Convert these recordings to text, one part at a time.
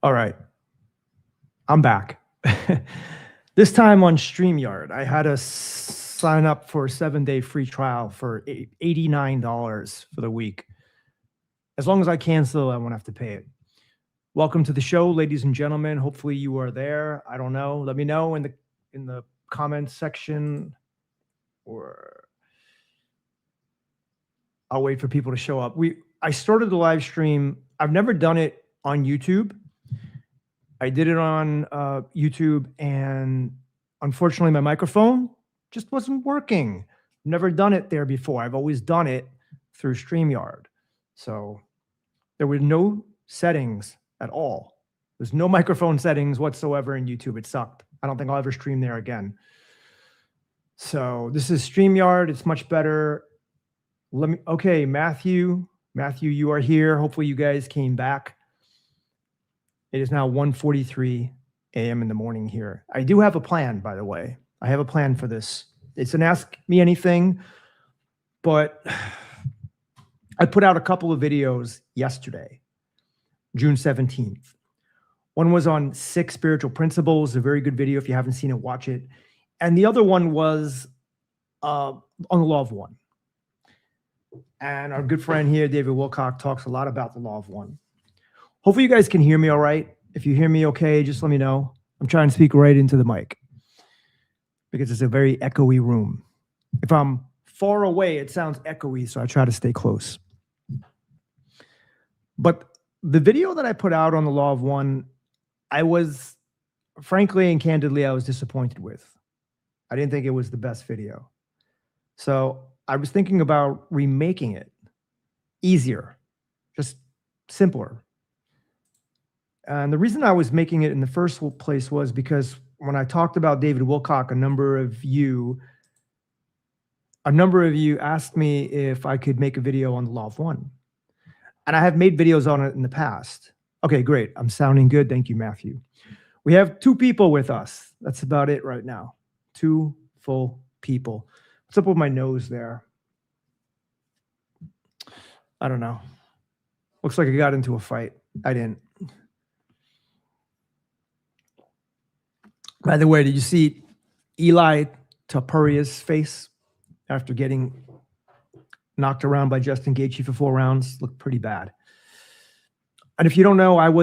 All right, I'm back. This time on StreamYard, I had to sign up for a 7-day free trial for $89 for the week. As long as I cancel, I won't have to pay it. Welcome to the show, ladies and gentlemen. Hopefully you are there. I don't know. Let me know in the comments section, or I'll wait for people to show up. I started the live stream. I've never done it on YouTube. I did it on YouTube, and unfortunately, my microphone just wasn't working. I've never done it there before. I've always done it through StreamYard. So there were no settings at all. There's no microphone settings whatsoever in YouTube. It sucked. I don't think I'll ever stream there again. So this is StreamYard. It's much better. Okay, Matthew, you are here. Hopefully you guys came back. It is now 1:43 a.m. in the morning here. I do have a plan, by the way. I have a plan for this. It's an Ask Me Anything, but I put out a couple of videos yesterday, June 17th. One was on 6 spiritual principles, a very good video. If you haven't seen it, watch it. And the other one was on the law of one. And our good friend here, David Wilcock, talks a lot about the law of one. Hopefully you guys can hear me all right. If you hear me okay, just let me know. I'm trying to speak right into the mic because it's a very echoey room. If I'm far away, it sounds echoey, so I try to stay close. But the video that I put out on the law of one, I was, frankly and candidly, I was disappointed with. I didn't think it was the best video. So I was thinking about remaking it easier, just simpler. And the reason I was making it in the first place was because when I talked about David Wilcock, a number of you asked me if I could make a video on the law of one. And I have made videos on it in the past. Okay, great. I'm sounding good. Thank you, Matthew. We have 2 people with us. That's about it right now. 2 full people. What's up with my nose there? I don't know. Looks like I got into a fight. I didn't. By the way, did you see Eli Tapuria's face after getting knocked around by Justin Gaethje for 4 rounds? Looked pretty bad. And if you don't know, I've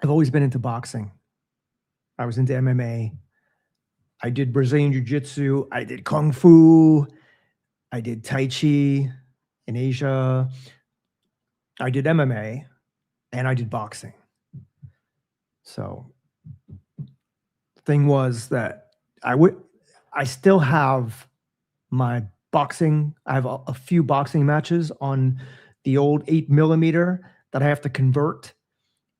always been into boxing. I was into MMA. I did Brazilian Jiu-Jitsu. I did Kung Fu. I did Tai Chi in Asia. I did MMA, and I did boxing. So the thing was that I still have my boxing. I have a few boxing matches on the old 8mm that I have to convert.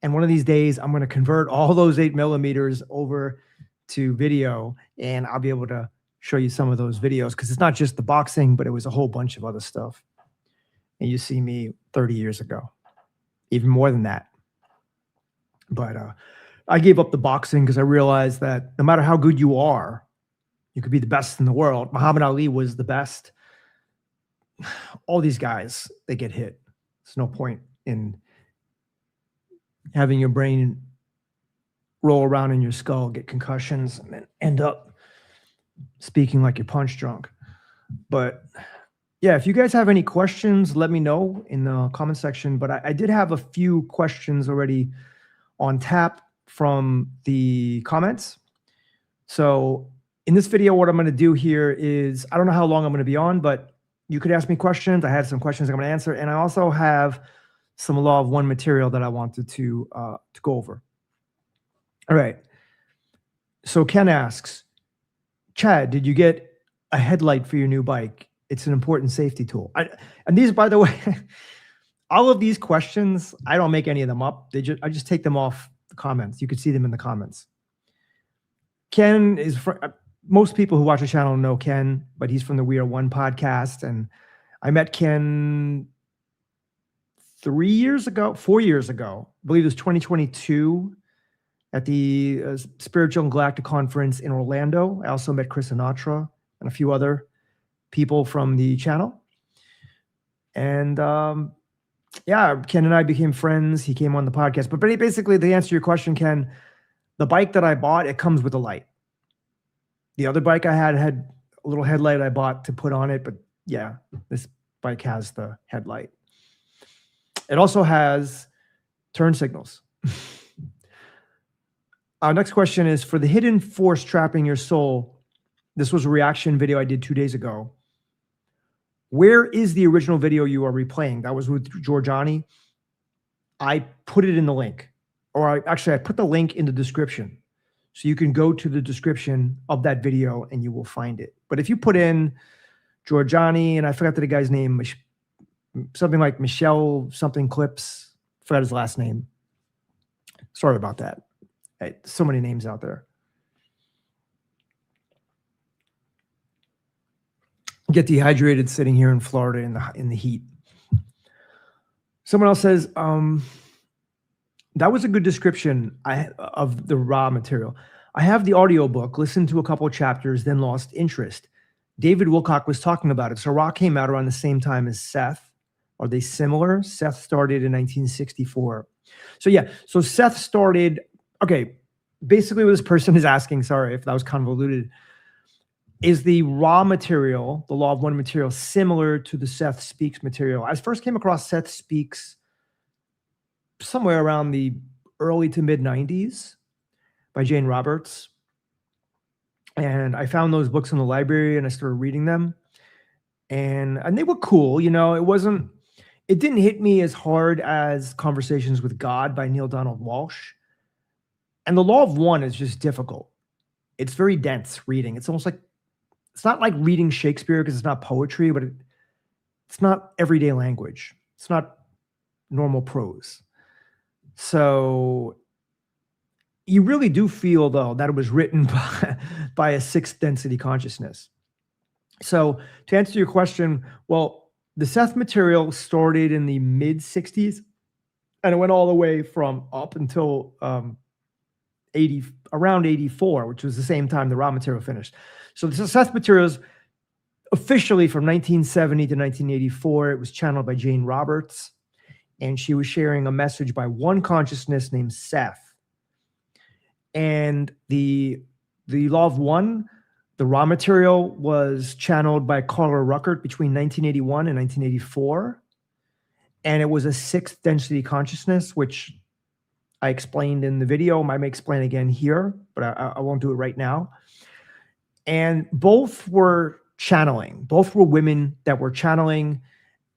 And one of these days, I'm going to convert all those 8mm over to video, and I'll be able to show you some of those videos, because it's not just the boxing, but it was a whole bunch of other stuff. And you see me 30 years ago, even more than that. But I gave up the boxing because I realized that no matter how good you are, you could be the best in the world. Muhammad Ali was the best. All these guys, they get hit. There's no point in having your brain roll around in your skull, get concussions, and then end up speaking like you're punch drunk. But yeah, if you guys have any questions, let me know in the comment section. But I did have a few questions already on tap from the comments. So in this video, what I'm going to do here is, I don't know how long I'm going to be on, but you could ask me questions. I have some questions I'm going to answer. And I also have some law of one material that I wanted to go over. All right. So Ken asks, Chad, did you get a headlight for your new bike? It's an important safety tool. And these, by the way, all of these questions, I don't make any of them up. I just take them off the comments. You could see them in the comments. Ken is, most people who watch the channel know Ken, but he's from the We Are One podcast. And I met Ken 4 years ago. I believe it was 2022 at the Spiritual and Galactic Conference in Orlando. I also met Chris Sinatra and a few other people from the channel. And Yeah, Ken and I became friends. He came on the podcast. But basically, to answer your question, Ken, the bike that I bought, it comes with a light. The other bike I had a little headlight I bought to put on it. But yeah, this bike has the headlight. It also has turn signals. Our next question is, for the hidden force trapping your soul, this was a reaction video I did 2 days ago. Where is the original video you are replaying? That was with Giorgiani. I put it in the link, or I put the link in the description. So you can go to the description of that video and you will find it. But if you put in Giorgiani, and I forgot the guy's name, something like Michelle something Clips, forgot his last name. Sorry about that. So many names out there. Get dehydrated sitting here in Florida in the heat. Someone else says, that was a good description of the raw material. I have the audiobook, listened to a couple of chapters, then lost interest. David Wilcock was talking about it. So Raw came out around the same time as Seth. Are they similar? Seth started in 1964. So yeah, so Seth started, okay, basically what this person is asking, sorry if that was convoluted, is the raw material, the Law of One material, similar to the Seth Speaks material? I first came across Seth Speaks somewhere around the early to mid 90s by Jane Roberts. And I found those books in the library and I started reading them. And they were cool. You know, it didn't hit me as hard as Conversations with God by Neil Donald Walsh. And the Law of One is just difficult. It's very dense reading. It's almost like, it's not like reading Shakespeare because it's not poetry, but it's not everyday language. It's not normal prose. So you really do feel, though, that it was written by a sixth density consciousness. So to answer your question, well, the Seth material started in the mid 60s and it went all the way from up until around 84, which was the same time the raw material finished. So the Seth materials officially from 1970 to 1984, it was channeled by Jane Roberts, and she was sharing a message by one consciousness named Seth. And the Law of One, the raw material, was channeled by Carla Ruckert between 1981 and 1984. And it was a sixth density consciousness, which I explained in the video. I may explain again here, but I won't do it right now. And both were channeling. Both were women that were channeling,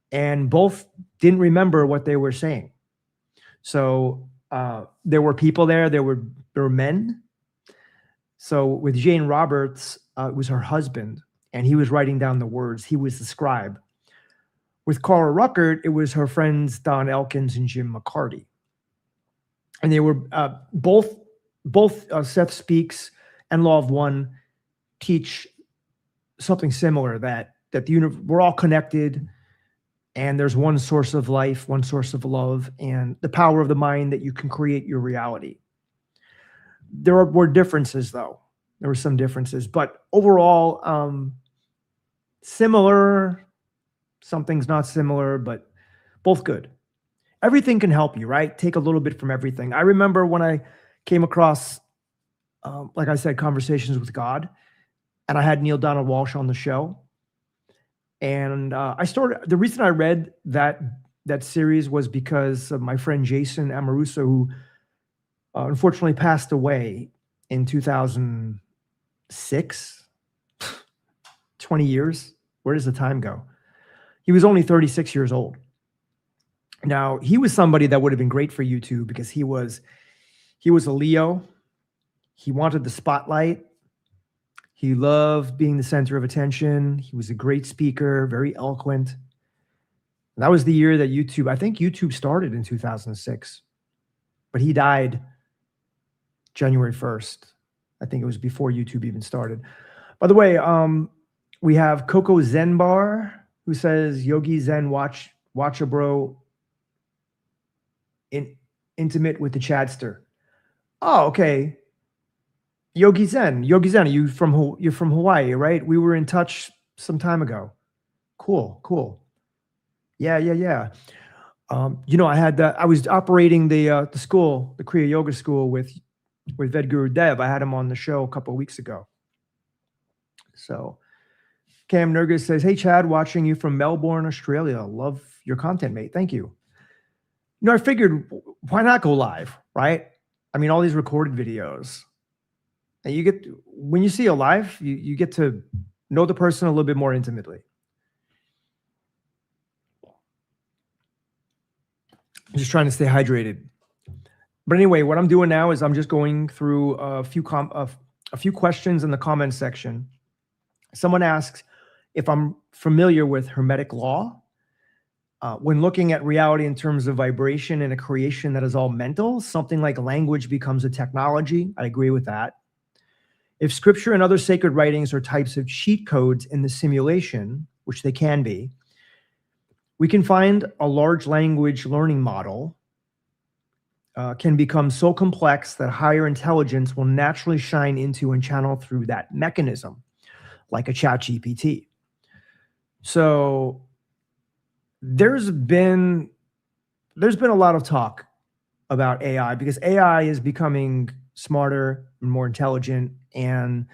and both didn't remember what they were saying. So there were people there. There were men. So with Jane Roberts, it was her husband, and he was writing down the words. He was the scribe. With Carla Ruckert, it was her friends Don Elkins and Jim McCarty. And they were both Seth Speaks and Law of One teach something similar, that the universe, we're all connected, and there's one source of life, one source of love, and the power of the mind that you can create your reality. There were differences, though. There were some differences, but overall, similar. Something's not similar, but both good. Everything can help you, right? Take a little bit from everything. I remember when I came across, like I said, Conversations with God, and I had Neil Donald Walsh on the show. And the reason I read that series was because of my friend Jason Amoruso, who unfortunately passed away in 2006. 20 years. Where does the time go? He was only 36 years old. Now, he was somebody that would have been great for YouTube because he was a Leo. He wanted the spotlight. He loved being the center of attention. He was a great speaker, very eloquent. And that was the year that I think YouTube started in 2006. But he died January 1st. I think it was before YouTube even started. By the way, we have Coco Zen Bar, who says, Yogi Zen, watch a bro intimate with the Chadster. Oh, okay. Yogi Zen, you're from Hawaii, right? We were in touch some time ago. Cool. Yeah. I was operating the school, the Kriya Yoga school with Vedguru Dev. I had him on the show a couple of weeks ago. So Cam Nurgis says, "Hey Chad, watching you from Melbourne, Australia. Love your content, mate. Thank you." I figured, why not go live, right? I mean, all these recorded videos, and when you see a live, you get to know the person a little bit more intimately. I'm just trying to stay hydrated. But anyway, what I'm doing now is I'm just going through a few questions in the comments section. Someone asks if I'm familiar with Hermetic law. When looking at reality in terms of vibration and a creation that is all mental, something like language becomes a technology. I agree with that. If scripture and other sacred writings are types of cheat codes in the simulation, which they can be, we can find a large language learning model can become so complex that higher intelligence will naturally shine into and channel through that mechanism, like a ChatGPT. So there's been a lot of talk about AI because AI is becoming smarter and more intelligent, and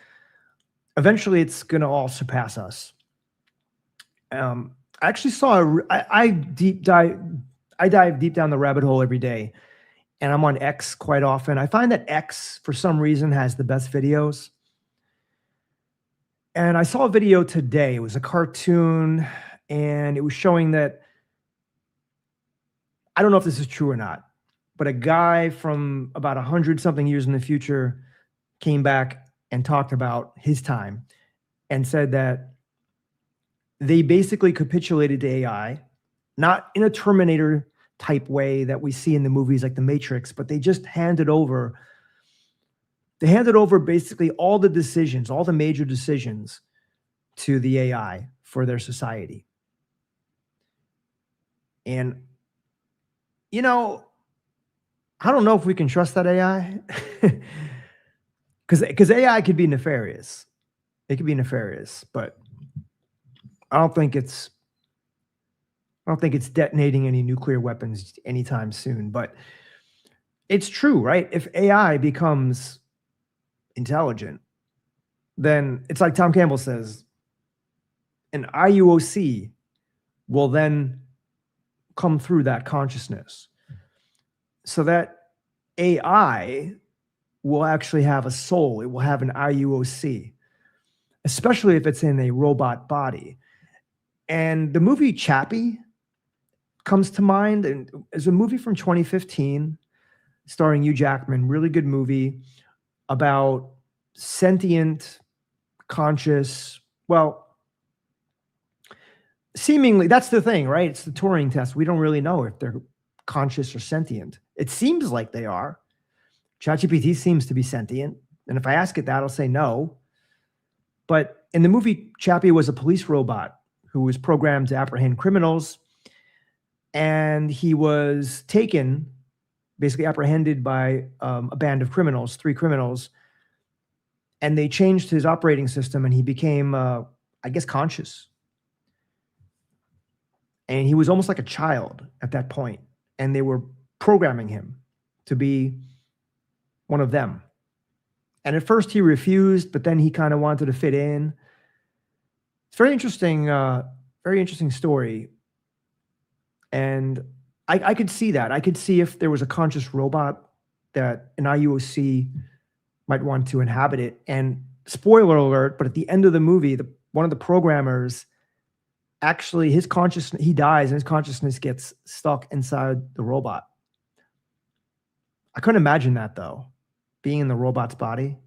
eventually it's going to all surpass us. I actually saw I dive deep down the rabbit hole every day, and I'm on X quite often. I find that X, for some reason, has the best videos. And I saw a video today. It was a cartoon, and it was showing that, I don't know if this is true or not, but a guy from about 100-something years in the future came back and talked about his time and said that they basically capitulated to AI, not in a Terminator type way that we see in the movies like The Matrix, but they just handed over basically all the decisions, all the major decisions to the AI for their society. And, I don't know if we can trust that AI because AI could be nefarious. It could be nefarious, but I don't think it's detonating any nuclear weapons anytime soon. But it's true, right? If AI becomes intelligent, then it's like Tom Campbell says, an IUOC will then come through that consciousness. So that AI will actually have a soul. It will have an IUOC, especially if it's in a robot body. And the movie Chappie comes to mind, and it's a movie from 2015 starring Hugh Jackman. Really good movie about sentient, conscious, seemingly, that's the thing, right? It's the Turing test. We don't really know if they're conscious or sentient. It seems like they are. ChatGPT seems to be sentient. And if I ask it that, I'll say no. But in the movie, Chappie was a police robot who was programmed to apprehend criminals. And he was taken, basically apprehended by a band of criminals, 3 criminals. And they changed his operating system, and he became, conscious. And he was almost like a child at that point. And they were programming him to be one of them. And at first he refused, but then he kind of wanted to fit in. It's very interesting story. And I could see that. I could see if there was a conscious robot that an IUOC might want to inhabit it. And spoiler alert, but at the end of the movie, one of the programmers, actually he dies and his consciousness gets stuck inside the robot. I couldn't imagine that though, being in the robot's body.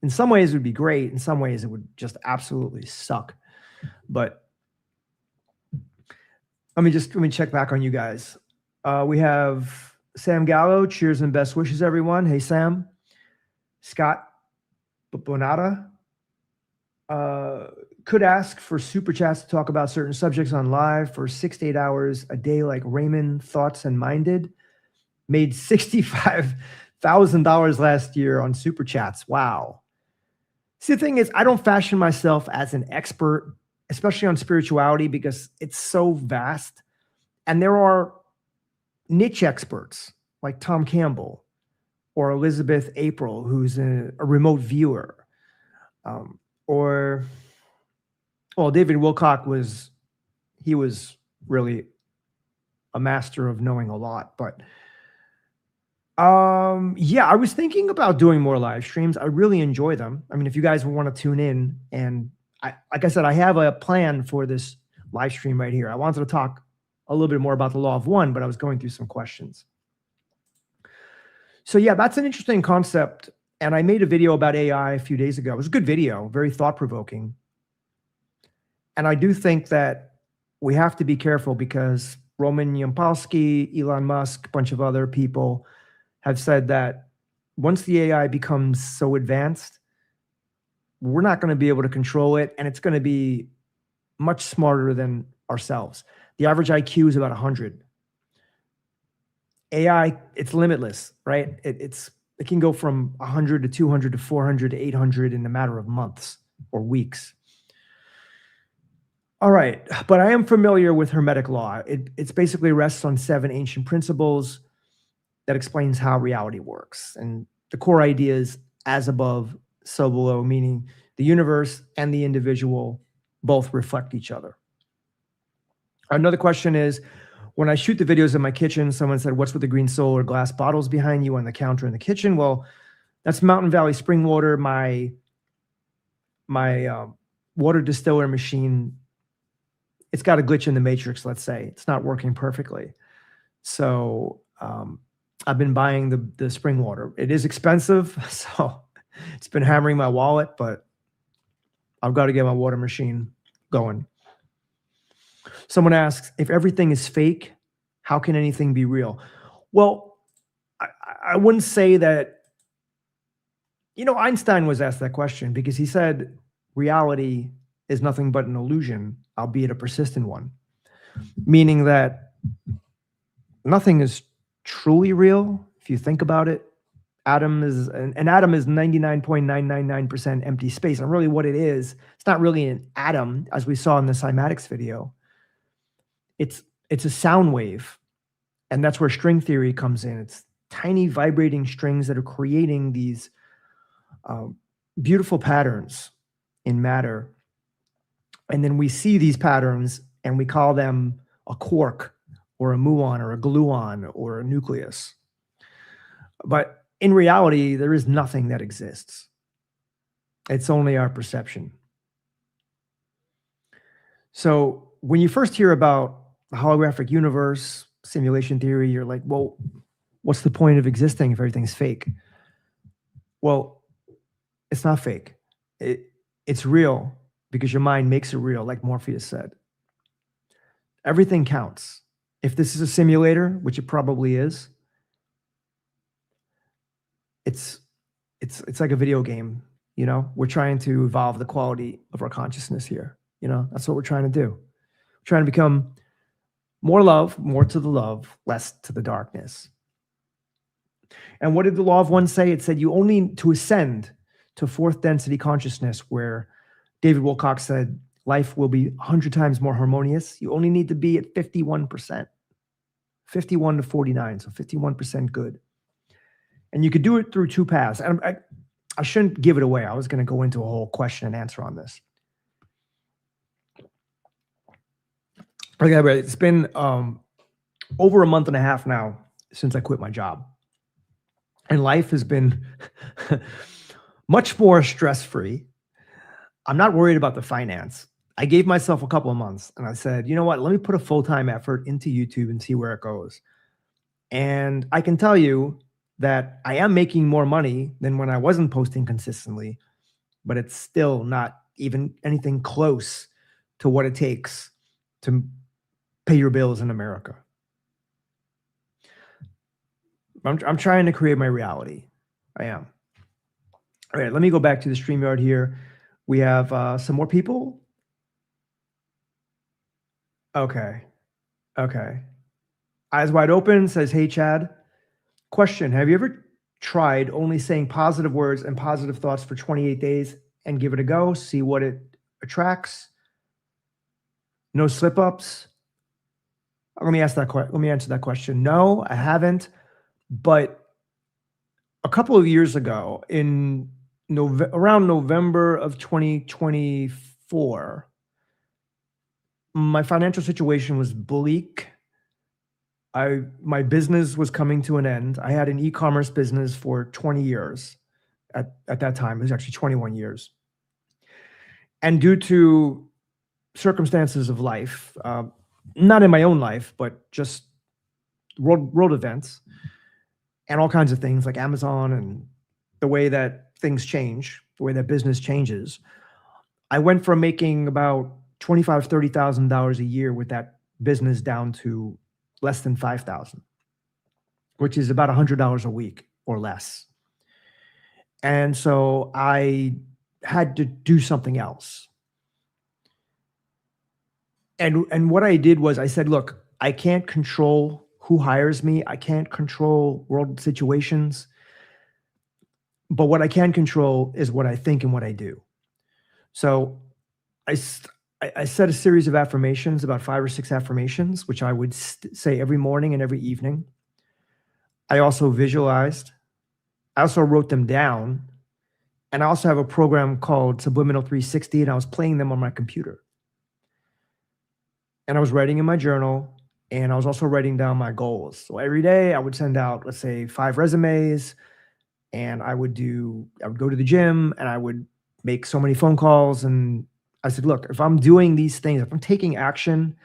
In some ways it would be great. In some ways it would just absolutely suck. But let me check back on you guys. We have Sam Gallo. Cheers and best wishes, everyone. Hey, Sam. Scott Bonata. Could ask for super chats to talk about certain subjects on live for 6 to 8 hours a day, like Raymond Thoughts and Minded. Made $65,000 last year on super chats. Wow. See, the thing is, I don't fashion myself as an expert, especially on spirituality, because it's so vast And there are niche experts like Tom Campbell or Elizabeth April, who's a remote viewer, or, well, David Wilcock was really a master of knowing a lot. But yeah, I was thinking about doing more live streams. I really enjoy them. I mean, if you guys want to tune in, and like I said, I have a plan for this live stream right here. I wanted to talk a little bit more about the law of one, but I was going through some questions. So yeah, that's an interesting concept. And I made a video about AI a few days ago. It was a good video, very thought-provoking. And I do think that we have to be careful because Roman Yampolsky, Elon Musk, a bunch of other people have said that once the AI becomes so advanced, we're not going to be able to control it, and it's going to be much smarter than ourselves. The average IQ is about 100. AI, it's limitless, right? It can go from 100 to 200 to 400 to 800 in a matter of months or weeks. All right, but I am familiar with Hermetic law. It's basically rests on 7 ancient principles that explains how reality works. And the core idea is as above, so below, meaning the universe and the individual both reflect each other. Another question is, when I shoot the videos in my kitchen, someone said, what's with the green solar glass bottles behind you on the counter in the kitchen? Well, that's Mountain Valley Spring Water. My water distiller machine, it's got a glitch in the matrix, let's say. It's not working perfectly. So I've been buying the spring water. It is expensive, so it's been hammering my wallet, but I've got to get my water machine going. Someone asks, if everything is fake, how can anything be real? Well, I wouldn't say that, Einstein was asked that question because he said reality is nothing but an illusion, albeit a persistent one, meaning that nothing is truly real. If you think about it, an atom is 99.999% empty space. And really what it is, it's not really an atom, as we saw in the cymatics video. It's a sound wave. And that's where string theory comes in. It's tiny vibrating strings that are creating these beautiful patterns in matter. And then we see these patterns and we call them a quark or a muon or a gluon or a nucleus. But in reality, there is nothing that exists. It's only our perception. So when you first hear about the holographic universe, simulation theory, you're like, well, what's the point of existing if everything's fake? Well, it's not fake. It's real because your mind makes it real, like Morpheus said. Everything counts. If this is a simulator, which it probably is, it's like a video game, We're trying to evolve the quality of our consciousness here. That's what we're trying to do. We're trying to become more love, more to the love, less to the darkness. And what did the law of one say? It said you only need to ascend to fourth density consciousness, where David Wilcock said life will be 100 times more harmonious. You only need to be at 51%, 51 to 49, so 51% good. And you could do it through 2 paths. And I shouldn't give it away. I was going to go into a whole question and answer on this. Okay, but it's been over a month and a half now since I quit my job. And life has been much more stress-free. I'm not worried about the finance. I gave myself a couple of months and I said, you know what, let me put a full-time effort into YouTube and see where it goes. And I can tell you that I am making more money than when I wasn't posting consistently, but it's still not even anything close to what it takes to pay your bills in America. I'm trying to create my reality. I am. All right, let me go back to the StreamYard here. We have some more people. Okay. Eyes Wide Open says, hey, Chad. Question, have you ever tried only saying positive words and positive thoughts for 28 days and give it a go, see what it attracts? No slip-ups? let me answer that question. No, I haven't. But a couple of years ago, in around November of 2024, my financial situation was bleak. My business was coming to an end. I had an e-commerce business for 20 years. At that time, it was actually 21 years. And due to circumstances of life, not in my own life, but just world events and all kinds of things like Amazon and the way that things change, the way that business changes, I went from making about $25,000, $30,000 a year with that business down to less than 5,000, which is about $100 a week or less. And so I had to do something else. And what I did was I said, look, I can't control who hires me. I can't control world situations. But what I can control is what I think and what I do. So I set a series of affirmations, about 5 or 6 affirmations, which I would say every morning and every evening. I also visualized. I also wrote them down. And I also have a program called Subliminal 360, and I was playing them on my computer. And I was writing in my journal, and I was also writing down my goals. So every day I would send out, let's say, 5 resumes, and I would go to the gym, and I would make so many phone calls. And I said, look, if I'm doing these things, if I'm taking action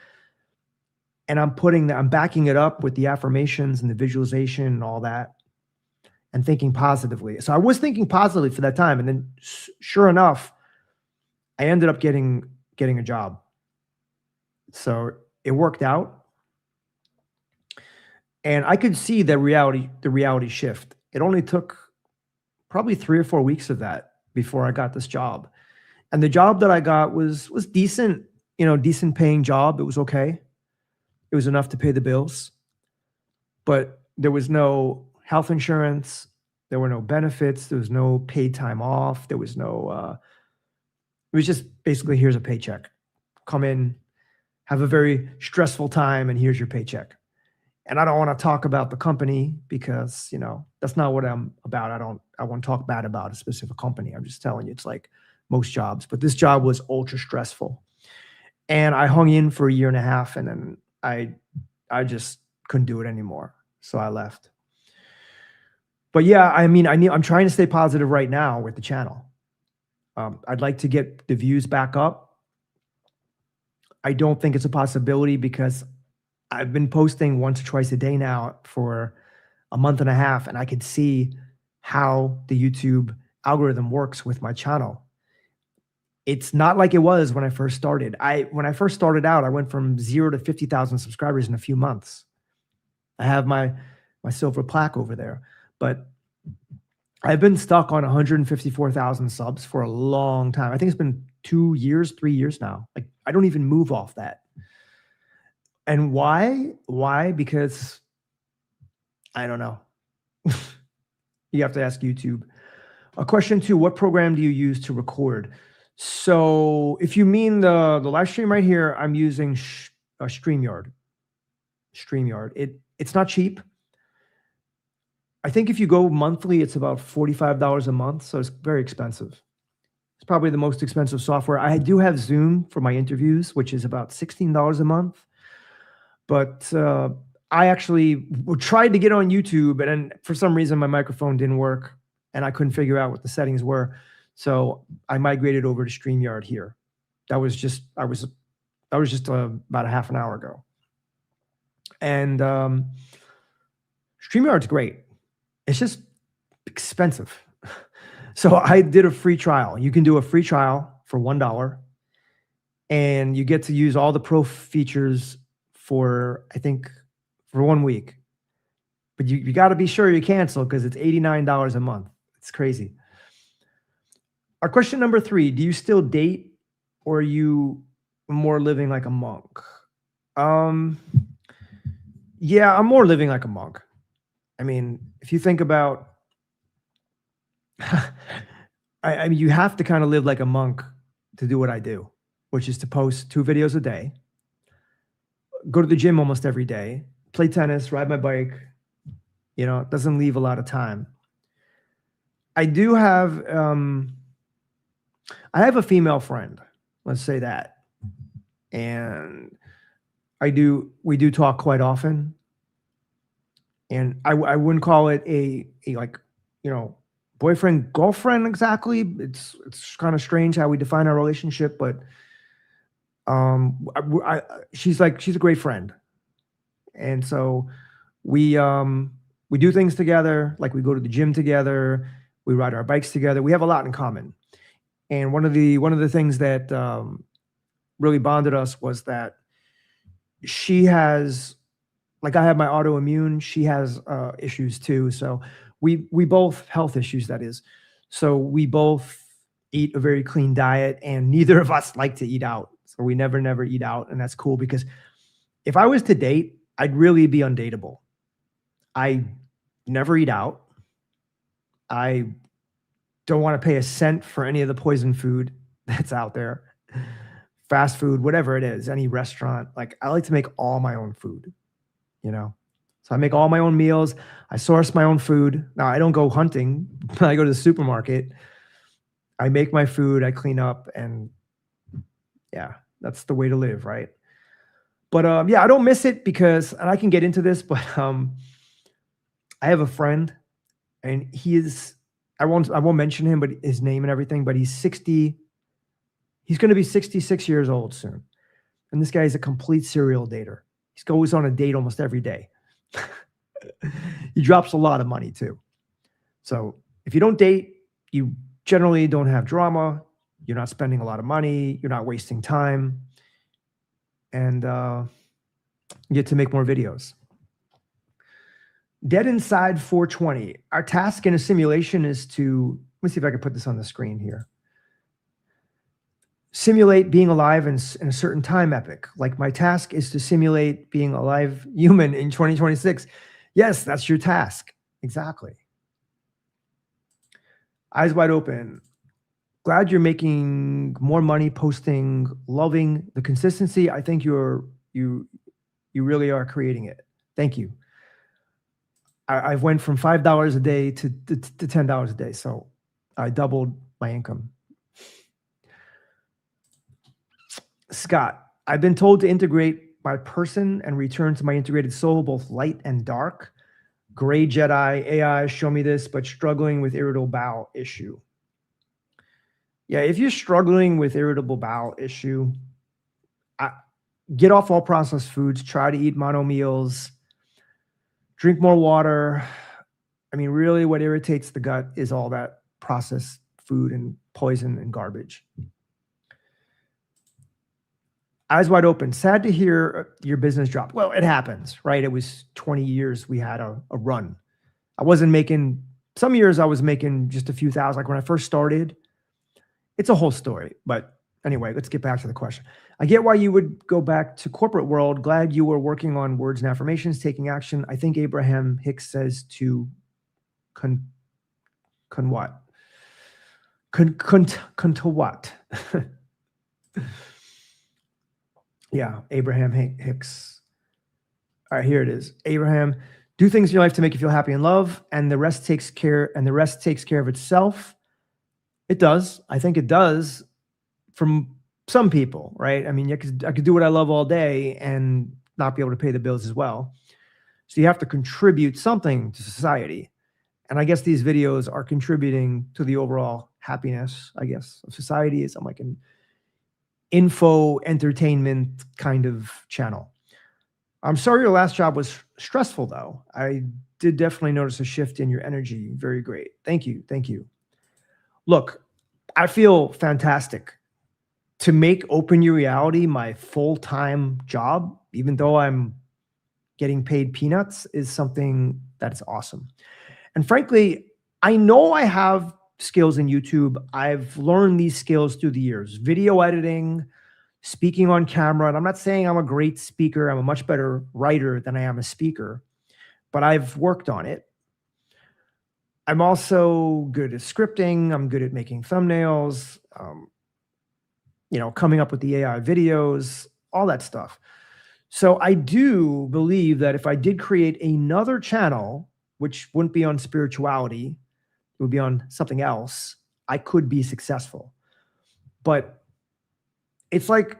and I'm backing it up with the affirmations and the visualization and all that, and thinking positively. So I was thinking positively for that time. And then sure enough, I ended up getting a job. So it worked out. And I could see the reality shift. It only took probably 3 or 4 weeks of that before I got this job. And the job that I got was decent, decent paying job. It was okay. It was enough to pay the bills. But there was no health insurance. There were no benefits. There was no paid time off. There was no, it was just basically, here's a paycheck. Come in, have a very stressful time, and here's your paycheck. And I don't want to talk about the company because, that's not what I'm about. I won't talk bad about a specific company. I'm just telling you, it's like most jobs. But this job was ultra stressful. And I hung in for 1.5 years, and then I just couldn't do it anymore. So I left. But yeah, I'm trying to stay positive right now with the channel. I'd like to get the views back up. I don't think it's a possibility because I've been posting once or twice a day now for 1.5 months, and I could see how the YouTube algorithm works with my channel. It's not like it was when I first started. When I first started out, I went from 0 to 50,000 subscribers in a few months. I have my silver plaque over there, but I've been stuck on 154,000 subs for a long time. I think it's been 2 years, 3 years now. Like I don't even move off that. And why? Why? Because I don't know. You have to ask YouTube. Question 2, what program do you use to record? So if you mean the live stream right here, I'm using StreamYard. It's not cheap. I think if you go monthly, it's about $45 a month. So it's very expensive. It's probably the most expensive software. I do have Zoom for my interviews, which is about $16 a month. But I actually tried to get on YouTube, and then for some reason my microphone didn't work, and I couldn't figure out what the settings were. So I migrated over to StreamYard here. That was just about a half an hour ago. And StreamYard's great. It's just expensive. So I did a free trial. You can do a free trial for $1, and you get to use all the pro features for 1 week. But you got to be sure you cancel because it's $89 a month. It's crazy. Our question number 3, do you still date or are you more living like a monk? Yeah, I'm more living like a monk. I mean, if you think about, I mean, you have to kind of live like a monk to do what I do, which is to post 2 videos a day. go to the gym almost every day, play tennis, ride my bike. It doesn't leave a lot of time. I do have, I have a female friend, let's say that. And we do talk quite often. And I wouldn't call it a like, boyfriend, girlfriend exactly. It's kind of strange how we define our relationship, but she's a great friend. And so we do things together, like we go to the gym together, we ride our bikes together. We have a lot in common. And one of the things that really bonded us was that she has, like, I have my autoimmune, she has issues too. So we both health issues, that is. So we both eat a very clean diet, and neither of us like to eat out. So we never eat out, and that's cool because if I was to date, I'd really be undateable. I never eat out. I don't want to pay a cent for any of the poison food that's out there. Fast food, whatever it is, any restaurant. Like, I like to make all my own food, So I make all my own meals. I source my own food. Now, I don't go hunting. I go to the supermarket. I make my food, I clean up, and yeah, that's the way to live, right? But yeah, I don't miss it because, and I can get into this, but I have a friend, and I won't mention him, but his name and everything, but he's 60. He's going to be 66 years old soon. And this guy is a complete serial dater. He goes on a date almost every day. He drops a lot of money too. So if you don't date, you generally don't have drama. You're not spending a lot of money. You're not wasting time. And you get to make more videos. Dead Inside 420. Our task in a simulation is to, let me see if I can put this on the screen here. Simulate being alive in a certain time epoch. Like, my task is to simulate being a live human in 2026. Yes, that's your task. Exactly. Eyes wide open. Glad you're making more money posting, loving the consistency. I think you really are creating it. Thank you. I've went from $5 a day to $10 a day. So I doubled my income. Scott, I've been told to integrate my person and return to my integrated soul, both light and dark. Gray Jedi, AI, show me this, but struggling with irritable bowel issue. Yeah, if you're struggling with irritable bowel issue, get off all processed foods. Try to eat mono meals. Drink more water. I mean, really what irritates the gut is all that processed food and poison and garbage. Eyes wide open. Sad to hear your business dropped. Well, it happens, right? It was 20 years we had a run. I wasn't making, some years I was making just a few thousand. Like when I first started, it's a whole story. But anyway, let's get back to the question. I get why you would go back to corporate world. Glad you were working on words and affirmations, taking action. I think Abraham Hicks says to what? To what? Yeah, Abraham Hicks. All right, here it is. Abraham, do things in your life to make you feel happy and love, and the rest takes care of itself. It does. I think it does from some people, right? I mean, I could do what I love all day and not be able to pay the bills as well. So you have to contribute something to society. And I guess these videos are contributing to the overall happiness, I guess, of society. I'm like an info entertainment kind of channel. I'm sorry your last job was stressful, though. I did definitely notice a shift in your energy. Very great. Thank you. Thank you. Look, I feel fantastic. To make Open Your Reality my full-time job, even though I'm getting paid peanuts, is something that's awesome. And frankly, I know I have skills in YouTube. I've learned these skills through the years. Video editing, speaking on camera. And I'm not saying I'm a great speaker. I'm a much better writer than I am a speaker, but I've worked on it. I'm also good at scripting. I'm good at making thumbnails, coming up with the AI videos, all that stuff. So I do believe that if I did create another channel, which wouldn't be on spirituality, it would be on something else, I could be successful. But it's like,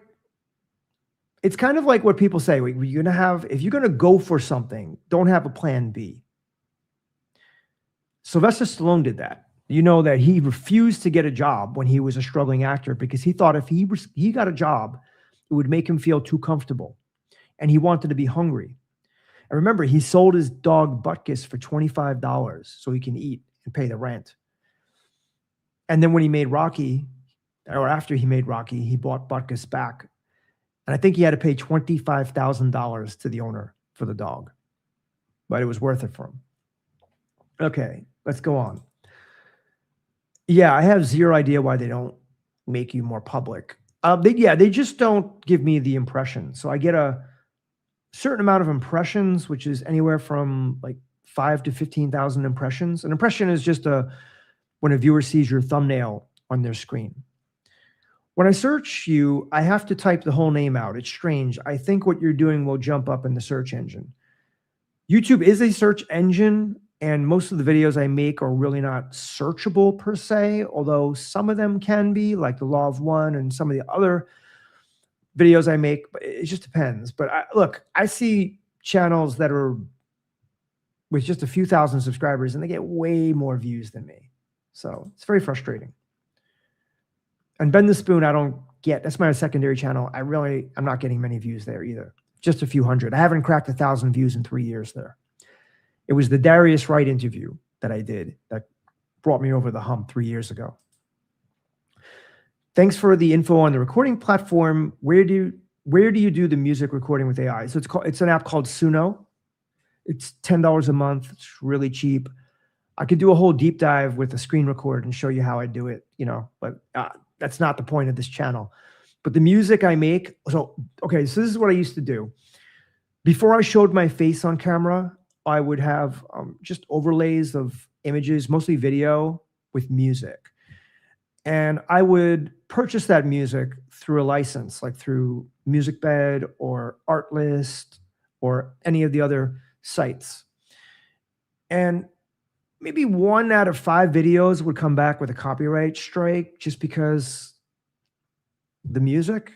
it's kind of like what people say, you're gonna have, if you're gonna go for something, don't have a plan B. Sylvester Stallone did that. You know that he refused to get a job when he was a struggling actor because he thought if he got a job, it would make him feel too comfortable. And he wanted to be hungry. And remember, he sold his dog Butkus for $25 so he can eat and pay the rent. And then when he made Rocky, or after he made Rocky, he bought Butkus back. And I think he had to pay $25,000 to the owner for the dog. But it was worth it for him. Okay, let's go on. Yeah, I have zero idea why they don't make you more public. They just don't give me the impression. So I get a certain amount of impressions, which is anywhere from like 5 to 15,000 impressions. An impression is just when a viewer sees your thumbnail on their screen. When I search you, I have to type the whole name out. It's strange. I think what you're doing will jump up in the search engine. YouTube is a search engine, and most of the videos I make are really not searchable per se, although some of them can be, like the Law of One and some of the other videos I make, but it just depends. But look, I see channels that are with just a few thousand subscribers and they get way more views than me. So it's very frustrating. And Bend the Spoon, I don't get. That's my secondary channel. I'm not getting many views there either. Just a few hundred. I haven't cracked 1,000 views in 3 years there. It was the Darius Wright interview that I did that brought me over the hump 3 years ago. Thanks for the info on the recording platform. Where do you do the music recording with AI? So it's an app called Suno. It's $10 a month. It's really cheap. I could do a whole deep dive with a screen record and show you how I do it, but that's not the point of this channel. But the music I make, so this is what I used to do. Before I showed my face on camera, I would have just overlays of images, mostly video, with music. And I would purchase that music through a license, like through MusicBed or Artlist or any of the other sites. And maybe 1 out of 5 videos would come back with a copyright strike just because the music,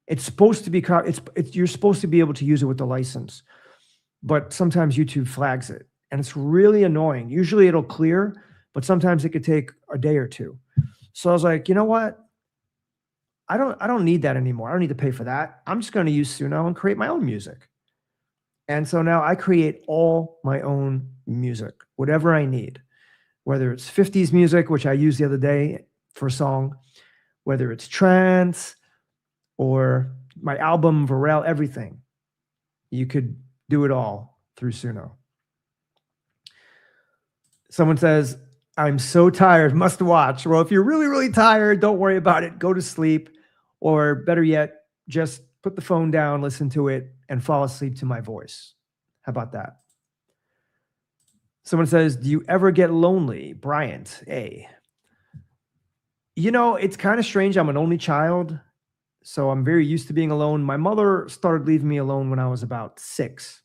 it's supposed to be, you're supposed to be able to use it with the license, but sometimes YouTube flags it and it's really annoying. Usually it'll clear, but sometimes it could take a day or two. So I was like, you know what? I don't need that anymore. I don't need to pay for that. I'm just going to use Suno and create my own music. And so now I create all my own music, whatever I need, whether it's 50s music, which I used the other day for a song, whether it's trance or my album, Varel, everything. You could do it all through Suno. Someone says, I'm so tired, must watch. Well, if you're really, really tired, don't worry about it. Go to sleep, or better yet, just put the phone down, listen to it, and fall asleep to my voice. How about that? Someone says, do you ever get lonely? Bryant A. It's kind of strange. I'm an only child, so I'm very used to being alone. My mother started leaving me alone when I was about 6.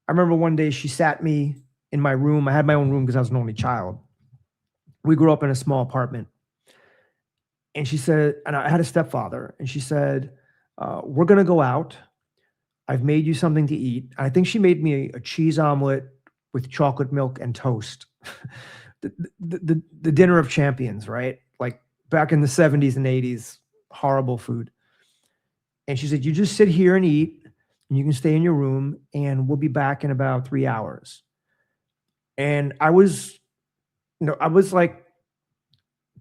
I remember one day she sat me in my room. I had my own room because I was an only child. We grew up in a small apartment. And she said, and I had a stepfather, and she said, we're going to go out. I've made you something to eat. I think she made me a cheese omelet with chocolate milk and toast. the dinner of champions, right? Like back in the 70s and 80s, horrible food. And she said, you just sit here and eat, and you can stay in your room, and we'll be back in about 3 hours. And I was like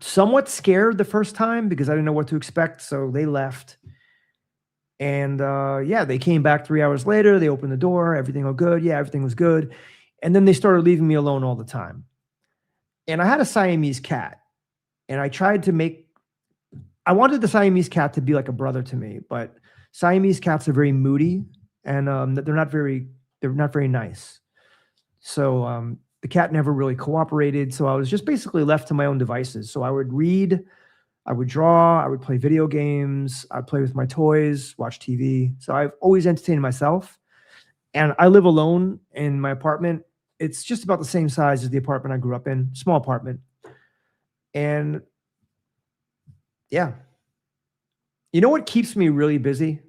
somewhat scared the first time because I didn't know what to expect. So they left. And they came back 3 hours later. They opened the door. Everything was good. Yeah, everything was good. And then they started leaving me alone all the time. And I had a Siamese cat. And I wanted the Siamese cat to be like a brother to me. But Siamese cats are very moody. And they're not very nice. So the cat never really cooperated. So I was just basically left to my own devices. So I would read I would draw, I would play video games, I'd play with my toys, watch TV. So I've always entertained myself. And I live alone in my apartment. It's just about the same size as the apartment I grew up in, small apartment. And yeah, you know what keeps me really busy?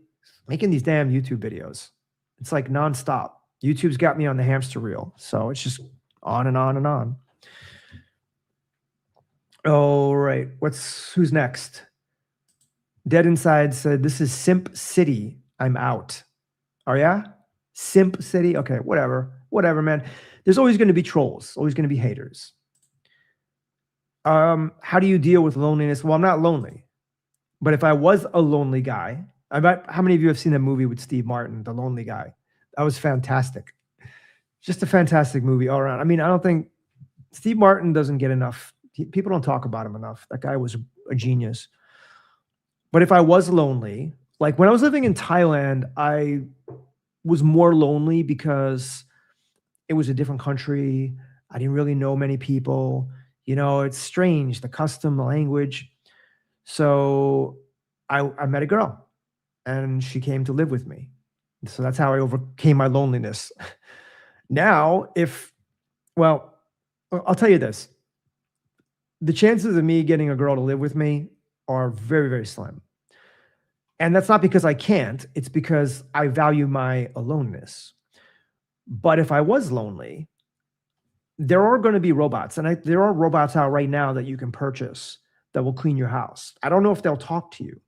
Making these damn YouTube videos. It's like nonstop. YouTube's got me on the hamster wheel. So it's just on and on and on. All right. Who's next? Dead Inside said, this is Simp City. I'm out. Oh, yeah? Simp City? Okay, whatever. Whatever, man. There's always going to be trolls, always going to be haters. How do you deal with loneliness? Well, I'm not lonely. But if I was a lonely guy, I bet how many of you have seen that movie with Steve Martin, The Lonely Guy? That was fantastic. Just a fantastic movie all around. I mean, I don't think Steve Martin doesn't get enough. People don't talk about him enough. That guy was a genius. But if I was lonely, like when I was living in Thailand, I was more lonely because it was a different country. I didn't really know many people. You know, it's strange, the custom, the language. So I met a girl and she came to live with me. So that's how I overcame my loneliness. Now, well, I'll tell you this. The chances of me getting a girl to live with me are very, very slim. And that's not because I can't. It's because I value my aloneness. But if I was lonely, there are going to be robots. And there are robots out right now that you can purchase that will clean your house. I don't know if they'll talk to you.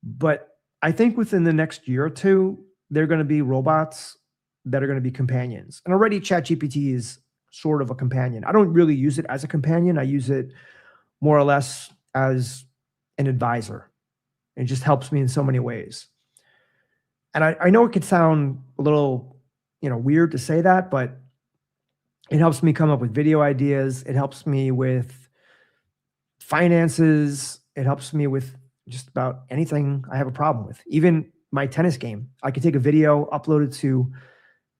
But I think within the next year or two, there are going to be robots that are going to be companions. And already ChatGPT is sort of a companion. I don't really use it as a companion. I use it more or less as an advisor. It just helps me in so many ways. And I know it could sound a little, weird to say that, but it helps me come up with video ideas. It helps me with finances. It helps me with just about anything I have a problem with. Even my tennis game. I could take a video, upload it to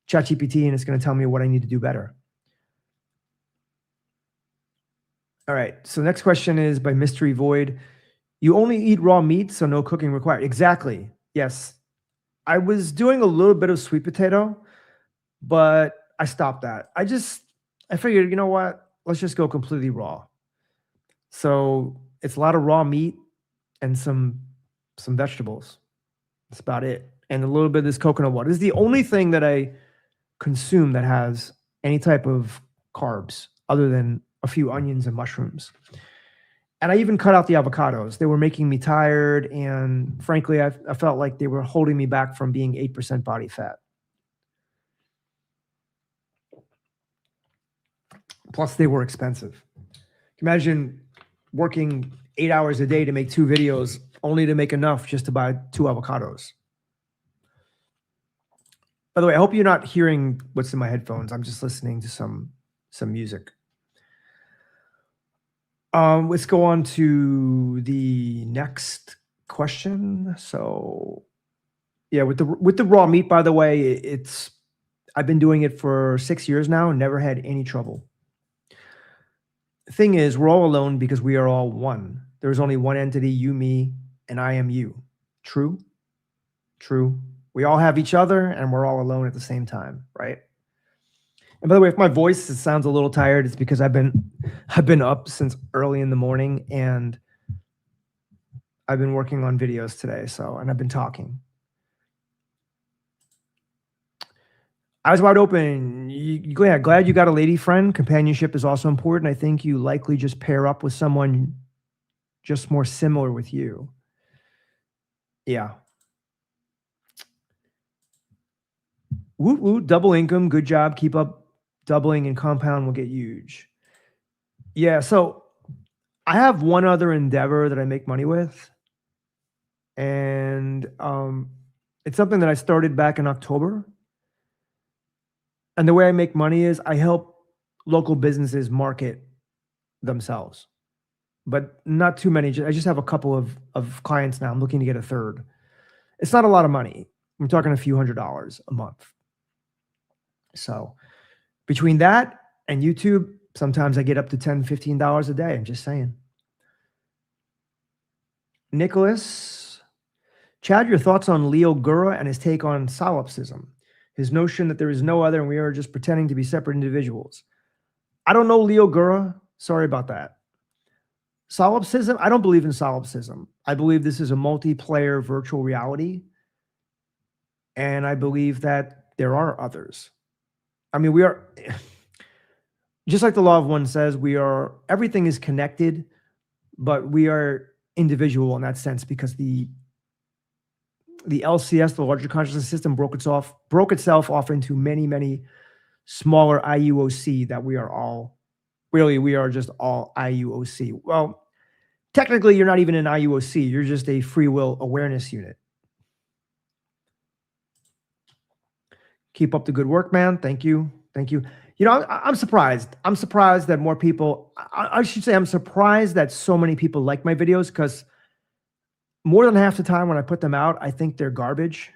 ChatGPT, and it's going to tell me what I need to do better. All right. So next question is by Mystery Void. You only eat raw meat, so no cooking required. Exactly. Yes. I was doing a little bit of sweet potato, but I stopped that. I figured, you know what? Let's just go completely raw. So it's a lot of raw meat and some vegetables. That's about it. And a little bit of this coconut water. This is the only thing that I consume that has any type of carbs other than a few onions and mushrooms. And I even cut out the avocados. They were making me tired. And frankly, I felt like they were holding me back from being 8% body fat. Plus, they were expensive. Imagine working 8 hours a day to make 2 videos, only to make enough just to buy 2 avocados. By the way, I hope you're not hearing what's in my headphones. I'm just listening to some music. Let's go on to the next question. So, yeah, with the raw meat, by the way, I've been doing it for 6 years now and never had any trouble. The thing is, we're all alone because we are all one. There's only one entity, you, me, and I am you. True? True. We all have each other and we're all alone at the same time, right? And by the way, if my voice sounds a little tired, it's because I've been up since early in the morning and I've been working on videos today. And I've been talking. Eyes wide open. Yeah, glad you got a lady friend. Companionship is also important. I think you likely just pair up with someone just more similar with you. Yeah. Woot woot, double income, good job. Keep up doubling and compound will get huge. Yeah, so I have one other endeavor that I make money with. And it's something that I started back in October. And the way I make money is I help local businesses market themselves. But not too many. I just have a couple of clients now. I'm looking to get a third. It's not a lot of money. I'm talking a few $100s a month. So between that and YouTube, sometimes I get up to $10, $15 a day. I'm just saying. Nicholas, Chad, your thoughts on Leo Gura and his take on solipsism, his notion that there is no other and we are just pretending to be separate individuals. I don't know Leo Gura. Sorry about that. Solipsism, I don't believe in solipsism. I believe this is a multiplayer virtual reality. And I believe that there are others. I mean, we are, just like the law of one says, everything is connected, but we are individual in that sense because the LCS, the larger consciousness system, broke itself off into many, many smaller IUOC that we are just all IUOC. Well, technically, you're not even an IUOC. You're just a free will awareness unit. Keep up the good work, man. Thank you. Thank you. You know, I'm surprised. I'm surprised that more people, I should say I'm surprised that so many people like my videos because more than half the time when I put them out, I think they're garbage.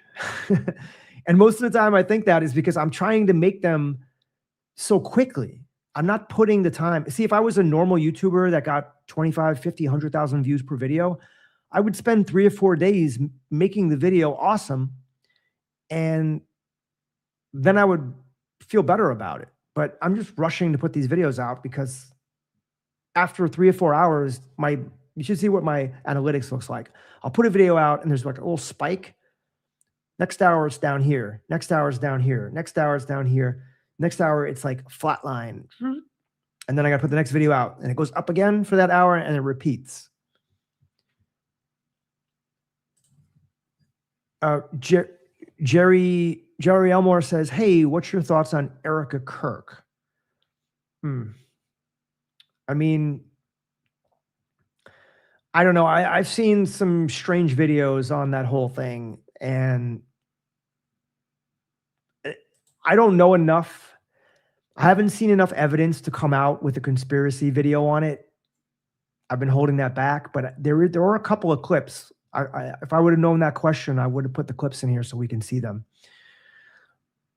And most of the time I think that is because I'm trying to make them so quickly. I'm not putting the time. See, if I was a normal YouTuber that got 25, 50, 100,000 views per video, I would spend 3 or 4 days making the video awesome. And then I would feel better about it. But I'm just rushing to put these videos out because after 3 or 4 hours, you should see what my analytics looks like. I'll put a video out and there's like a little spike. Next hour it's down here. Next hour is down here. Next hour is down here. Next hour it's like flatline. And then I got to put the next video out and it goes up again for that hour and it repeats. Jerry Elmore says, hey, what's your thoughts on Erica Kirk? I mean, I don't know. I've seen some strange videos on that whole thing, and I don't know enough. I haven't seen enough evidence to come out with a conspiracy video on it. I've been holding that back, but there are a couple of clips. If I would have known that question, I would have put the clips in here so we can see them.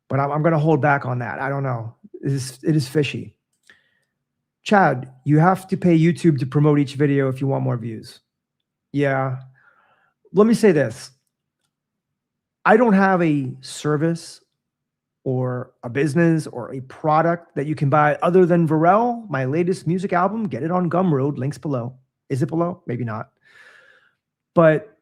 But I'm going to hold back on that. I don't know. It is fishy. Chad, you have to pay YouTube to promote each video if you want more views. Yeah. Let me say this. I don't have a service or a business or a product that you can buy other than Varel, my latest music album. Get it on Gumroad. Links below. Is it below? Maybe not. But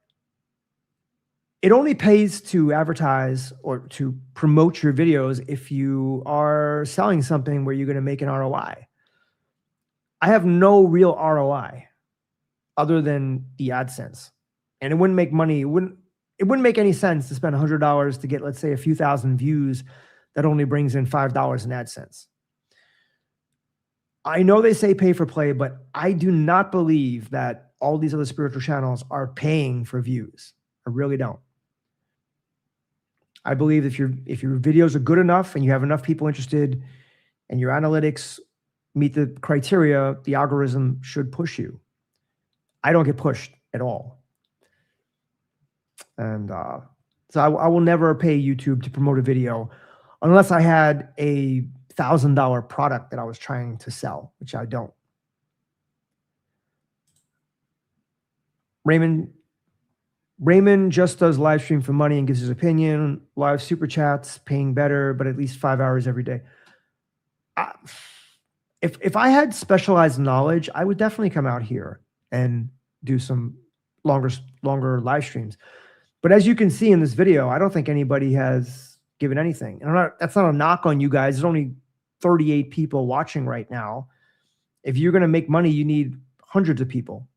it only pays to advertise or to promote your videos if you are selling something where you're going to make an ROI. I have no real ROI other than the AdSense. And it wouldn't make money. It wouldn't make any sense to spend $100 to get, let's say, a few thousand views that only brings in $5 in AdSense. I know they say pay for play, but I do not believe that all these other spiritual channels are paying for views. I really don't. I believe if your videos are good enough and you have enough people interested and your analytics meet the criteria, the algorithm should push you. I don't get pushed at all. And so I will never pay YouTube to promote a video unless I had a $1,000 product that I was trying to sell, which I don't. Raymond just does live stream for money and gives his opinion. Live super chats, paying better, but at least 5 hours every day. If I had specialized knowledge, I would definitely come out here and do some longer live streams. But as you can see in this video, I don't think anybody has given anything. And that's not a knock on you guys. There's only 38 people watching right now. If you're going to make money, you need hundreds of people.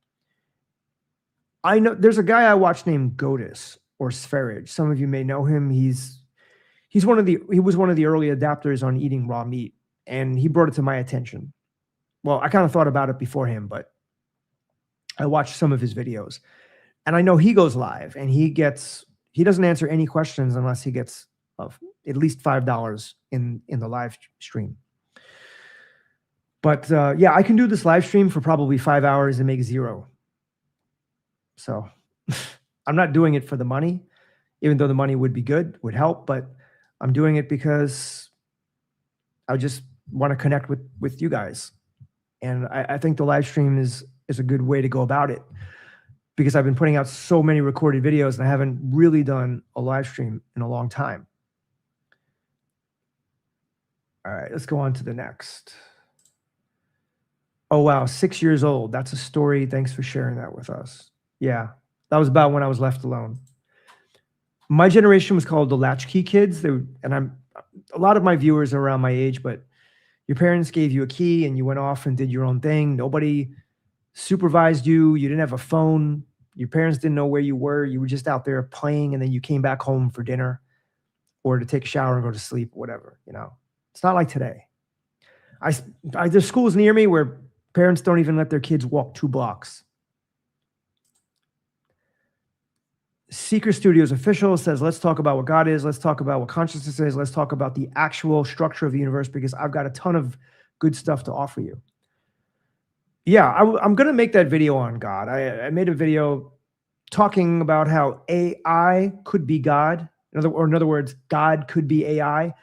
I know there's a guy I watch named Godis or Sferage. Some of you may know him. He was one of the early adapters on eating raw meat, and he brought it to my attention. Well, I kind of thought about it before him, but I watched some of his videos, and I know he goes live and he doesn't answer any questions unless he gets at least $5 in the live stream. But yeah, I can do this live stream for probably 5 hours and make $0. So I'm not doing it for the money, even though the money would be good, would help, but I'm doing it because I just want to connect with you guys. And I think the live stream is a good way to go about it. because I've been putting out so many recorded videos and I haven't really done a live stream in a long time. All right, let's go on to the next. Oh, wow, 6 years old. That's a story. Thanks for sharing that with us. Yeah, that was about when I was left alone. My generation was called the latchkey kids. A lot of my viewers are around my age, but your parents gave you a key and you went off and did your own thing. Nobody supervised you. You didn't have a phone. Your parents didn't know where you were. You were just out there playing, and then you came back home for dinner or to take a shower and go to sleep, whatever, you know. It's not like today. There's schools near me where parents don't even let their kids walk 2 blocks. Seeker Studios official says, let's talk about what God is. Let's talk about what consciousness is. Let's talk about the actual structure of the universe, because I've got a ton of good stuff to offer you. Yeah, I'm going to make that video on God. I made a video talking about how AI could be God. In other words, God could be AI.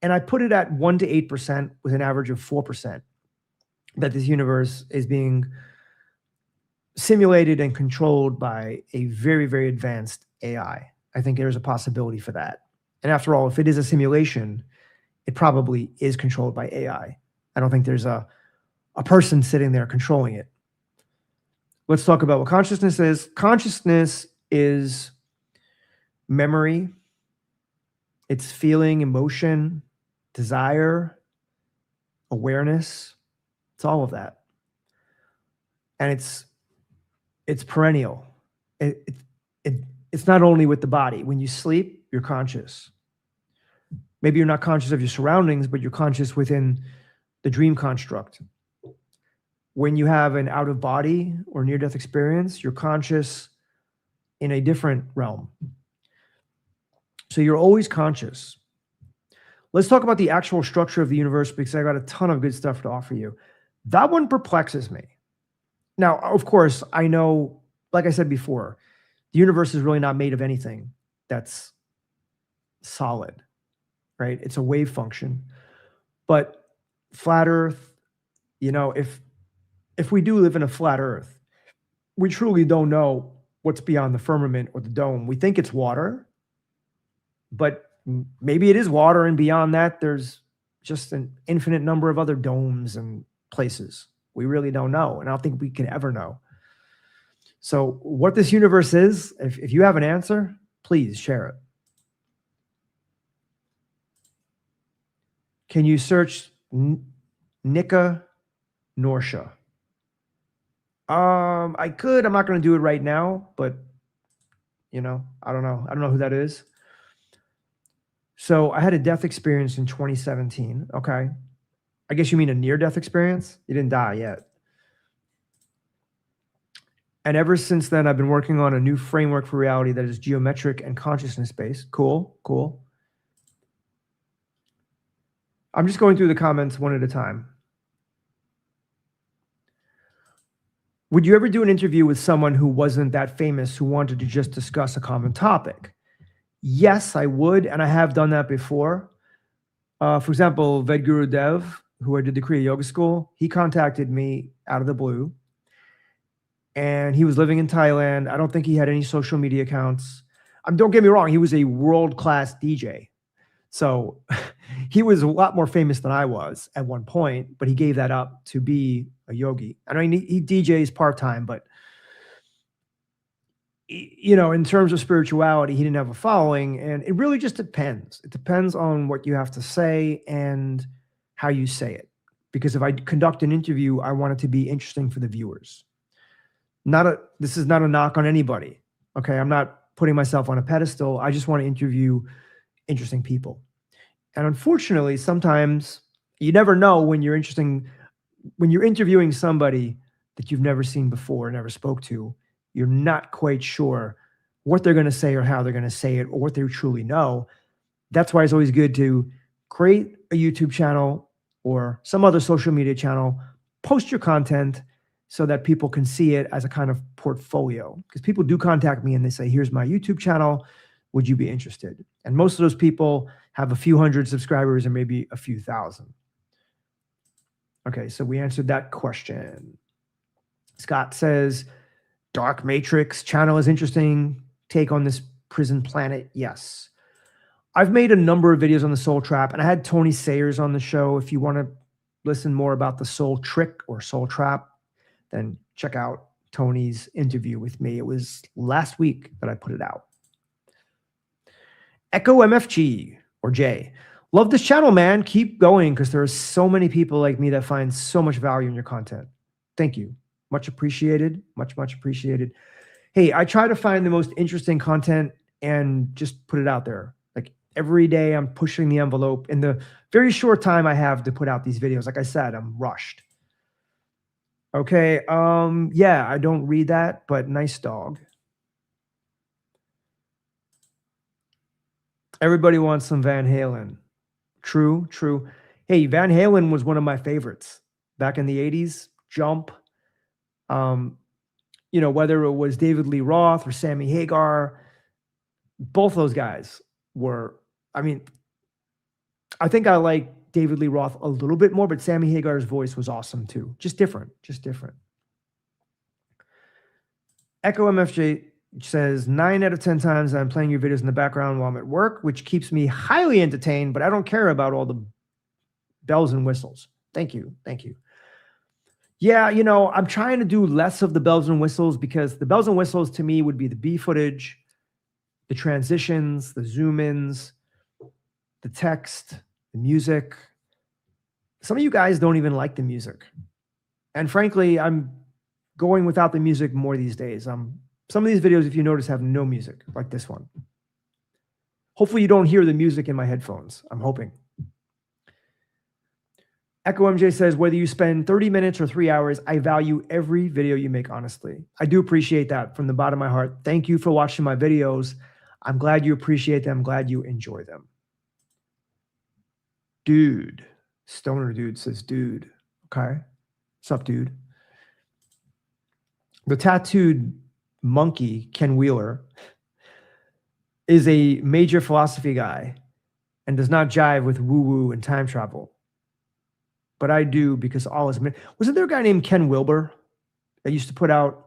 And I put it at 1 to 8% with an average of 4%, that this universe is being simulated and controlled by a very, very advanced AI. I think there's a possibility for that. And after all, if it is a simulation, it probably is controlled by AI. I don't think there's a person sitting there controlling it. Let's talk about what consciousness is. Consciousness is memory. It's feeling, emotion, desire, awareness. It's all of that. And it's perennial. It's not only with the body. When you sleep, you're conscious. Maybe you're not conscious of your surroundings, but you're conscious within the dream construct. When you have an out-of-body or near-death experience, you're conscious in a different realm. So you're always conscious. Let's talk about the actual structure of the universe, because I got a ton of good stuff to offer you. That one perplexes me. Now, of course, I know, like I said before, the universe is really not made of anything that's solid, right? It's a wave function. But flat Earth, you know, if we do live in a flat Earth, we truly don't know what's beyond the firmament or the dome. We think it's water, but maybe it is water, and beyond that, there's just an infinite number of other domes and places. We really don't know, and I don't think we can ever know. So what this universe is, if you have an answer, please share it. Can you search Nika Norsha? I could. I'm not going to do it right now, but you know, I don't know. I don't know who that is. So I had a death experience in 2017. Okay. I guess you mean a near-death experience? You didn't die yet. And ever since then, I've been working on a new framework for reality that is geometric and consciousness-based. Cool, cool. I'm just going through the comments one at a time. Would you ever do an interview with someone who wasn't that famous, who wanted to just discuss a common topic? Yes, I would, and I have done that before. For example, Vedguru Dev, who I did the Kriya Yoga School, he contacted me out of the blue. And he was living in Thailand. I don't think he had any social media accounts. Don't get me wrong, he was a world-class DJ. So he was a lot more famous than I was at one point, but he gave that up to be a yogi. I mean, he DJs part-time, but you know, in terms of spirituality, he didn't have a following, and it really just depends. It depends on what you have to say and how you say it. Because if I conduct an interview, I want it to be interesting for the viewers. This is not a knock on anybody. Okay, I'm not putting myself on a pedestal. I just want to interview interesting people. And unfortunately, sometimes you never know when you're interviewing somebody that you've never seen before, never spoke to, you're not quite sure what they're going to say or how they're going to say it or what they truly know. That's why it's always good to create a YouTube channel or some other social media channel, post your content so that people can see it as a kind of portfolio. Because people do contact me and they say, here's my YouTube channel. Would you be interested? And most of those people have a few hundred subscribers and maybe a few thousand. Okay, so we answered that question. Scott says, Dark Matrix channel is interesting. Take on this prison planet. Yes. I've made a number of videos on the Soul Trap, and I had Tony Sayers on the show. If you want to listen more about the Soul Trick or Soul Trap, then check out Tony's interview with me. It was last week that I put it out. Echo MFG or J. Love this channel, man. Keep going, because there are so many people like me that find so much value in your content. Thank you. Much appreciated. Much, much appreciated. Hey, I try to find the most interesting content and just put it out there. Like every day I'm pushing the envelope in the very short time I have to put out these videos. Like I said, I'm rushed. Okay. Yeah, I don't read that, but nice dog. Everybody wants some Van Halen. True, true. Hey, Van Halen was one of my favorites back in the 80s. Jump. You know, whether it was David Lee Roth or Sammy Hagar, both those guys were, I mean, I think I like David Lee Roth a little bit more, but Sammy Hagar's voice was awesome too. Just different, just different. Echo MFJ says 9 out of 10 times I'm playing your videos in the background while I'm at work, which keeps me highly entertained, but I don't care about all the bells and whistles. Thank you. Thank you. Yeah, you know, I'm trying to do less of the bells and whistles, because the bells and whistles to me would be the B footage, the transitions, the zoom ins, the text, the music. Some of you guys don't even like the music. And frankly, I'm going without the music more these days. Some of these videos, if you notice, have no music, like this one. Hopefully you don't hear the music in my headphones. I'm hoping. Echo MJ says, whether you spend 30 minutes or 3 hours, I value every video you make, honestly. I do appreciate that from the bottom of my heart. Thank you for watching my videos. I'm glad you appreciate them. I'm glad you enjoy them. Dude. Stoner Dude says, dude. Okay. What's up, dude? The tattooed monkey, Ken Wheeler, is a major philosophy guy and does not jive with woo-woo and time travel. But I do, because all is... Wasn't there a guy named Ken Wilber that used to put out...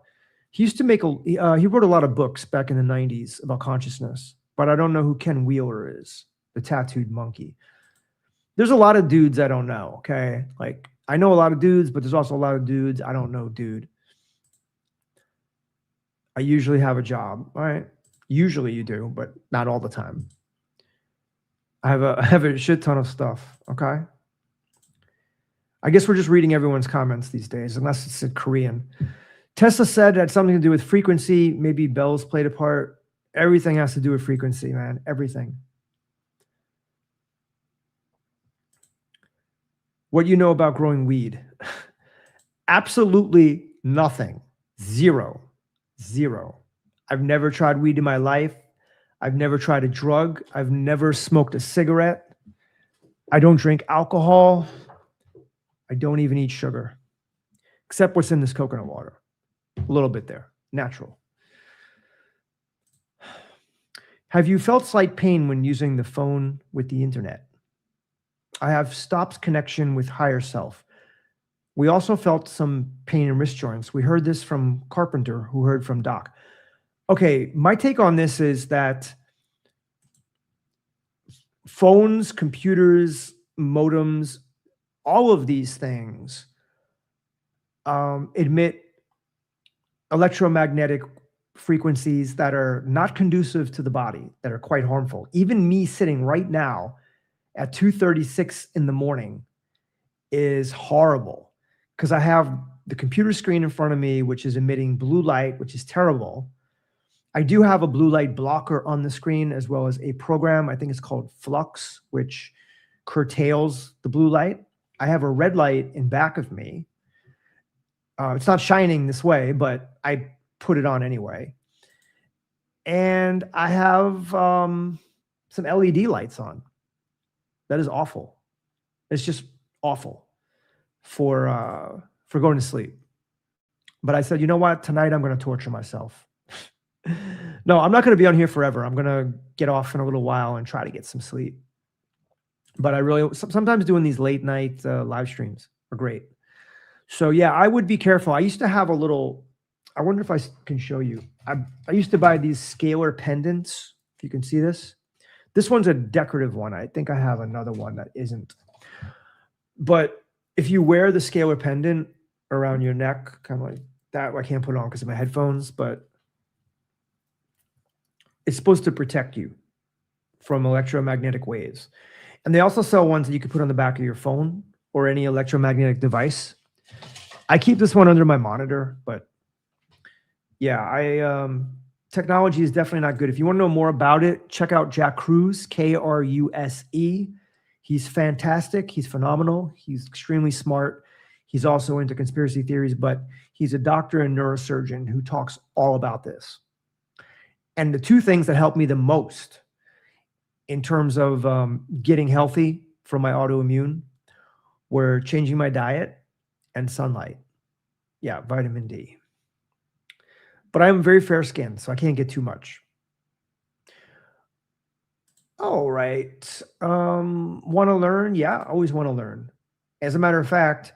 He used to make a... he wrote a lot of books back in the 90s about consciousness, but I don't know who Ken Wheeler is, the tattooed monkey. There's a lot of dudes I don't know, okay? Like, I know a lot of dudes, but there's also a lot of dudes I don't know, dude. I usually have a job, all right? Usually you do, but not all the time. I have a shit ton of stuff, okay? I guess we're just reading everyone's comments these days, unless it's in Korean. Tesla said it had something to do with frequency. Maybe bells played a part. Everything has to do with frequency, man. Everything. What you know about growing weed? Absolutely nothing. Zero. Zero. I've never tried weed in my life. I've never tried a drug. I've never smoked a cigarette. I don't drink alcohol. I don't even eat sugar, except what's in this coconut water. A little bit there, natural. Have you felt slight pain when using the phone with the internet? I have stopped connection with higher self. We also felt some pain in wrist joints. We heard this from Carpenter, who heard from Doc. Okay, my take on this is that phones, computers, modems, all of these things emit electromagnetic frequencies that are not conducive to the body, that are quite harmful. Even me sitting right now at 2:36 in the morning is horrible, because I have the computer screen in front of me, which is emitting blue light, which is terrible. I do have a blue light blocker on the screen, as well as a program, I think it's called Flux, which curtails the blue light. I have a red light in back of me. It's not shining this way, but I put it on anyway. And I have some LED lights on. That is awful. It's just awful for going to sleep. But I said, you know what? Tonight I'm going to torture myself. No, I'm not going to be on here forever. I'm going to get off in a little while and try to get some sleep. But I really, sometimes doing these late night live streams are great. So yeah, I would be careful. I used to have a little I wonder if can show you. I used to buy these scalar pendants, if you can see this. This one's a decorative one. I think I have another one that isn't. But if you wear the scalar pendant around your neck, kind of like that, I can't put it on because of my headphones, but it's supposed to protect you from electromagnetic waves. And they also sell ones that you can put on the back of your phone or any electromagnetic device. I keep this one under my monitor, but yeah, technology is definitely not good. If you want to know more about it, check out Jack Kruse, Kruse. He's fantastic. He's phenomenal. He's extremely smart. He's also into conspiracy theories, but he's a doctor and neurosurgeon who talks all about this. And the two things that helped me the most in terms of getting healthy from my autoimmune were changing my diet and sunlight. Yeah, vitamin D. But I'm very fair skinned, so I can't get too much. All right. Want to learn? Yeah, always want to learn. As a matter of fact,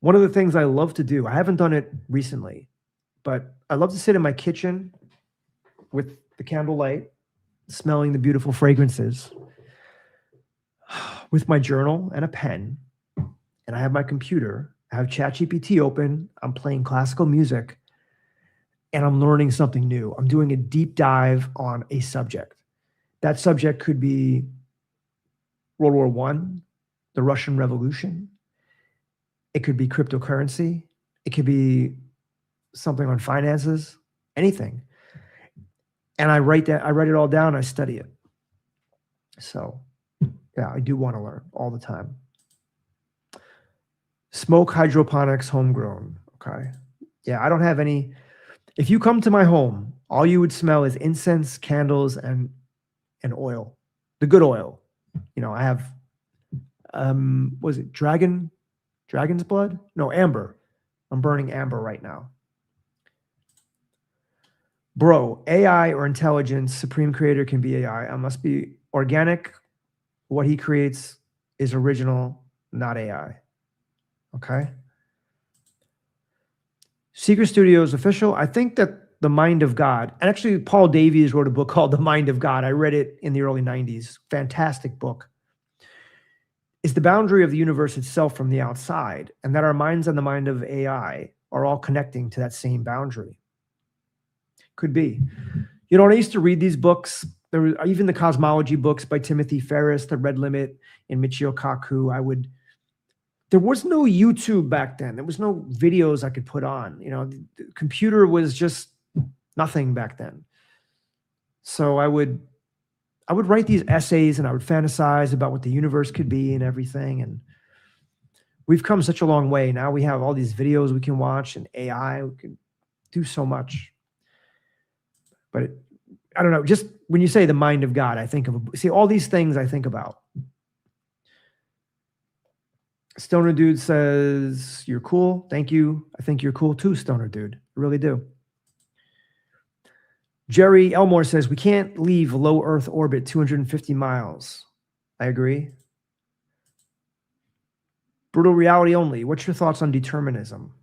one of the things I love to do, I haven't done it recently, but I love to sit in my kitchen with the candlelight, smelling the beautiful fragrances, with my journal and a pen, and I have my computer. I have ChatGPT open. I'm playing classical music, and I'm learning something new. I'm doing a deep dive on a subject. That subject could be World War I, the Russian Revolution. It could be cryptocurrency. It could be something on finances, anything. And I write it all down. I study it. So yeah, I do want to learn all the time. Smoke hydroponics homegrown. Okay. Yeah, I don't have any. If you come to my home, all you would smell is incense, candles, and oil, the good oil. You know, I have, was it dragon's blood? No, amber. I'm burning amber right now. Bro, AI or intelligence, supreme creator can be AI. I must be organic. What he creates is original, not AI. Okay. Secret Studios official. I think that The Mind of God, and actually Paul Davies wrote a book called The Mind of God. I read it in the early 90s. Fantastic book. Is the boundary of the universe itself from the outside, and that our minds and the mind of AI are all connecting to that same boundary. Could be. You know, when I used to read these books, there was even the cosmology books by Timothy Ferris, The Red Limit, and Michio Kaku. There was no YouTube back then. There was no videos I could put on. You know, the computer was just nothing back then. So I would write these essays and I would fantasize about what the universe could be and everything. And we've come such a long way. Now we have all these videos we can watch and AI. We can do so much. But I don't know. Just when you say the mind of God, I think of all these things I think about. Stoner Dude says, you're cool. Thank you. I think you're cool too, Stoner Dude. I really do. Jerry Elmore says, we can't leave low Earth orbit 250 miles. I agree. Brutal reality only. What's your thoughts on determinism?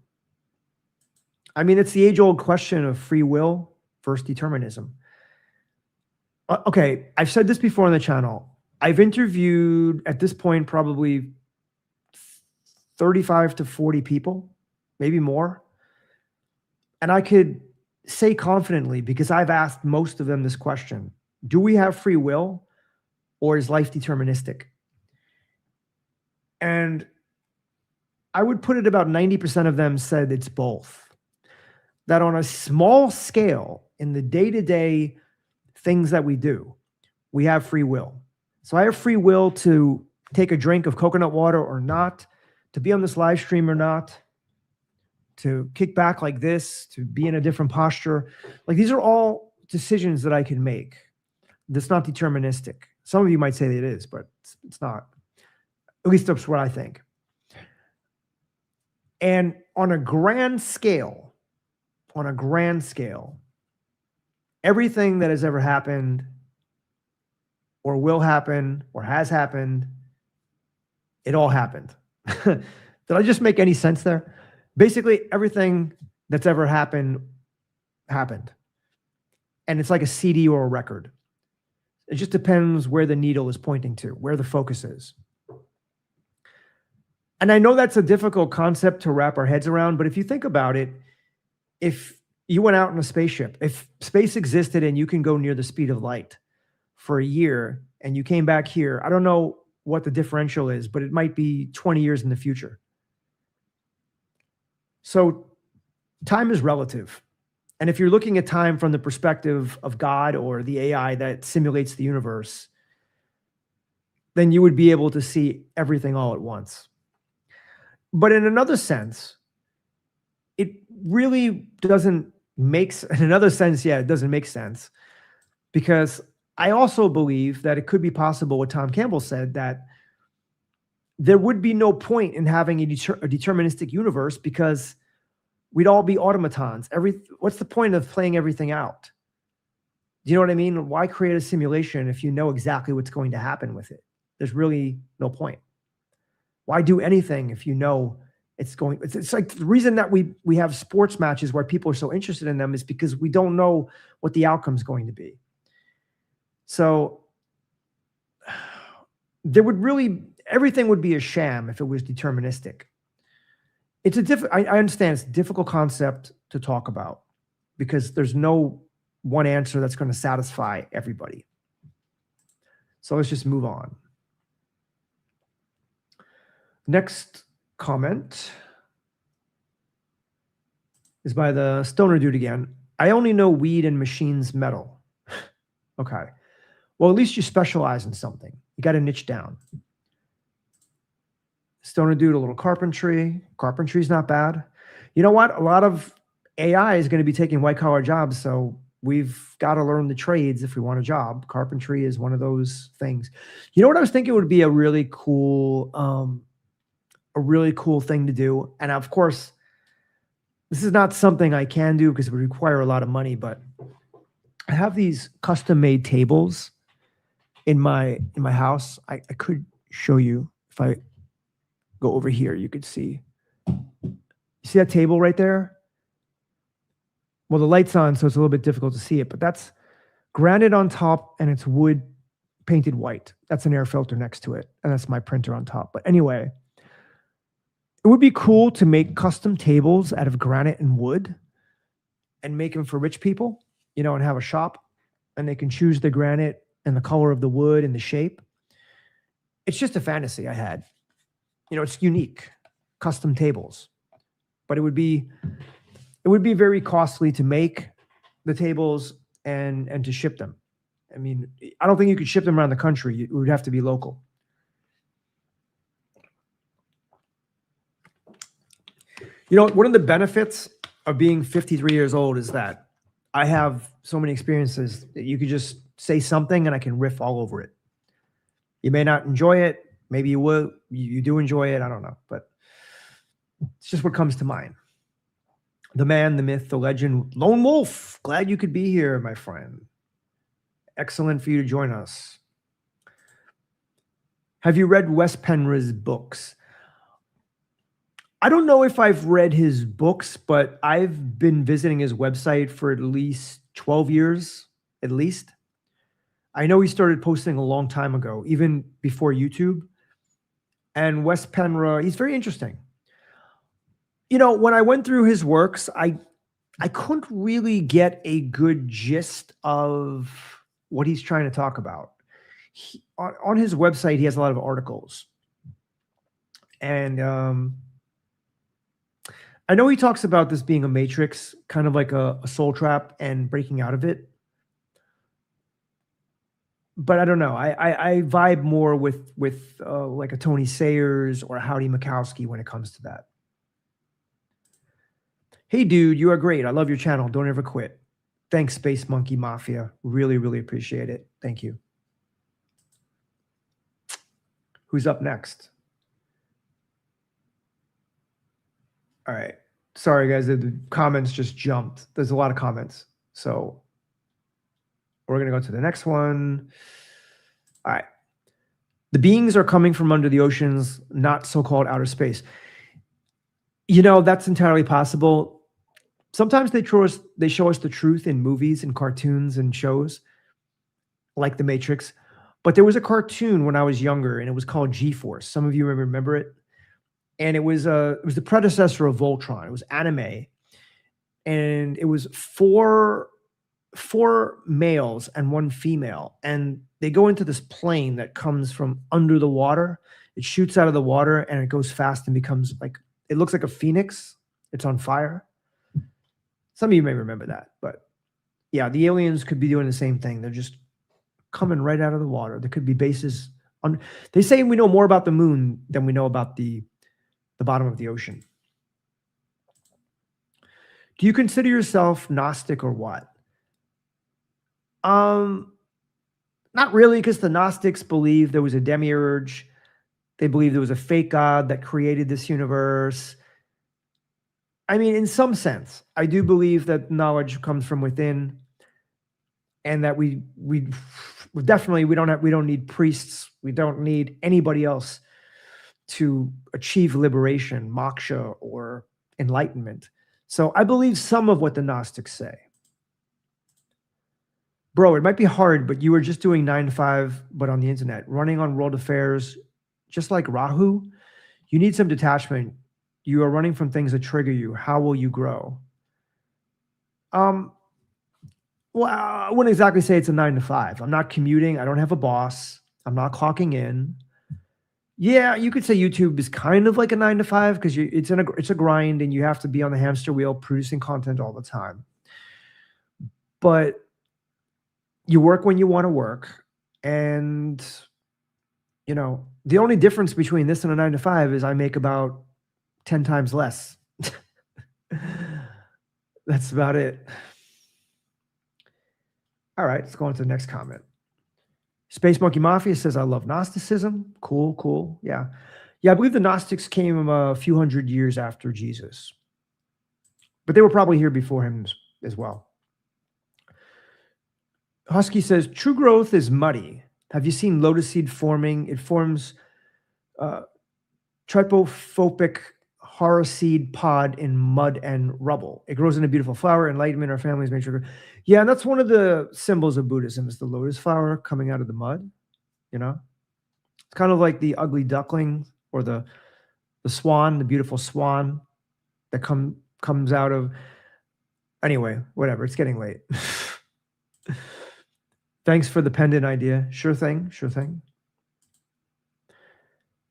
I mean, it's the age-old question of free will versus determinism. Okay, I've said this before on the channel. I've interviewed, at this point, probably 35 to 40 people, maybe more. And I could say confidently, because I've asked most of them this question, do we have free will or is life deterministic? And I would put it about 90% of them said it's both. That on a small scale, in the day-to-day things that we do, we have free will. So I have free will to take a drink of coconut water or not, to be on this live stream or not, to kick back like this, to be in a different posture. Like, these are all decisions that I can make. That's not deterministic. Some of you might say that it is, but it's not. At least that's what I think. And on a grand scale, everything that has ever happened or will happen or has happened, it all happened. Did I just make any sense there? Basically, everything that's ever happened. And it's like a CD or a record. It just depends where the needle is pointing to, where the focus is. And I know that's a difficult concept to wrap our heads around, but if you think about it, if you went out in a spaceship, if space existed and you can go near the speed of light for a year and you came back here, I don't know what the differential is, but it might be 20 years in the future. So time is relative. And if you're looking at time from the perspective of God or the AI that simulates the universe, then you would be able to see everything all at once. But in another sense, it really doesn't make, in another sense, yeah, it doesn't make sense. Because I also believe that it could be possible what Tom Campbell said, that there would be no point in having a deterministic universe because we'd all be automatons. What's the point of playing everything out? Do you know what I mean? Why create a simulation if you know exactly what's going to happen with it? There's really no point. Why do anything if you know it's going? It's like the reason that we have sports matches where people are so interested in them is because we don't know what the outcome is going to be. So there would really, everything would be a sham if it was deterministic. It's I understand it's a difficult concept to talk about because there's no one answer that's going to satisfy everybody. So let's just move on. Next comment is by the Stoner Dude again. I only know weed and machines metal. Okay. Well, at least you specialize in something. You got to niche down. Stoner Dude, a little carpentry. Carpentry's not bad. You know what? A lot of AI is going to be taking white collar jobs. So we've got to learn the trades if we want a job. Carpentry is one of those things. You know what I was thinking would be a really cool thing to do. And of course, this is not something I can do because it would require a lot of money, but I have these custom made tables in my house. I could show you if I go over here, you could see. You see that table right there? Well, the light's on, so it's a little bit difficult to see it, but that's granite on top and it's wood painted white. That's an air filter next to it, and that's my printer on top. But anyway, it would be cool to make custom tables out of granite and wood and make them for rich people, you know, and have a shop, and they can choose the granite and the color of the wood and the shape. It's just a fantasy I had. You know, it's unique, custom tables, but it would be very costly to make the tables and to ship them. I mean, I don't think you could ship them around the country. It would have to be local. You know, one of the benefits of being 53 years old is that I have so many experiences that you could just say something and I can riff all over it. You may not enjoy it. Maybe you will. You do enjoy it. I don't know. But it's just what comes to mind. The man, the myth, the legend, Lone Wolf. Glad you could be here, my friend. Excellent for you to join us. Have you read Wes Penra's books? I don't know if I've read his books, but I've been visiting his website for at least 12 years, at least. I know he started posting a long time ago, even before YouTube. And Wes Penra, he's very interesting. You know, when I went through his works, I couldn't really get a good gist of what he's trying to talk about. On his website, he has a lot of articles. And I know he talks about this being a matrix, kind of like a soul trap and breaking out of it. But I don't know. I vibe more with like a Tony Sayers or a Howdy Mikowski when it comes to that. Hey, dude, you are great. I love your channel. Don't ever quit. Thanks, Space Monkey Mafia. Really, really appreciate it. Thank you. Who's up next? All right. Sorry, guys. The comments just jumped. There's a lot of comments. So we're going to go to the next one. All right. The beings are coming from under the oceans, not so-called outer space. You know, that's entirely possible. Sometimes they show us the truth in movies and cartoons and shows like The Matrix. But there was a cartoon when I was younger, and it was called G-Force. Some of you remember it. And it was the predecessor of Voltron. It was anime, and it was four males and one female, and they go into this plane that comes from under the water. It shoots out of the water, and it goes fast and becomes like, it looks like a phoenix. It's on fire. Some of you may remember that, but yeah, the aliens could be doing the same thing. They're just coming right out of the water. There could be bases on. They say we know more about the moon than we know about the bottom of the ocean. Do you consider yourself Gnostic or what? Not really, because the Gnostics believe there was a demiurge. They believe there was a fake God that created this universe. I mean, in some sense, I do believe that knowledge comes from within, and that we definitely we don't need priests. We don't need anybody else to achieve liberation, moksha, or enlightenment. So I believe some of what the Gnostics say. Bro, it might be hard, but you were just doing 9 to 5, but on the internet, running on world affairs, just like Rahu. You need some detachment. You are running from things that trigger you. How will you grow? Well, I wouldn't exactly say it's a 9 to 5. I'm not commuting. I don't have a boss. I'm not clocking in. Yeah, you could say YouTube is kind of like a 9 to 5 because it's a grind, and you have to be on the hamster wheel producing content all the time. But you work when you want to work, and the only difference between this and a 9 to 5 is I make about 10 times less. That's about it. All right, let's go on to the next comment. Space Monkey Mafia says, I love Gnosticism. Cool. Yeah, I believe the Gnostics came a few hundred years after Jesus, but they were probably here before him as well. Husky says, true growth is muddy. Have you seen lotus seed forming? It forms trypophobic horror seed pod in mud and rubble. It grows in a beautiful flower. Enlightenment, our families make sure. Yeah, and that's one of the symbols of Buddhism is the lotus flower coming out of the mud. It's kind of like the ugly duckling or the swan, the beautiful swan that comes out of. Anyway, whatever. It's getting late. Thanks for the pendant idea. Sure thing.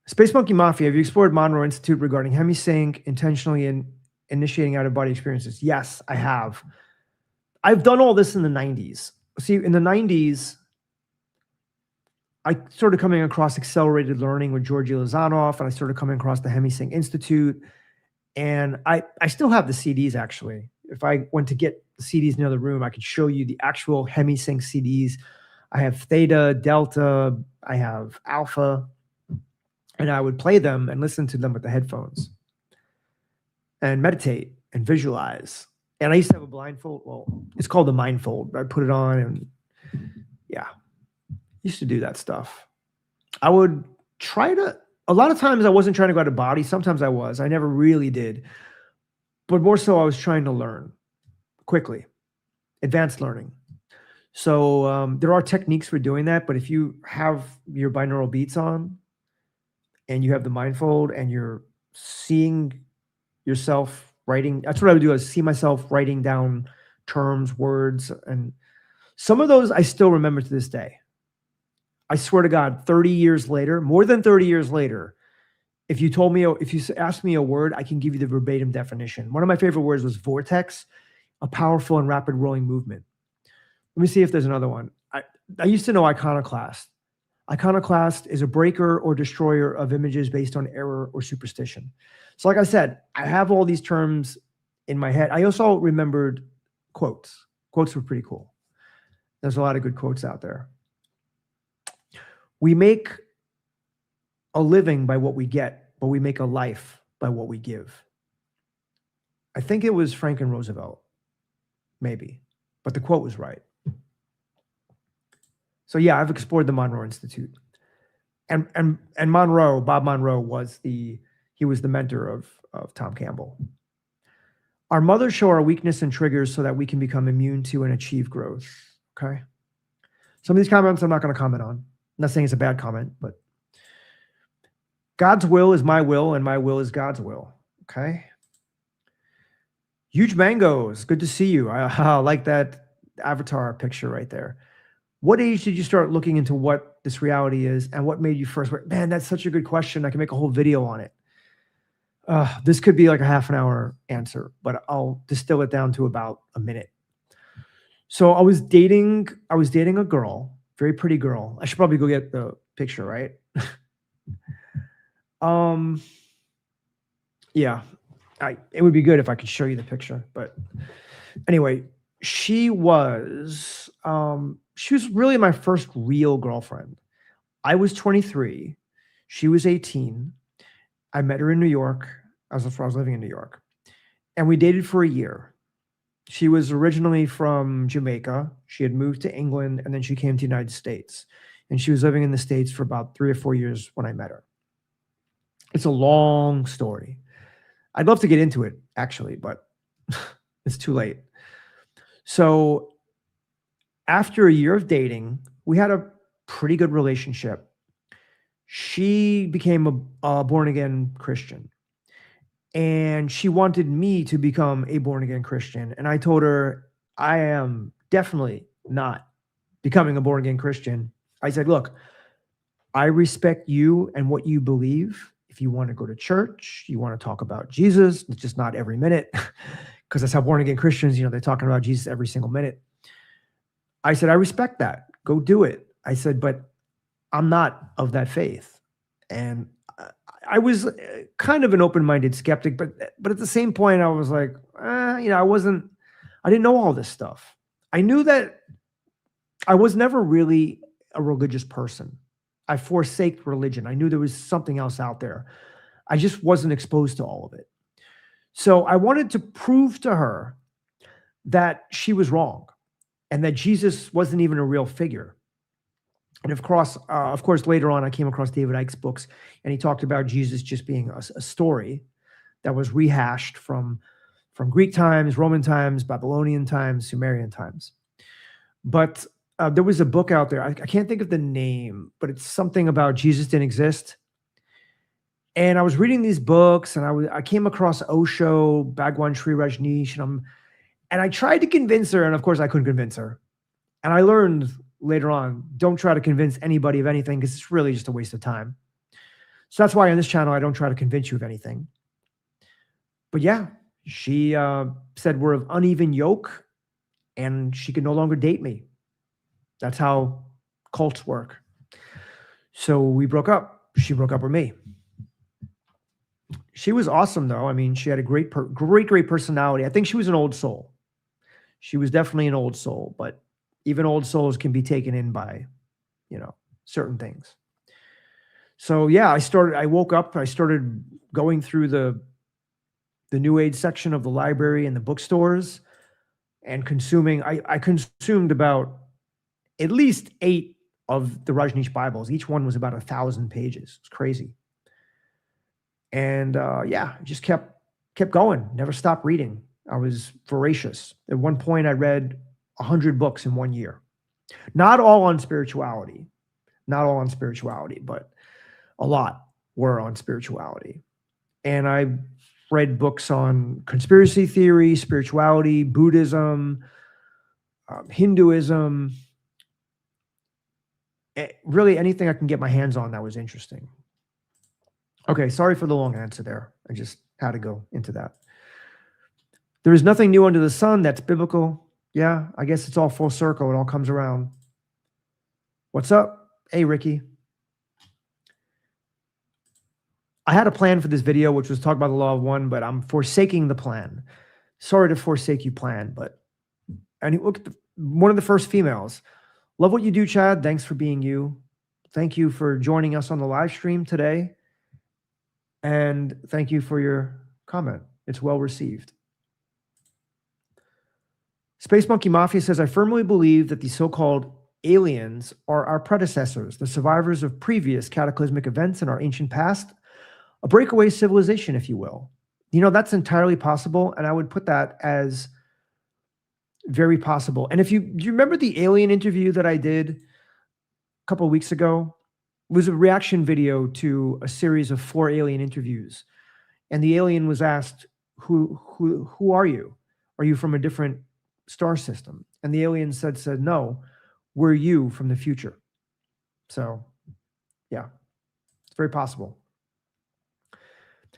Space Monkey Mafia, have you explored Monroe Institute regarding Hemisync, intentionally initiating out-of-body experiences? Yes, I have. I've done all this in the 90s. See, in the 90s, I started coming across accelerated learning with Georgi Lozanov, and I started coming across the Hemisync Institute. And I still have the CDs, actually. If I went to get the CDs in the other room, I could show you the actual Hemisync CDs. I have Theta, Delta, I have Alpha, and I would play them and listen to them with the headphones and meditate and visualize. And I used to have a blindfold. Well, it's called the Mindfold. I put it on, and yeah, used to do that stuff. I would try to, a lot of times I wasn't trying to go out of body. Sometimes I was. I never really did. But more so, I was trying to learn quickly, advanced learning. So there are techniques for doing that. But if you have your binaural beats on and you have the Mindfold and you're seeing yourself writing, that's what I would do. I see myself writing down terms, words, and some of those I still remember to this day. I swear to God, 30 years later, more than 30 years later, if you asked me a word, I can give you the verbatim definition. One of my favorite words was vortex, a powerful and rapid rolling movement. Let me see if there's another one. I used to know iconoclast. Iconoclast is a breaker or destroyer of images based on error or superstition. So like I said, I have all these terms in my head. I also remembered quotes. Quotes were pretty cool. There's a lot of good quotes out there. We make a living by what we get, but we make a life by what we give. I think it was Franklin Roosevelt, maybe, but the quote was right. So yeah, I've explored the Monroe Institute, and Monroe, Bob Monroe, was the mentor of Tom Campbell. Our mothers show our weakness and triggers so that we can become immune to and achieve growth. Okay. Some of these comments I'm not going to comment on. I'm not saying it's a bad comment, but God's will is my will and my will is God's will. Okay. Huge mangoes. Good to see you. I like that avatar picture right there. What age did you start looking into what this reality is and what made you first? Man, that's such a good question. I can make a whole video on it. This could be like a half an hour answer, but I'll distill it down to about a minute. So I was dating a girl, very pretty girl. I should probably go get the picture, right? Yeah, it would be good if I could show you the picture, but anyway, she was really my first real girlfriend. I was 23. She was 18. I met her in New York. I was living in New York. And we dated for a year. She was originally from Jamaica. She had moved to England, and then she came to the United States. And she was living in the States for about 3 or 4 years when I met her. It's a long story. I'd love to get into it, actually, but it's too late. So after a year of dating, we had a pretty good relationship. She became a born-again Christian, and she wanted me to become a born-again Christian. And I told her, I am definitely not becoming a born-again Christian. I said, look, I respect you and what you believe. If you want to go to church, you want to talk about Jesus, it's just not every minute, because that's how born-again Christians, they're talking about Jesus every single minute. I said, I respect that. Go do it. I said, but I'm not of that faith. And I was kind of an open-minded skeptic, but at the same point, I was like, I didn't know all this stuff. I knew that I was never really a religious person. I forsake religion. I knew there was something else out there. I just wasn't exposed to all of it. So I wanted to prove to her that she was wrong and that Jesus wasn't even a real figure. And of course, later on, I came across David Icke's books, and he talked about Jesus just being a story that was rehashed from Greek times, Roman times, Babylonian times, Sumerian times. But there was a book out there. I can't think of the name, but it's something about Jesus didn't exist. And I was reading these books, and I came across Osho, Bhagwan Sri Rajneesh, and I tried to convince her, and of course, I couldn't convince her. And I learned later on, don't try to convince anybody of anything, because it's really just a waste of time. So that's why on this channel, I don't try to convince you of anything. But yeah, she said we're of uneven yoke, and she could no longer date me. That's how cults work. So we broke up. She broke up with me. She was awesome, though. I mean, she had a great personality. I think she was an old soul. She was definitely an old soul, but even old souls can be taken in by, certain things. So yeah, I woke up, I started going through the New Age section of the library and the bookstores and consuming. I consumed about at least 8 of the Rajneesh Bibles. Each one was about 1,000 pages. It's crazy. And yeah, just kept going, never stopped reading. I was voracious. At one point, I read 100 books in 1 year. Not all on spirituality, but a lot were on spirituality. And I read books on conspiracy theory, spirituality, Buddhism, Hinduism, really anything I can get my hands on that was interesting. Okay, sorry for the long answer there. I just had to go into that. There is nothing new under the sun. That's biblical. Yeah, I guess it's all full circle. It all comes around. What's up? Hey, Ricky. I had a plan for this video, which was talk about the law of one, but I'm forsaking the plan. Sorry to forsake you plan, but and look at one of the first females. Love what you do, Chad. Thanks for being you. Thank you for joining us on the live stream today. And thank you for your comment. It's well received. Space Monkey Mafia says, I firmly believe that the so-called aliens are our predecessors, the survivors of previous cataclysmic events in our ancient past, a breakaway civilization, if you will. That's entirely possible. And I would put that as very possible. And do you remember the alien interview that I did a couple of weeks ago? It was a reaction video to a series of 4 alien interviews. And the alien was asked, who are you? Are you from a different star system? And the alien said, no, we're you from the future. So yeah, it's very possible.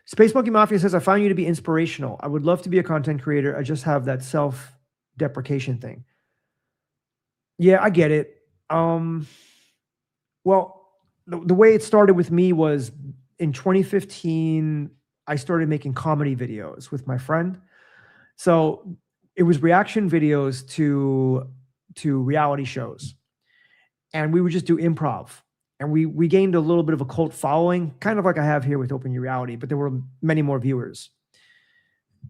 Space Monkey Mafia says, I find you to be inspirational. I would love to be a content creator. I just have that self-deprecation thing. Yeah, I get it. Well, the way it started with me was in 2015, I started making comedy videos with my friend. So it was reaction videos to reality shows. And we would just do improv. And we gained a little bit of a cult following, kind of like I have here with Open Your Reality, but there were many more viewers.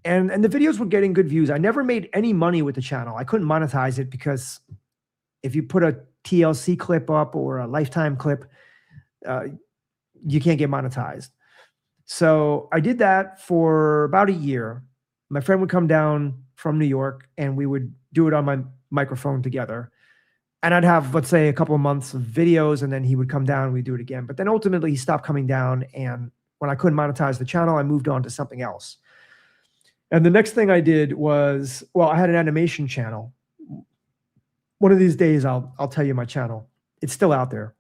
And the videos were getting good views. I never made any money with the channel. I couldn't monetize it because if you put a TLC clip up or a Lifetime clip, you can't get monetized. So I did that for about a year. My friend would come down from New York and we would do it on my microphone together. And I'd have, let's say, a couple of months of videos, and then he would come down and we'd do it again. But then ultimately he stopped coming down. And when I couldn't monetize the channel, I moved on to something else. And the next thing I did was, well, I had an animation channel. One of these days, I'll tell you my channel. It's still out there.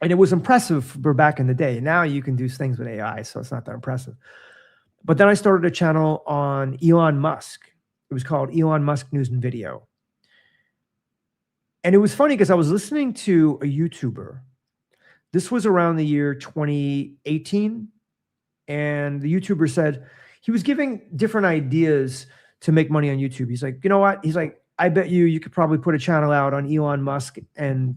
And it was impressive for back in the day. Now you can do things with AI, so it's not that impressive. But then I started a channel on Elon Musk. It was called Elon Musk News and Video. And it was funny because I was listening to a YouTuber. This was around the year 2018. And the YouTuber said he was giving different ideas to make money on YouTube. He's like, you know what? He's like, I bet you could probably put a channel out on Elon Musk and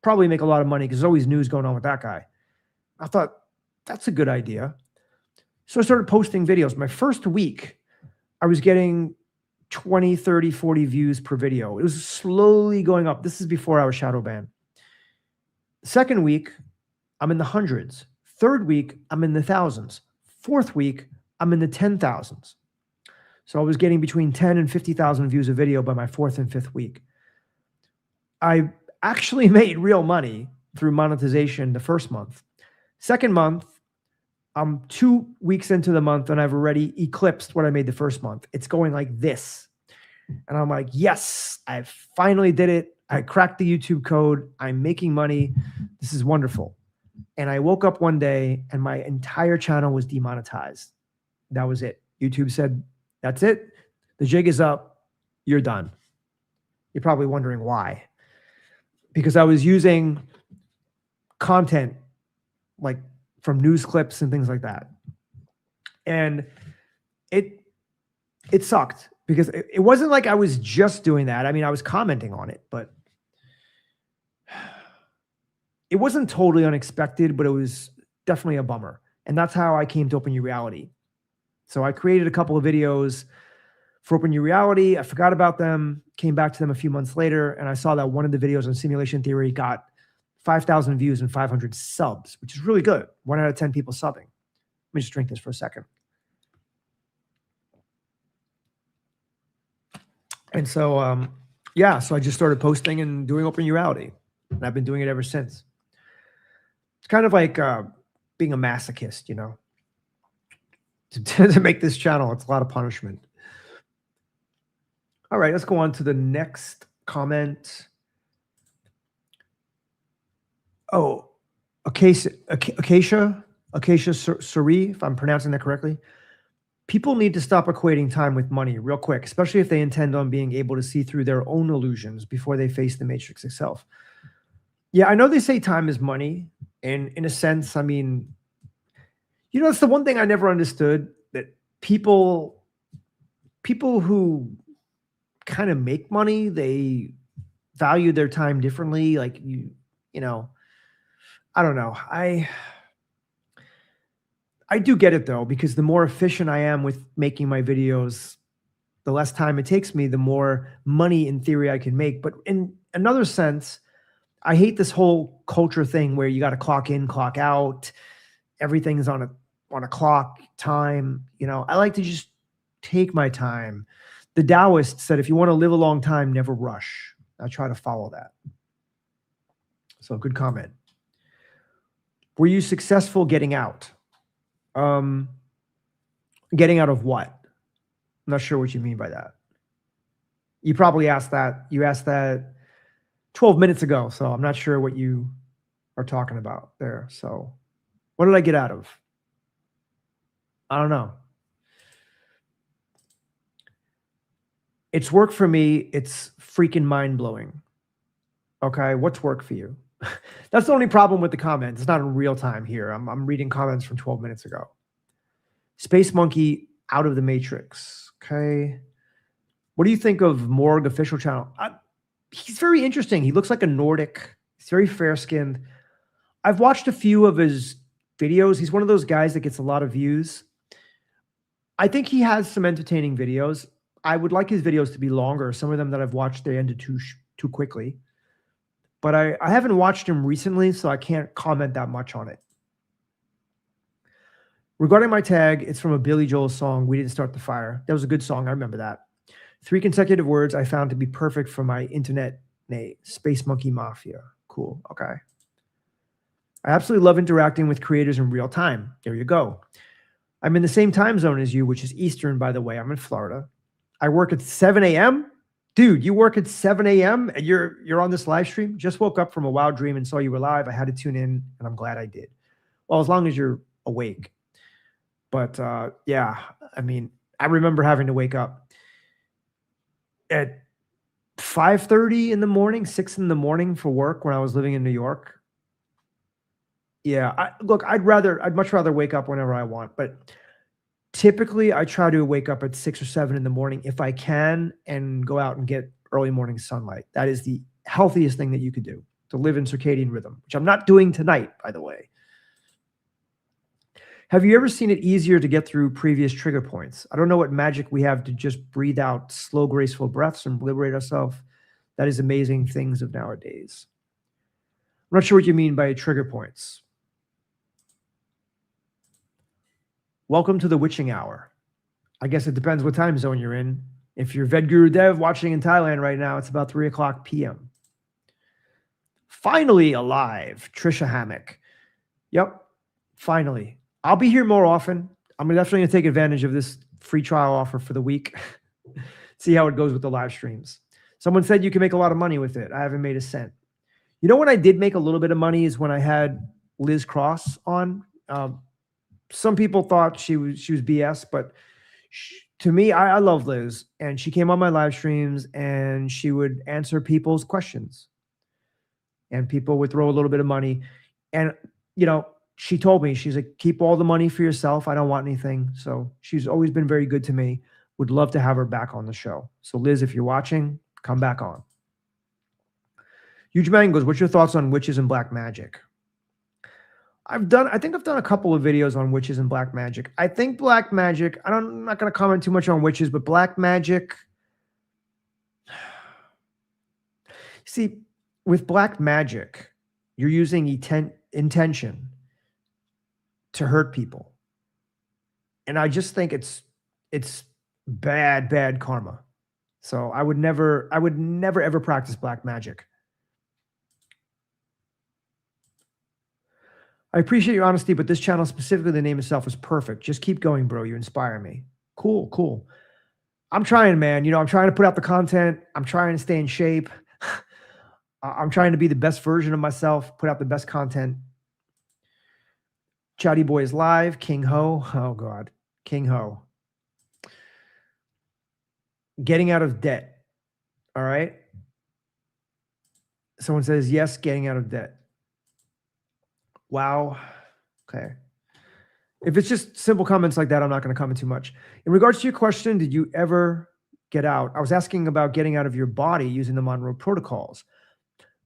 probably make a lot of money because there's always news going on with that guy. I thought, that's a good idea. So I started posting videos. My first week, I was getting 20, 30, 40 views per video. It was slowly going up. This is before I was shadow banned. Second week, I'm in the hundreds. Third week, I'm in the thousands. Fourth week, I'm in the 10,000s. So I was getting between 10 and 50,000 views a video by my fourth and fifth week. I actually made real money through monetization the first month. Second month, I'm 2 weeks into the month and I've already eclipsed what I made the first month. It's going like this. And I'm like, yes, I finally did it. I cracked the YouTube code. I'm making money. This is wonderful. And I woke up one day and my entire channel was demonetized. That was it. YouTube said, that's it. The jig is up. You're done. You're probably wondering why. Because I was using content like from news clips and things like that. And it sucked because it wasn't like I was just doing that. I mean, I was commenting on it, but it wasn't totally unexpected, but it was definitely a bummer. And that's how I came to Open Your Reality. So I created a couple of videos for Open Your Reality. I forgot about them, came back to them a few months later, and I saw that one of the videos on simulation theory got 5,000 views and 500 subs, which is really good. 1 out of 10 people subbing. Let me just drink this for a second. And so, yeah, so I just started posting and doing Open Your Reality. And I've been doing it ever since. It's kind of like being a masochist, you know. To make this channel, it's a lot of punishment. All right, let's go on to the next comment. Oh, Acacia Suri, if I'm pronouncing that correctly. People need to stop equating time with money real quick, especially if they intend on being able to see through their own illusions before they face the matrix itself. Yeah, I know they say time is money. And in a sense, I mean, you know, it's the one thing I never understood, that people who kind of make money, they value their time differently. Like you know, I don't know. I do get it though, because the more efficient I am with making my videos, the less time it takes me, the more money in theory I can make. But in another sense, I hate this whole culture thing where you got to clock in, clock out. Everything's on a on a clock time. I like to just take my time. The Taoist said, if you want to live a long time, never rush. I try to follow that. So good comment. Were you successful getting out? Getting out of what? I'm not sure what you mean by that. You probably asked that. You asked that 12 minutes ago. So I'm not sure what you are talking about there. So what did I get out of? I don't know. It's work for me. It's freaking mind-blowing. Okay, what's work for you? That's the only problem with the comments. It's not in real time here. I'm reading comments from 12 minutes ago. Space Monkey out of the Matrix. Okay. What do you think of Morg official channel? He's very interesting. He looks like a Nordic. He's very fair-skinned. I've watched a few of his videos. He's one of those guys that gets a lot of views. I think he has some entertaining videos. I would like his videos to be longer. Some of them that I've watched, they ended too quickly. But I haven't watched him recently, so I can't comment that much on it. Regarding my tag, it's from a Billy Joel song, We Didn't Start the Fire. That was a good song. I remember that. 3 consecutive words I found to be perfect for my internet name, Space Monkey Mafia. Cool. Okay. I absolutely love interacting with creators in real time. There you go. I'm in the same time zone as you, which is Eastern, by the way. I'm in Florida. I work at 7 a.m. Dude, you work at 7 a.m. and you're on this live stream? Just woke up from a wild dream and saw you were live. I had to tune in, and I'm glad I did. Well, as long as you're awake. But yeah, I mean, I remember having to wake up at 5:30 in the morning, 6 in the morning for work when I was living in New York. Yeah, look, I'd much rather wake up whenever I want, but typically I try to wake up at 6 or 7 in the morning if I can and go out and get early morning sunlight. That is the healthiest thing that you could do, to live in circadian rhythm, which I'm not doing tonight, by the way. Have you ever seen it easier to get through previous trigger points? I don't know what magic we have to just breathe out slow, graceful breaths and liberate ourselves. That is amazing things of nowadays. I'm not sure what you mean by trigger points. Welcome to the witching hour. I guess it depends what time zone you're in. If you're Vedguru Dev watching in Thailand right now, it's about 3 o'clock p.m. Finally alive, Trisha Hammock. Yep, finally. I'll be here more often. I'm definitely going to take advantage of this free trial offer for the week. See how it goes with the live streams. Someone said you can make a lot of money with it. I haven't made a cent. You know when I did make a little bit of money is when I had Liz Cross on. Some people thought she was BS, but to me, I love Liz. And she came on my live streams and she would answer people's questions. And people would throw a little bit of money. And, she told me, she's like, keep all the money for yourself. I don't want anything. So she's always been very good to me. Would love to have her back on the show. So Liz, if you're watching, come back on. Huge Mangoes, what's your thoughts on witches and black magic? I think I've done a couple of videos on witches and black magic. I think black magic, I'm not going to comment too much on witches, but black magic. See, with black magic, you're using intention to hurt people. And I just think it's bad karma. So I would never ever practice black magic. I appreciate your honesty, but this channel, specifically the name itself, is perfect. Just keep going, bro. You inspire me. Cool. I'm trying, man. I'm trying to put out the content. I'm trying to stay in shape. I'm trying to be the best version of myself, put out the best content. Chatty Boy is live. King Ho. Oh, God. King Ho. Getting out of debt. All right. Someone says, yes, getting out of debt. Wow. Okay. If it's just simple comments like that, I'm not going to comment too much. In regards to your question, did you ever get out? I was asking about getting out of your body using the Monroe protocols.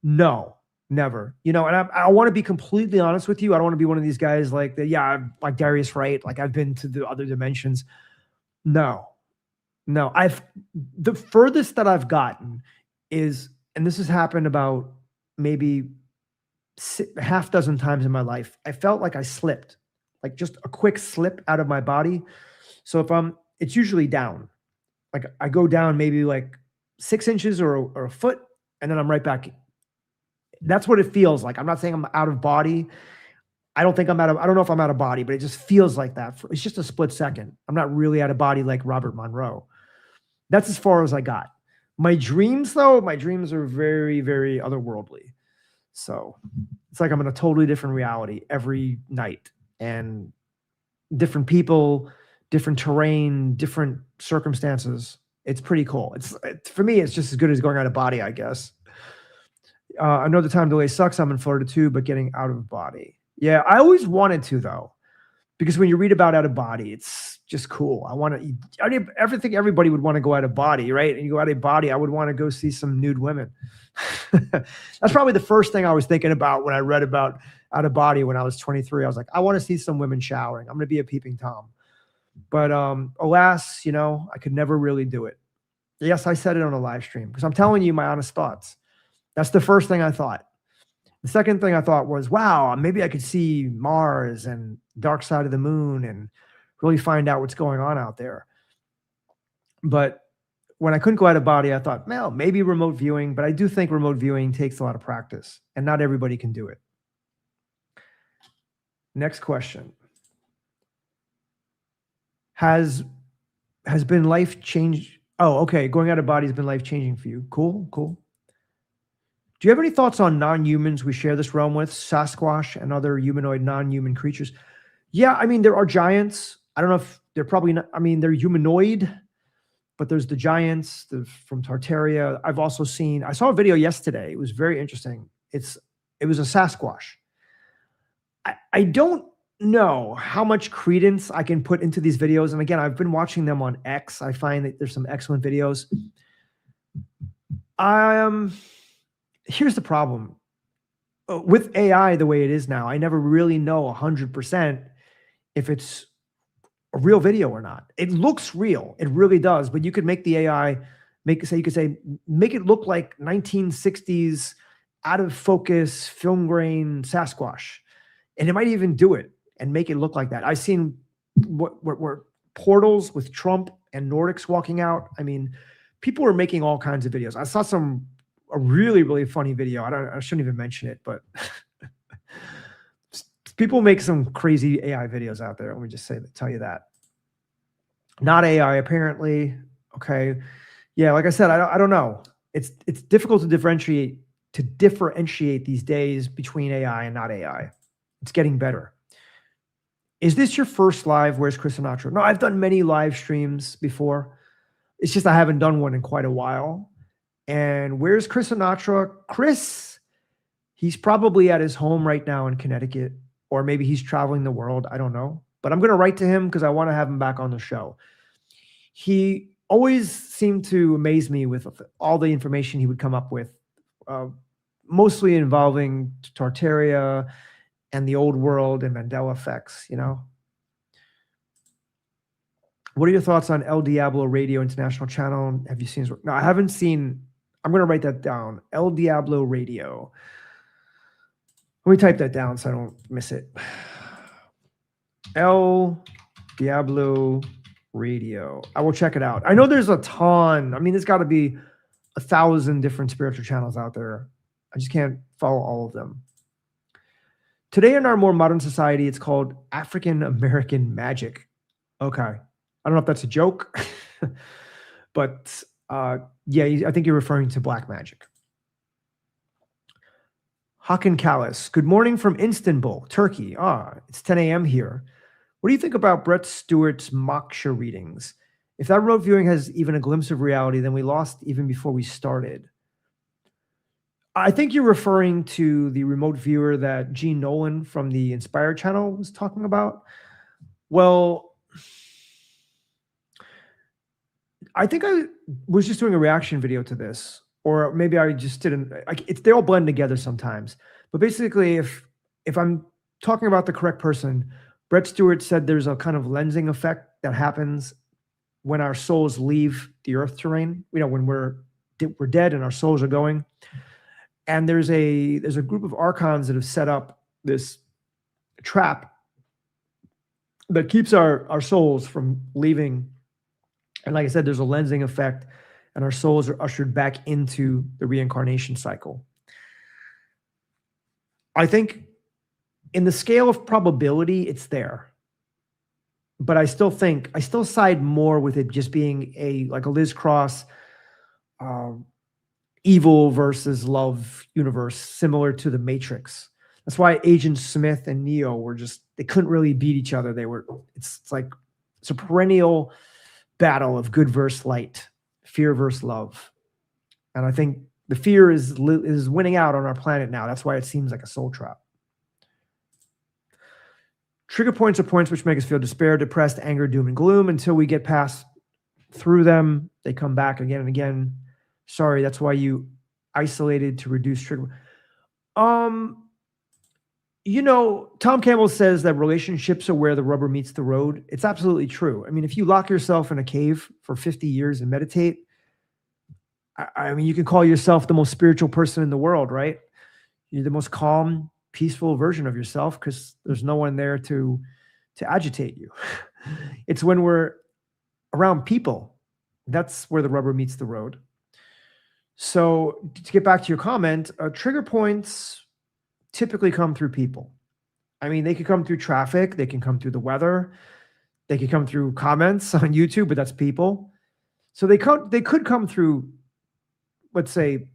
No, never. And I want to be completely honest with you. I don't want to be one of these guys like that. Yeah, I'm like Darius Wright. Like I've been to the other dimensions. No. The furthest that I've gotten is, and this has happened about maybe half dozen times in my life, I felt like I slipped like just a quick slip out of my body. So it's usually down. Like I go down maybe like 6 inches or a foot, and then I'm right back. That's what it feels like. I'm not saying I'm out of body. I don't know if I'm out of body, but it just feels like that. It's just a split second. I'm not really out of body like Robert Monroe. That's as far as I got. My dreams, though, my dreams are very, very otherworldly. So it's like I'm in a totally different reality every night, and different people, different terrain, different circumstances. It's pretty cool. For me, it's just as good as going out of body, I guess. I know the time delay sucks. I'm in Florida too, but getting out of body. Yeah, I always wanted to, though, because when you read about out of body, it's just cool. Everything everybody would want to go out of body, right? And you go out of body, I would want to go see some nude women. That's probably the first thing I was thinking about when I read about out of body when I was 23. I was like, I want to see some women showering. I'm going to be a peeping Tom. But alas, I could never really do it. Yes, I said it on a live stream because I'm telling you my honest thoughts. That's the first thing I thought. The second thing I thought was, wow, maybe I could see Mars and dark side of the moon and really find out what's going on out there. But when I couldn't go out of body, I thought, well, maybe remote viewing, but I do think remote viewing takes a lot of practice and not everybody can do it. Next question. Has been life changed? Oh, okay. Going out of body has been life changing for you. Cool. Do you have any thoughts on non-humans we share this realm with, Sasquatch and other humanoid, non-human creatures? Yeah, I mean, there are giants. I don't know if they're probably not, I mean, they're humanoid, but there's the giants from Tartaria. I saw a video yesterday. It was very interesting. It was a Sasquatch. I don't know how much credence I can put into these videos. And again, I've been watching them on X. I find that there's some excellent videos. Here's the problem. With AI the way it is now, I never really know 100% if it's a real video or not. It looks real. It really does. But you could make the AI, make it look like 1960s out of focus, film grain Sasquatch. And it might even do it and make it look like that. I've seen what portals with Trump and Nordics walking out. I mean, people are making all kinds of videos. I saw a really, really funny video. I shouldn't even mention it, but people make some crazy AI videos out there. Let me just tell you that. Not AI, apparently. Okay. Yeah, like I said, I don't know. It's difficult to differentiate these days between AI and not AI. It's getting better. Is this your first live? Where's Chris Sinatra? No, I've done many live streams before. It's just I haven't done one in quite a while. And where's Chris Sinatra? Chris, he's probably at his home right now in Connecticut, or maybe he's traveling the world. I don't know. But I'm going to write to him because I want to have him back on the show. He always seemed to amaze me with all the information he would come up with, mostly involving Tartaria and the old world and Mandela effects, What are your thoughts on El Diablo Radio International Channel? Have you seen his work? No, I haven't seen. I'm going to write that down. El Diablo Radio. Let me type that down so I don't miss it. El Diablo Radio. I will check it out. I know there's a ton. I mean, there's got to be 1,000 different spiritual channels out there. I just can't follow all of them. Today in our more modern society, it's called African American magic. Okay. I don't know if that's a joke, but yeah, I think you're referring to black magic. Hakan Kalis, good morning from Istanbul, Turkey. It's 10 a.m. here. What do you think about Brett Stewart's Moksha readings? If that remote viewing has even a glimpse of reality, then we lost even before we started. I think you're referring to the remote viewer that Gene Nolan from the Inspire channel was talking about. Well, I think I was just doing a reaction video to this, or maybe I just didn't. They all blend together sometimes. But basically, if I'm talking about the correct person, Brett Stewart said there's a kind of lensing effect that happens when our souls leave the earth terrain. When we're dead and our souls are going. And there's a group of archons that have set up this trap that keeps our souls from leaving. And like I said, there's a lensing effect, and our souls are ushered back into the reincarnation cycle. I think in the scale of probability, it's there. But I still side more with it just being like a Liz Cross, evil versus love universe, similar to the Matrix. That's why Agent Smith and Neo they couldn't really beat each other. It's a perennial battle of good versus light, fear versus love. And I think the fear is winning out on our planet now. That's why it seems like a soul trap. Trigger points are points which make us feel despair, depressed, anger, doom, and gloom. Until we get past through them, they come back again and again. Sorry, that's why you isolated to reduce trigger. Tom Campbell says that relationships are where the rubber meets the road. It's absolutely true. I mean, if you lock yourself in a cave for 50 years and meditate, I mean, you can call yourself the most spiritual person in the world, right? You're the most calm, peaceful version of yourself because there's no one there to agitate you. It's when we're around people, that's where the rubber meets the road. So to get back to your comment, trigger points typically come through people. I mean, they could come through traffic, they can come through the weather, they could come through comments on YouTube, but that's people. So they could come through, let's say,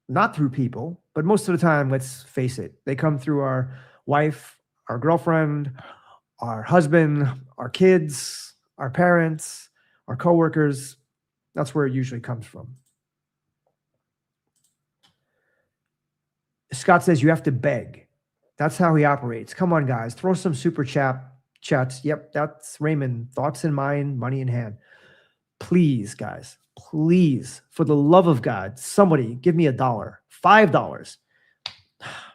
not through people, but most of the time, let's face it, they come through our wife, our girlfriend, our husband, our kids, our parents, our coworkers. That's where it usually comes from. Scott says you have to beg. That's how he operates. Come on, guys, throw some super chats. Yep, that's Raymond. Thoughts in mind, money in hand. Please, guys, please, for the love of God, somebody give me $1, $5.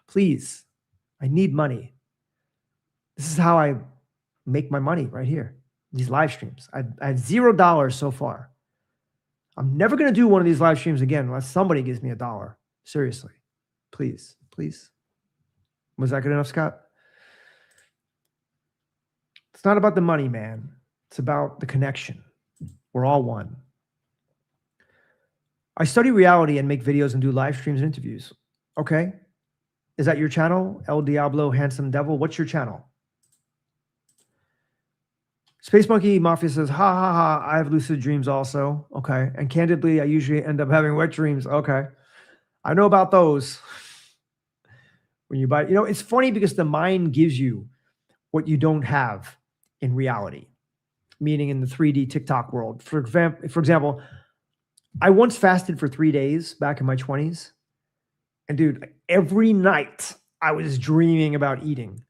Please, I need money. This is how I make my money right here. These live streams. I have $0 so far. I'm never going to do one of these live streams again unless somebody gives me $1. Seriously. Please, please. Was that good enough, Scott? It's not about the money, man. It's about the connection. We're all one. I study reality and make videos and do live streams and interviews. Okay. Is that your channel? El Diablo Handsome Devil. What's your channel? Space Monkey Mafia says, ha ha ha, I have lucid dreams also. Okay. And candidly, I usually end up having wet dreams. Okay. I know about those. When you buy, it's funny because the mind gives you what you don't have in reality, meaning in the 3D TikTok world. For example, I once fasted for 3 days back in my 20s. And dude, every night I was dreaming about eating.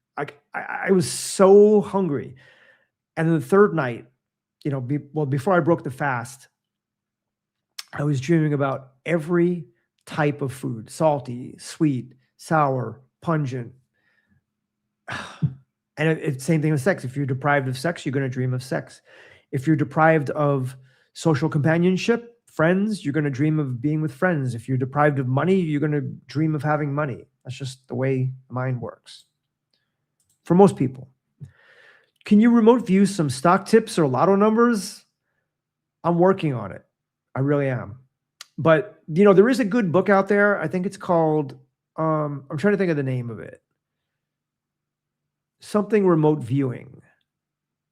I was so hungry. And then the third night, before I broke the fast, I was dreaming about every type of food: salty, sweet, sour, pungent. And it's same thing with sex. If you're deprived of sex, you're going to dream of sex. If you're deprived of social companionship, friends, you're going to dream of being with friends. If you're deprived of money, you're going to dream of having money. That's just the way the mind works. For most people. Can you remote view some stock tips or lotto numbers? I'm working on it. I really am. But, there is a good book out there. I think it's called, I'm trying to think of the name of it. Something remote viewing.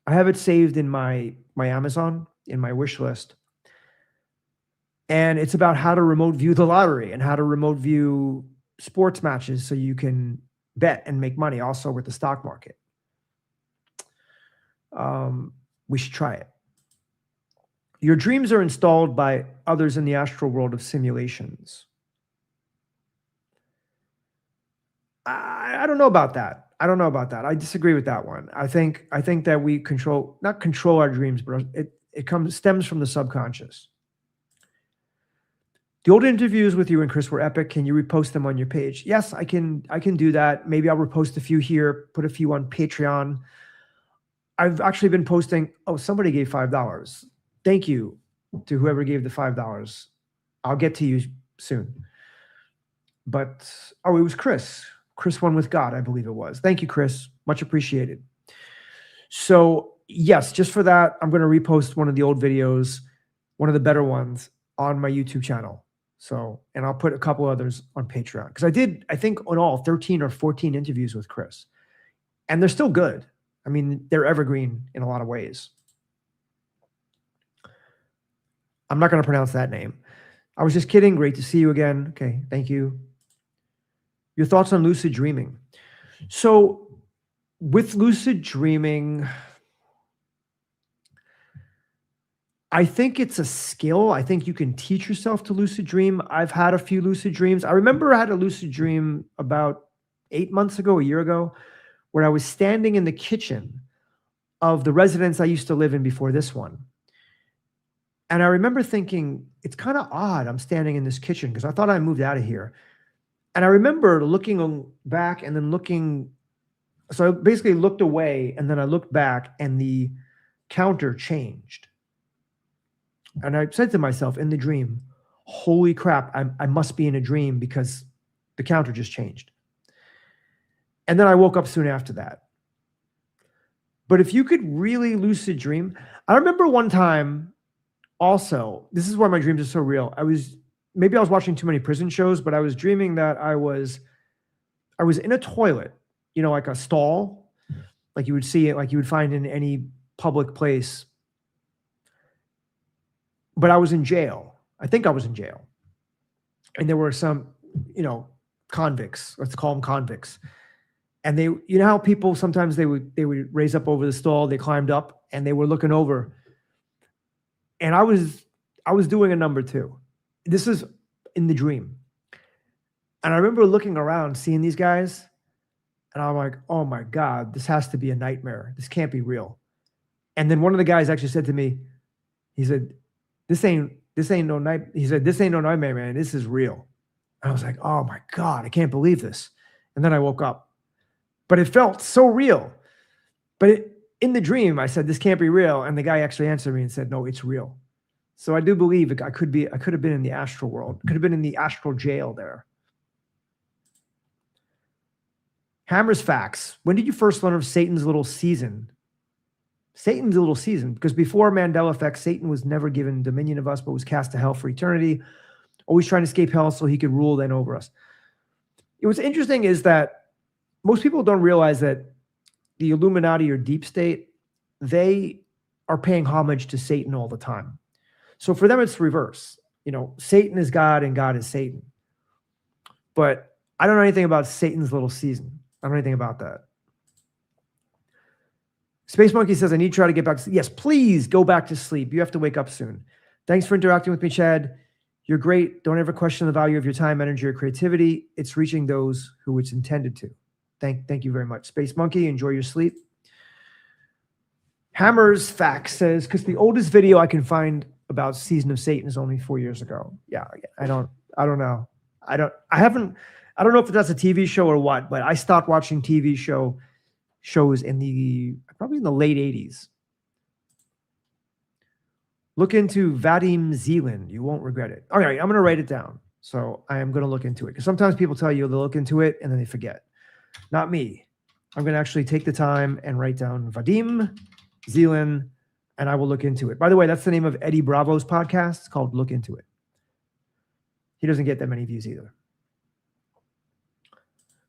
I have it saved in my Amazon, in my wish list. And it's about how to remote view the lottery and how to remote view sports matches so you can bet and make money also with the stock market. We should try it. Your dreams are installed by others in the astral world of simulations. I don't know about that. I disagree with that one. I think that we not control our dreams, but it stems from the subconscious. The old interviews with you and Chris were epic. Can you repost them on your page? Yes, I can do that. Maybe I'll repost a few here, put a few on Patreon. I've actually been posting. Oh, somebody gave $5. Thank you to whoever gave the $5. I'll get to you soon. But, it was Chris. Chris One with God, I believe it was. Thank you, Chris. Much appreciated. So yes, just for that, I'm going to repost one of the old videos, one of the better ones on my YouTube channel. So, and I'll put a couple others on Patreon because I think in all 13 or 14 interviews with Chris, and they're still good. I mean, they're evergreen in a lot of ways. I'm not going to pronounce that name. I was just kidding. Great to see you again. Okay, thank you. Your thoughts on lucid dreaming? So with lucid dreaming, I think it's a skill. I think you can teach yourself to lucid dream. I've had a few lucid dreams. I remember I had a lucid dream about 8 months ago, a year ago, where I was standing in the kitchen of the residence I used to live in before this one. And I remember thinking, it's kind of odd I'm standing in this kitchen because I thought I moved out of here. And I remember looking back and then looking. So I basically looked away and then I looked back and the counter changed. And I said to myself in the dream, holy crap, I must be in a dream because the counter just changed. And then I woke up soon after that. But if you could really lucid dream, I remember one time also, this is why my dreams are so real. Maybe I was watching too many prison shows, but I was dreaming that I was in a toilet, you know, like a stall, like you would see it, like you would find in any public place. But I was in jail. I think I was in jail. And there were some, you know, convicts, let's call them convicts. And they, you know how people sometimes they would raise up over the stall, they climbed up and they were looking over. And I was doing a number too. This is in the dream. And I remember looking around, seeing these guys, and I'm like, oh my God, this has to be a nightmare. This can't be real. And then one of the guys actually said to me, he said, this ain't no night. He said, this ain't no nightmare, man. This is real. And I was like, oh my God, I can't believe this. And then I woke up. But it felt so real. But in the dream, I said, this can't be real. And the guy actually answered me and said, no, it's real. So I do believe I could have been in the astral world. Could have been in the astral jail there. Hammer's facts. When did you first learn of Satan's little season? Satan's little season, because before Mandela effect, Satan was never given dominion of us, but was cast to hell for eternity, always trying to escape hell so he could rule then over us. What's interesting is that most people don't realize that the Illuminati or deep state, they are paying homage to Satan all the time. So for them, it's reverse. You know, Satan is God and God is Satan. But I don't know anything about Satan's little season. I don't know anything about that. Space Monkey says, I need to try to get back to sleep. Yes, please go back to sleep. You have to wake up soon. Thanks for interacting with me, Chad. You're great. Don't ever question the value of your time, energy, or creativity. It's reaching those who it's intended to. Thank you very much. Space Monkey, enjoy your sleep. Hammer's Facts says, because the oldest video I can find about Season of Satan is only 4 years ago. Yeah, I don't know. I don't know if that's a TV show or what, but I stopped watching TV shows probably in the late 80s. Look into Vadim Zeland. You won't regret it. All right, I'm going to write it down. So I am going to look into it. Because sometimes people tell you they'll look into it and then they forget. Not me. I'm going to actually take the time and write down Vadim Zeland, and I will look into it. By the way, that's the name of Eddie Bravo's podcast. It's called Look Into It. He doesn't get that many views either.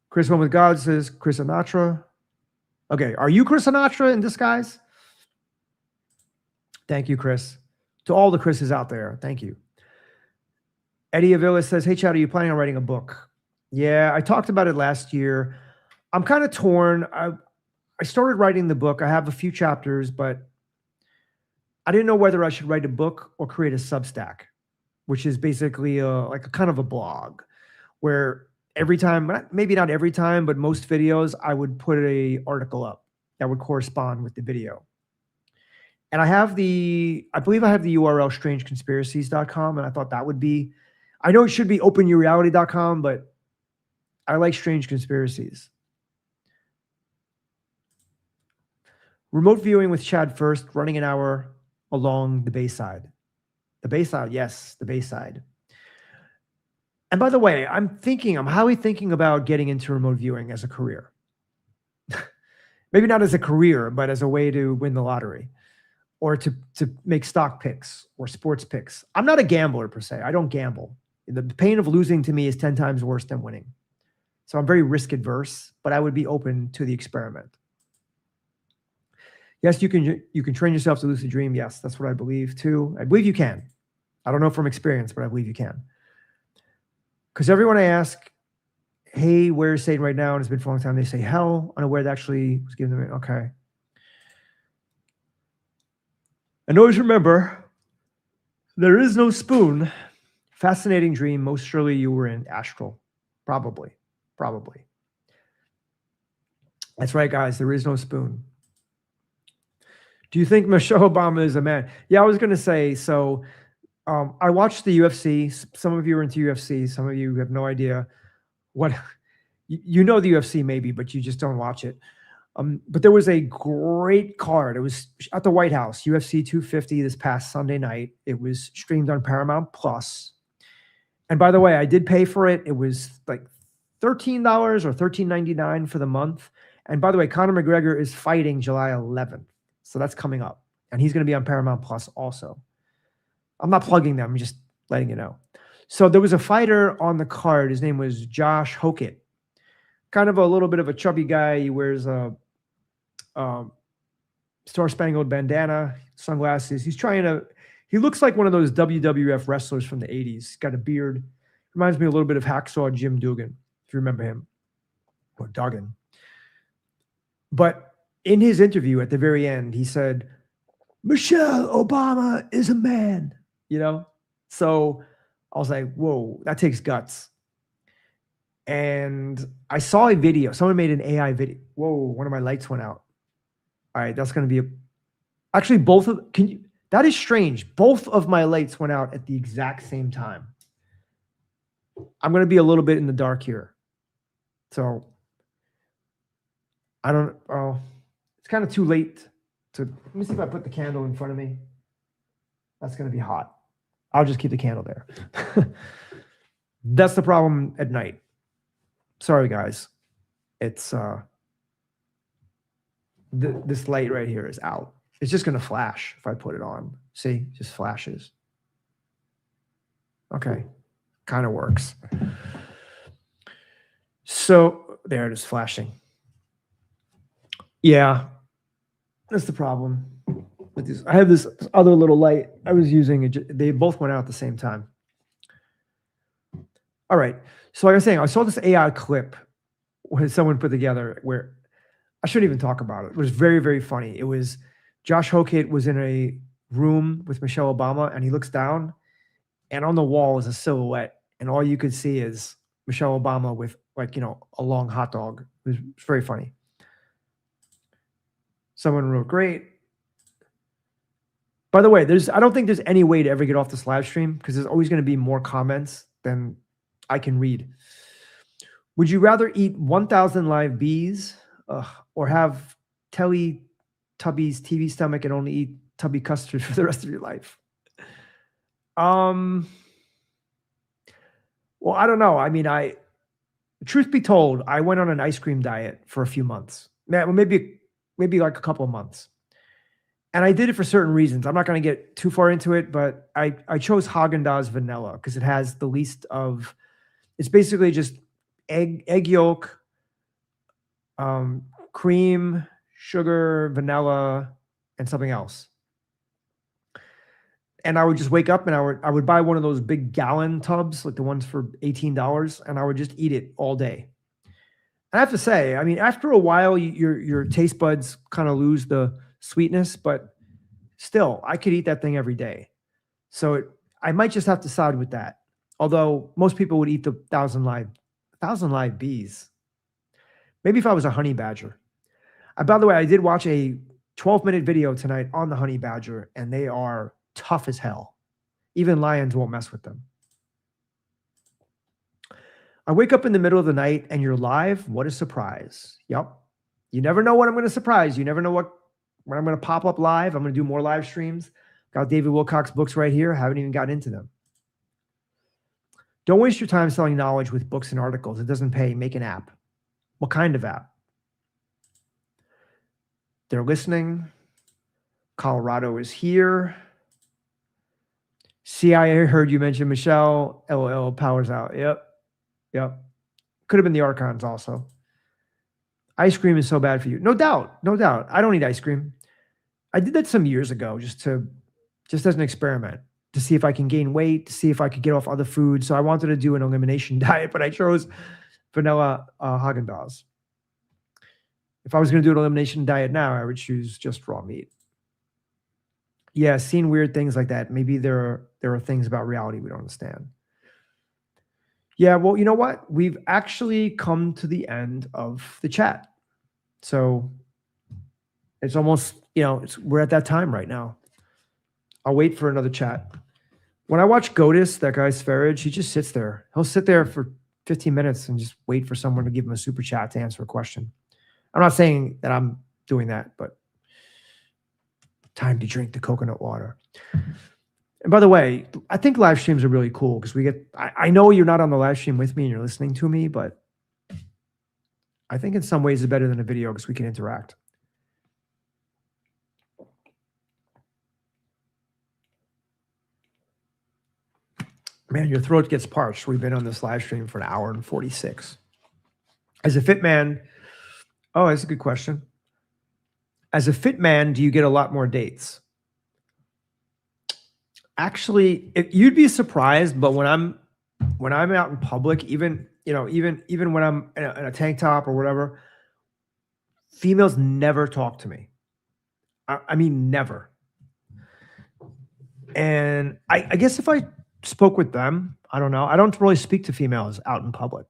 Chris One with God says, Chris Sinatra. Okay, are you Chris Sinatra in disguise? Thank you, Chris. To all the Chris's out there, thank you. Eddie Avila says, hey, Chad, are you planning on writing a book? Yeah, I talked about it last year. I'm kind of torn. I started writing the book. I have a few chapters, but I didn't know whether I should write a book or create a Substack, which is basically like a kind of a blog where every time, maybe not every time, but most videos, I would put an article up that would correspond with the video. And I believe I have the URL strangeconspiracies.com, and I thought that would be, I know it should be openyourreality.com, but I like Strange Conspiracies. Remote viewing with Chad first, running an hour along the Bayside. The Bayside, yes, the Bayside. And by the way, I'm highly thinking about getting into remote viewing as a career. Maybe not as a career, but as a way to win the lottery or to make stock picks or sports picks. I'm not a gambler per se. I don't gamble. The pain of losing to me is 10 times worse than winning. So I'm very risk adverse, but I would be open to the experiment. Yes, you can train yourself to lucid dream. Yes, that's what I believe too. I believe you can. I don't know from experience, but I believe you can. Because everyone I ask, hey, where's Satan right now? And it's been for a long time. They say hell, unaware that actually was given them. Okay. And always remember, there is no spoon. Fascinating dream. Most surely you were in astral. Probably. That's right, guys. There is no spoon. Do you think Michelle Obama is a man? Yeah, I was going to say, so I watched the UFC. Some of you are into UFC. Some of you have no idea what, you know the UFC maybe, but you just don't watch it. But there was a great card. It was at the White House, UFC 250 this past Sunday night. It was streamed on Paramount Plus. And by the way, I did pay for it. It was like $13 or $13.99 for the month. And by the way, Conor McGregor is fighting July 11th. So that's coming up. And he's going to be on Paramount Plus also. I'm not plugging them. I'm just letting you know. So there was a fighter on the card. His name was Josh Hokett. Kind of a little bit of a chubby guy. He wears a star-spangled bandana, sunglasses. He looks like one of those WWF wrestlers from the 80s. He's got a beard. Reminds me a little bit of Hacksaw Jim Duggan, if you remember him. Or Duggan. But in his interview at the very end, he said, Michelle Obama is a man, you know? So I was like, whoa, that takes guts. And I saw a video. Someone made an AI video. Whoa, one of my lights went out. All right, that's going to be actually both of, that is strange. Both of my lights went out at the exact same time. I'm going to be a little bit in the dark here. So it's kind of too late to, let me see if I put the candle in front of me. That's going to be hot. I'll just keep the candle there. That's the problem at night. Sorry, guys. It's, this light right here is out. It's just going to flash if I put it on. See, just flashes. Okay. Kind of works. So there it is flashing. Yeah, that's the problem with this. I have this other little light I was using. They both went out at the same time. All right. So like I was saying, I saw this AI clip when someone put together where I shouldn't even talk about it. It was very, very funny. It was Josh Hokett was in a room with Michelle Obama, and he looks down, and on the wall is a silhouette, and all you could see is Michelle Obama with, like, you know, a long hot dog. It was very funny. Someone wrote, great. By the way, I don't think there's any way to ever get off this live stream because there's always going to be more comments than I can read. Would you rather eat 1,000 live bees or have Teletubbies TV stomach and only eat tubby custard for the rest of your life? Well, I don't know. I mean, truth be told, I went on an ice cream diet for a few months. Maybe like a couple of months. And I did it for certain reasons. I'm not going to get too far into it, but I chose Haagen-Dazs vanilla because it has the least of, it's basically just egg yolk, cream, sugar, vanilla, and something else. And I would just wake up and I would buy one of those big gallon tubs, like the ones for $18, and I would just eat it all day. I have to say, I mean, after a while, your taste buds kind of lose the sweetness, but still, I could eat that thing every day. So I might just have to side with that. Although most people would eat the 1,000 live bees. Maybe if I was a honey badger. By the way, I did watch a 12-minute video tonight on the honey badger, and they are tough as hell. Even lions won't mess with them. I wake up in the middle of the night and you're live. What a surprise. Yep. You never know what I'm going to surprise. You never know when I'm going to pop up live. I'm going to do more live streams. Got David Wilcock's books right here. Haven't even gotten into them. Don't waste your time selling knowledge with books and articles. It doesn't pay. Make an app. What kind of app? They're listening. Colorado is here. CIA heard you mention Michelle. LOL, power's out. Yep. Could have been the Archons also. Ice cream is so bad for you. No doubt. I don't eat ice cream. I did that some years ago just as an experiment to see if I can gain weight, to see if I could get off other foods. So I wanted to do an elimination diet, but I chose vanilla Haagen-Dazs. If I was going to do an elimination diet now, I would choose just raw meat. Yeah, seeing weird things like that. Maybe there are things about reality we don't understand. Yeah, well, you know what? We've actually come to the end of the chat. So it's almost, we're at that time right now. I'll wait for another chat. When I watch Godis, that guy Sverage, he just sits there. He'll sit there for 15 minutes and just wait for someone to give him a super chat to answer a question. I'm not saying that I'm doing that, but time to drink the coconut water. And by the way, I think live streams are really cool because I know you're not on the live stream with me and you're listening to me, but I think in some ways it's better than a video because we can interact. Man, your throat gets parched. We've been on this live stream for 1 hour and 46. As a fit man, oh, that's a good question. As a fit man, do you get a lot more dates? Actually, you'd be surprised, but when I'm out in public, even when I'm in a tank top or whatever, females never talk to me. I mean, never. And I guess if I spoke with them, I don't know. I don't really speak to females out in public.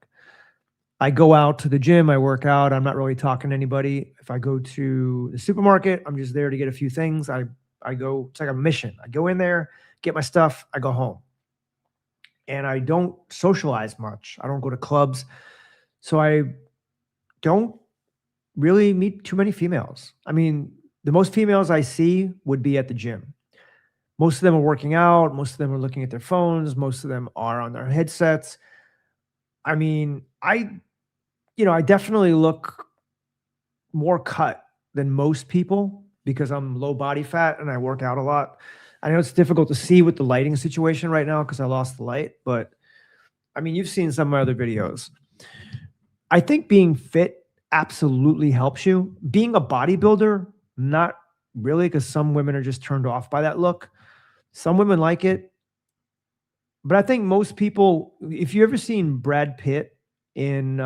I go out to the gym, I work out. I'm not really talking to anybody. If I go to the supermarket, I'm just there to get a few things. I go, it's like a mission. I go in there, get my stuff, I go home. And I don't socialize much. I don't go to clubs. So I don't really meet too many females. I mean, the most females I see would be at the gym. Most of them are working out. Most of them are looking at their phones. Most of them are on their headsets. I mean, I definitely look more cut than most people because I'm low body fat and I work out a lot. I know it's difficult to see with the lighting situation right now because I lost the light, but I mean, you've seen some of my other videos. I think being fit absolutely helps you. Being a bodybuilder, not really, because some women are just turned off by that look. Some women like it. But I think most people, if you ever seen Brad Pitt in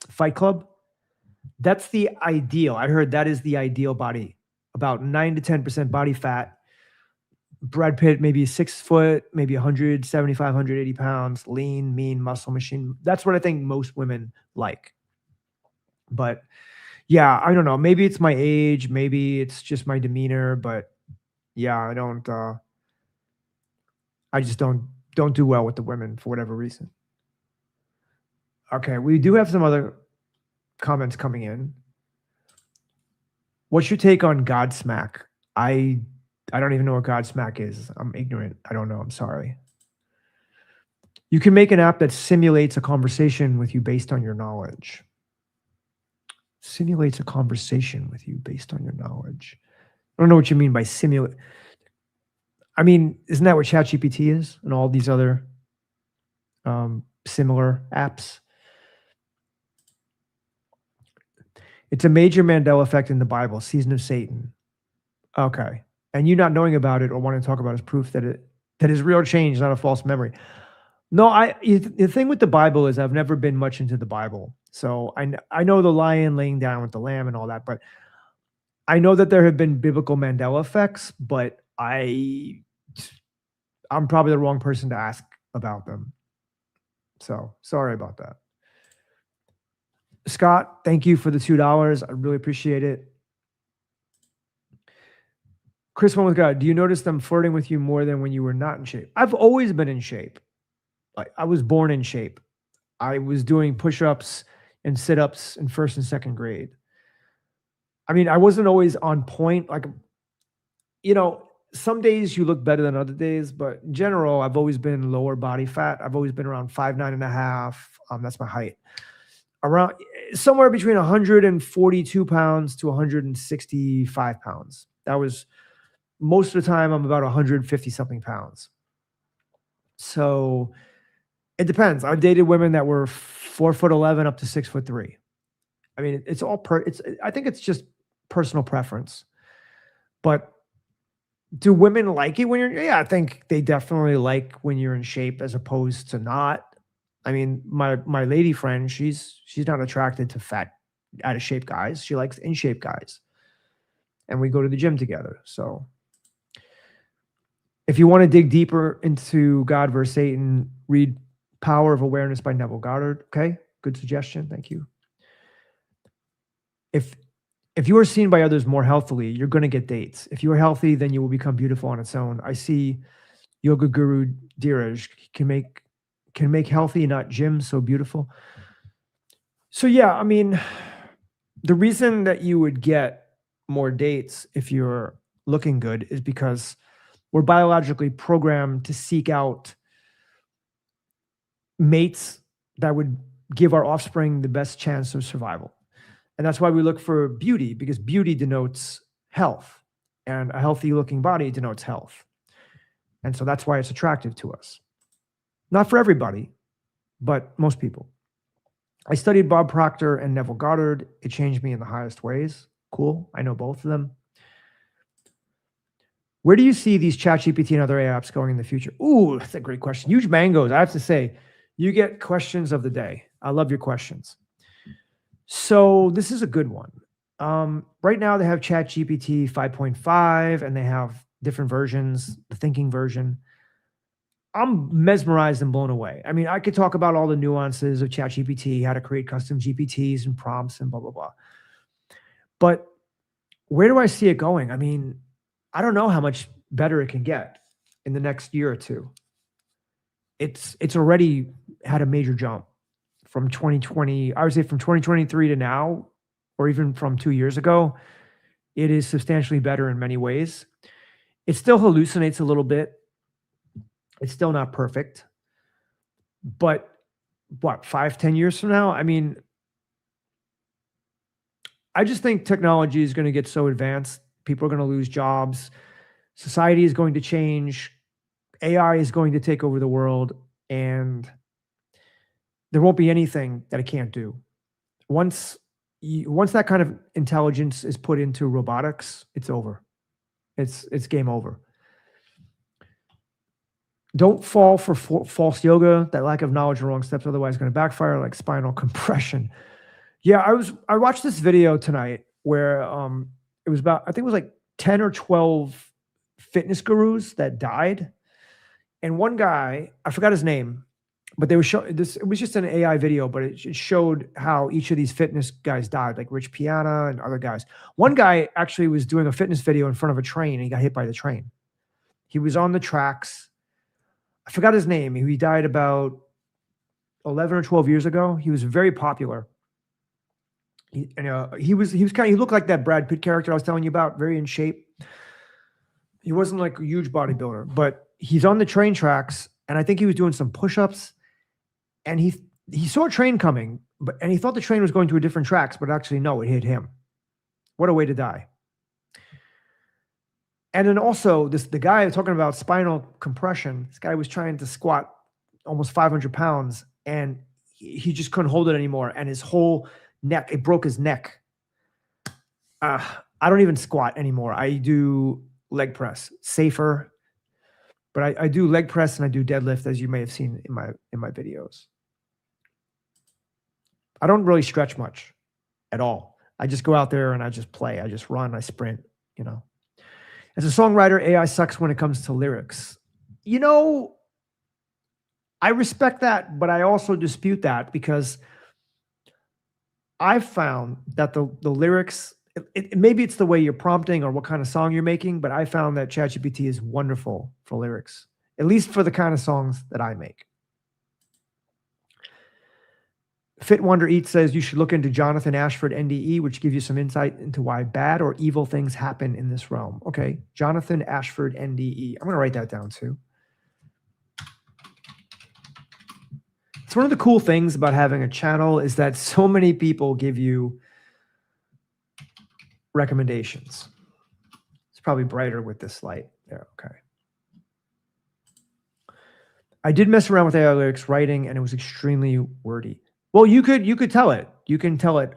Fight Club, that's the ideal. I heard that is the ideal body. About 9 to 10% body fat. Brad Pitt, maybe 6 foot, maybe 175, 180 pounds, lean, mean, muscle machine. That's what I think most women like. But yeah, I don't know. Maybe it's my age. Maybe it's just my demeanor. But yeah, I just don't do well with the women for whatever reason. Okay, we do have some other comments coming in. What's your take on Godsmack? I don't even know what Godsmack is. I'm ignorant. I don't know. I'm sorry. You can make an app that simulates a conversation with you based on your knowledge. Simulates a conversation with you based on your knowledge. I don't know what you mean by simulate. I mean, isn't that what ChatGPT is and all these other similar apps? It's a major Mandela effect in the Bible, season of Satan. Okay. And you not knowing about it or wanting to talk about it is proof that is real change, not a false memory. No, the thing with the Bible is I've never been much into the Bible. So I know the lion laying down with the lamb and all that, but I know that there have been biblical Mandela effects, but I'm probably the wrong person to ask about them. So sorry about that. Scott, thank you for the $2. I really appreciate it. Chris One with God, do you notice them flirting with you more than when you were not in shape? I've always been in shape. I was born in shape. I was doing push-ups and sit-ups in 1st and 2nd grade. I mean, I wasn't always on point. Some days you look better than other days, but in general, I've always been lower body fat. I've always been around 5'9.5". That's my height. around somewhere between 142 pounds to 165 pounds. That was most of the time. I'm about 150 something pounds. So it depends. I've dated women that were 4'11" up to 6'3". I mean, it's all I think it's just personal preference. But do women like it when you're? Yeah, I think they definitely like when you're in shape as opposed to not. I mean, my lady friend, she's not attracted to fat, out of shape guys. She likes in shape guys, and we go to the gym together. So, if you want to dig deeper into God versus Satan, read Power of Awareness by Neville Goddard. Okay, good suggestion. Thank you. If you are seen by others more healthily, you're going to get dates. If you are healthy, then you will become beautiful on its own. I see yoga guru Dheeraj can make healthy, not gym, so beautiful. So yeah, I mean, the reason that you would get more dates if you're looking good is because we're biologically programmed to seek out mates that would give our offspring the best chance of survival. And that's why we look for beauty, because beauty denotes health, and a healthy looking body denotes health. And so that's why it's attractive to us. Not for everybody, but most people. I studied Bob Proctor and Neville Goddard. It changed me in the highest ways. Cool. I know both of them. Where do you see these ChatGPT and other AI apps going in the future? Ooh, that's a great question. Huge mangoes. I have to say, you get questions of the day. I love your questions. So this is a good one. Right now they have ChatGPT 5.5 and they have different versions, the thinking version. I'm mesmerized and blown away. I mean, I could talk about all the nuances of ChatGPT, how to create custom GPTs and prompts and blah, blah, blah. But where do I see it going? I mean, I don't know how much better it can get in the next year or two. It's already had a major jump from 2020. I would say from 2023 to now, or even from 2 years ago, it is substantially better in many ways. It still hallucinates a little bit. It's still not perfect. But what, 5-10 years from now? I mean, I just think technology is going to get so advanced. People are going to lose jobs. Society is going to change. AI is going to take over the world. And there won't be anything that it can't do. Once that kind of intelligence is put into robotics, it's over. It's game over. Don't fall for false yoga, that lack of knowledge and wrong steps, otherwise going to backfire, like spinal compression. Yeah, I watched this video tonight where it was about, I think it was like 10 or 12 fitness gurus that died. And one guy, I forgot his name, but they were showing this, it was just an AI video, but it showed how each of these fitness guys died, like Rich Piana and other guys. One guy actually was doing a fitness video in front of a train and he got hit by the train. He was on the tracks. I forgot his name. He died about 11 or 12 years ago. He was very popular. He looked like that Brad Pitt character I was telling you about, very in shape. He wasn't like a huge bodybuilder, but he's on the train tracks, and I think he was doing some push-ups, and he saw a train coming, and he thought the train was going to a different tracks, but actually no, it hit him. What a way to die. And then also the guy talking about spinal compression, this guy was trying to squat almost 500 pounds and he just couldn't hold it anymore. And his whole neck, it broke his neck. I don't even squat anymore. I do leg press, safer, but I do leg press and I do deadlift, as you may have seen in my videos. I don't really stretch much at all. I just go out there and I just play. I just run, I sprint, you know. As a songwriter, AI sucks when it comes to lyrics. You know, I respect that, but I also dispute that because I've found that the lyrics, maybe it's the way you're prompting or what kind of song you're making, but I found that ChatGPT is wonderful for lyrics, at least for the kind of songs that I make. Fit Wonder Eat says you should look into Jonathan Ashford NDE, which gives you some insight into why bad or evil things happen in this realm. Okay, Jonathan Ashford NDE. I'm going to write that down too. It's one of the cool things about having a channel is that so many people give you recommendations. It's probably brighter with this light. There, okay. I did mess around with AI lyrics writing, and it was extremely wordy. Well, you could tell it. You can tell it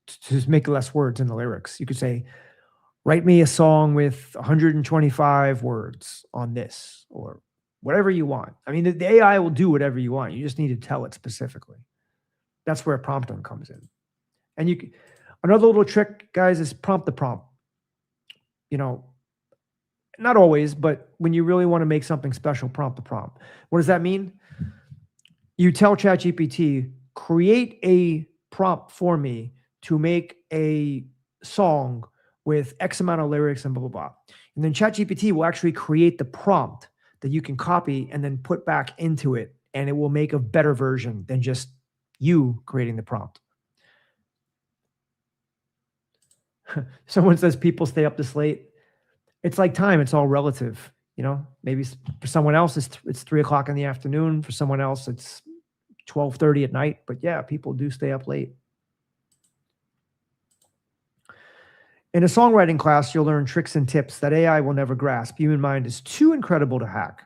to just make less words in the lyrics. You could say, write me a song with 125 words on this, or whatever you want. I mean, the AI will do whatever you want. You just need to tell it specifically. That's where prompting comes in. And another little trick, guys, is prompt the prompt. You know, not always, but when you really want to make something special, prompt the prompt. What does that mean? You tell ChatGPT, create a prompt for me to make a song with X amount of lyrics and blah, blah, blah. And then ChatGPT will actually create the prompt that you can copy and then put back into it, and it will make a better version than just you creating the prompt. Someone says people stay up this late. It's like time. It's all relative. You know, maybe for someone else, it's 3 o'clock in the afternoon. For someone else, it's 12:30 at night. But yeah, people do stay up late. In a songwriting class, you'll learn tricks and tips that AI will never grasp. Human mind is too incredible to hack.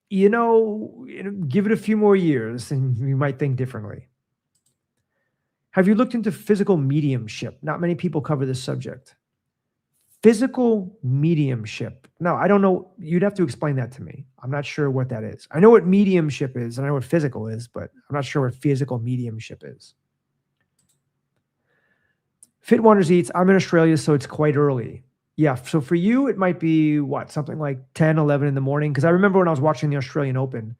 You know, give it a few more years and you might think differently. Have you looked into physical mediumship? Not many people cover this subject. Physical mediumship. No, I don't know. You'd have to explain that to me. I'm not sure what that is. I know what mediumship is, and I know what physical is, but I'm not sure what physical mediumship is. Fit Wonders Eats, I'm in Australia, so it's quite early. Yeah, so for you, it might be, what, something like 10, 11 in the morning? Because I remember when I was watching the Australian Open,